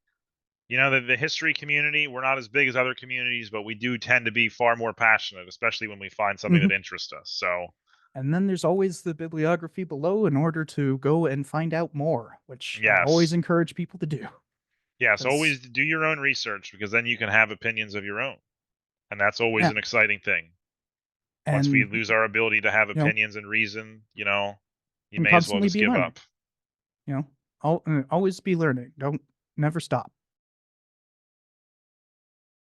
the history community. We're not as big as other communities, but we do tend to be far more passionate, especially when we find something Mhm. that interests us. So And then there's always the bibliography below in order to go and find out more, which I always yes, encourage people to do. yes, Because, always do your own research because then you can have opinions of your own, and that's always yeah, an exciting thing. Once we and, lose our ability to have you know, opinions and reason, you and may as well constantly just be give learning, up. you know, always be learning. Don't never stop.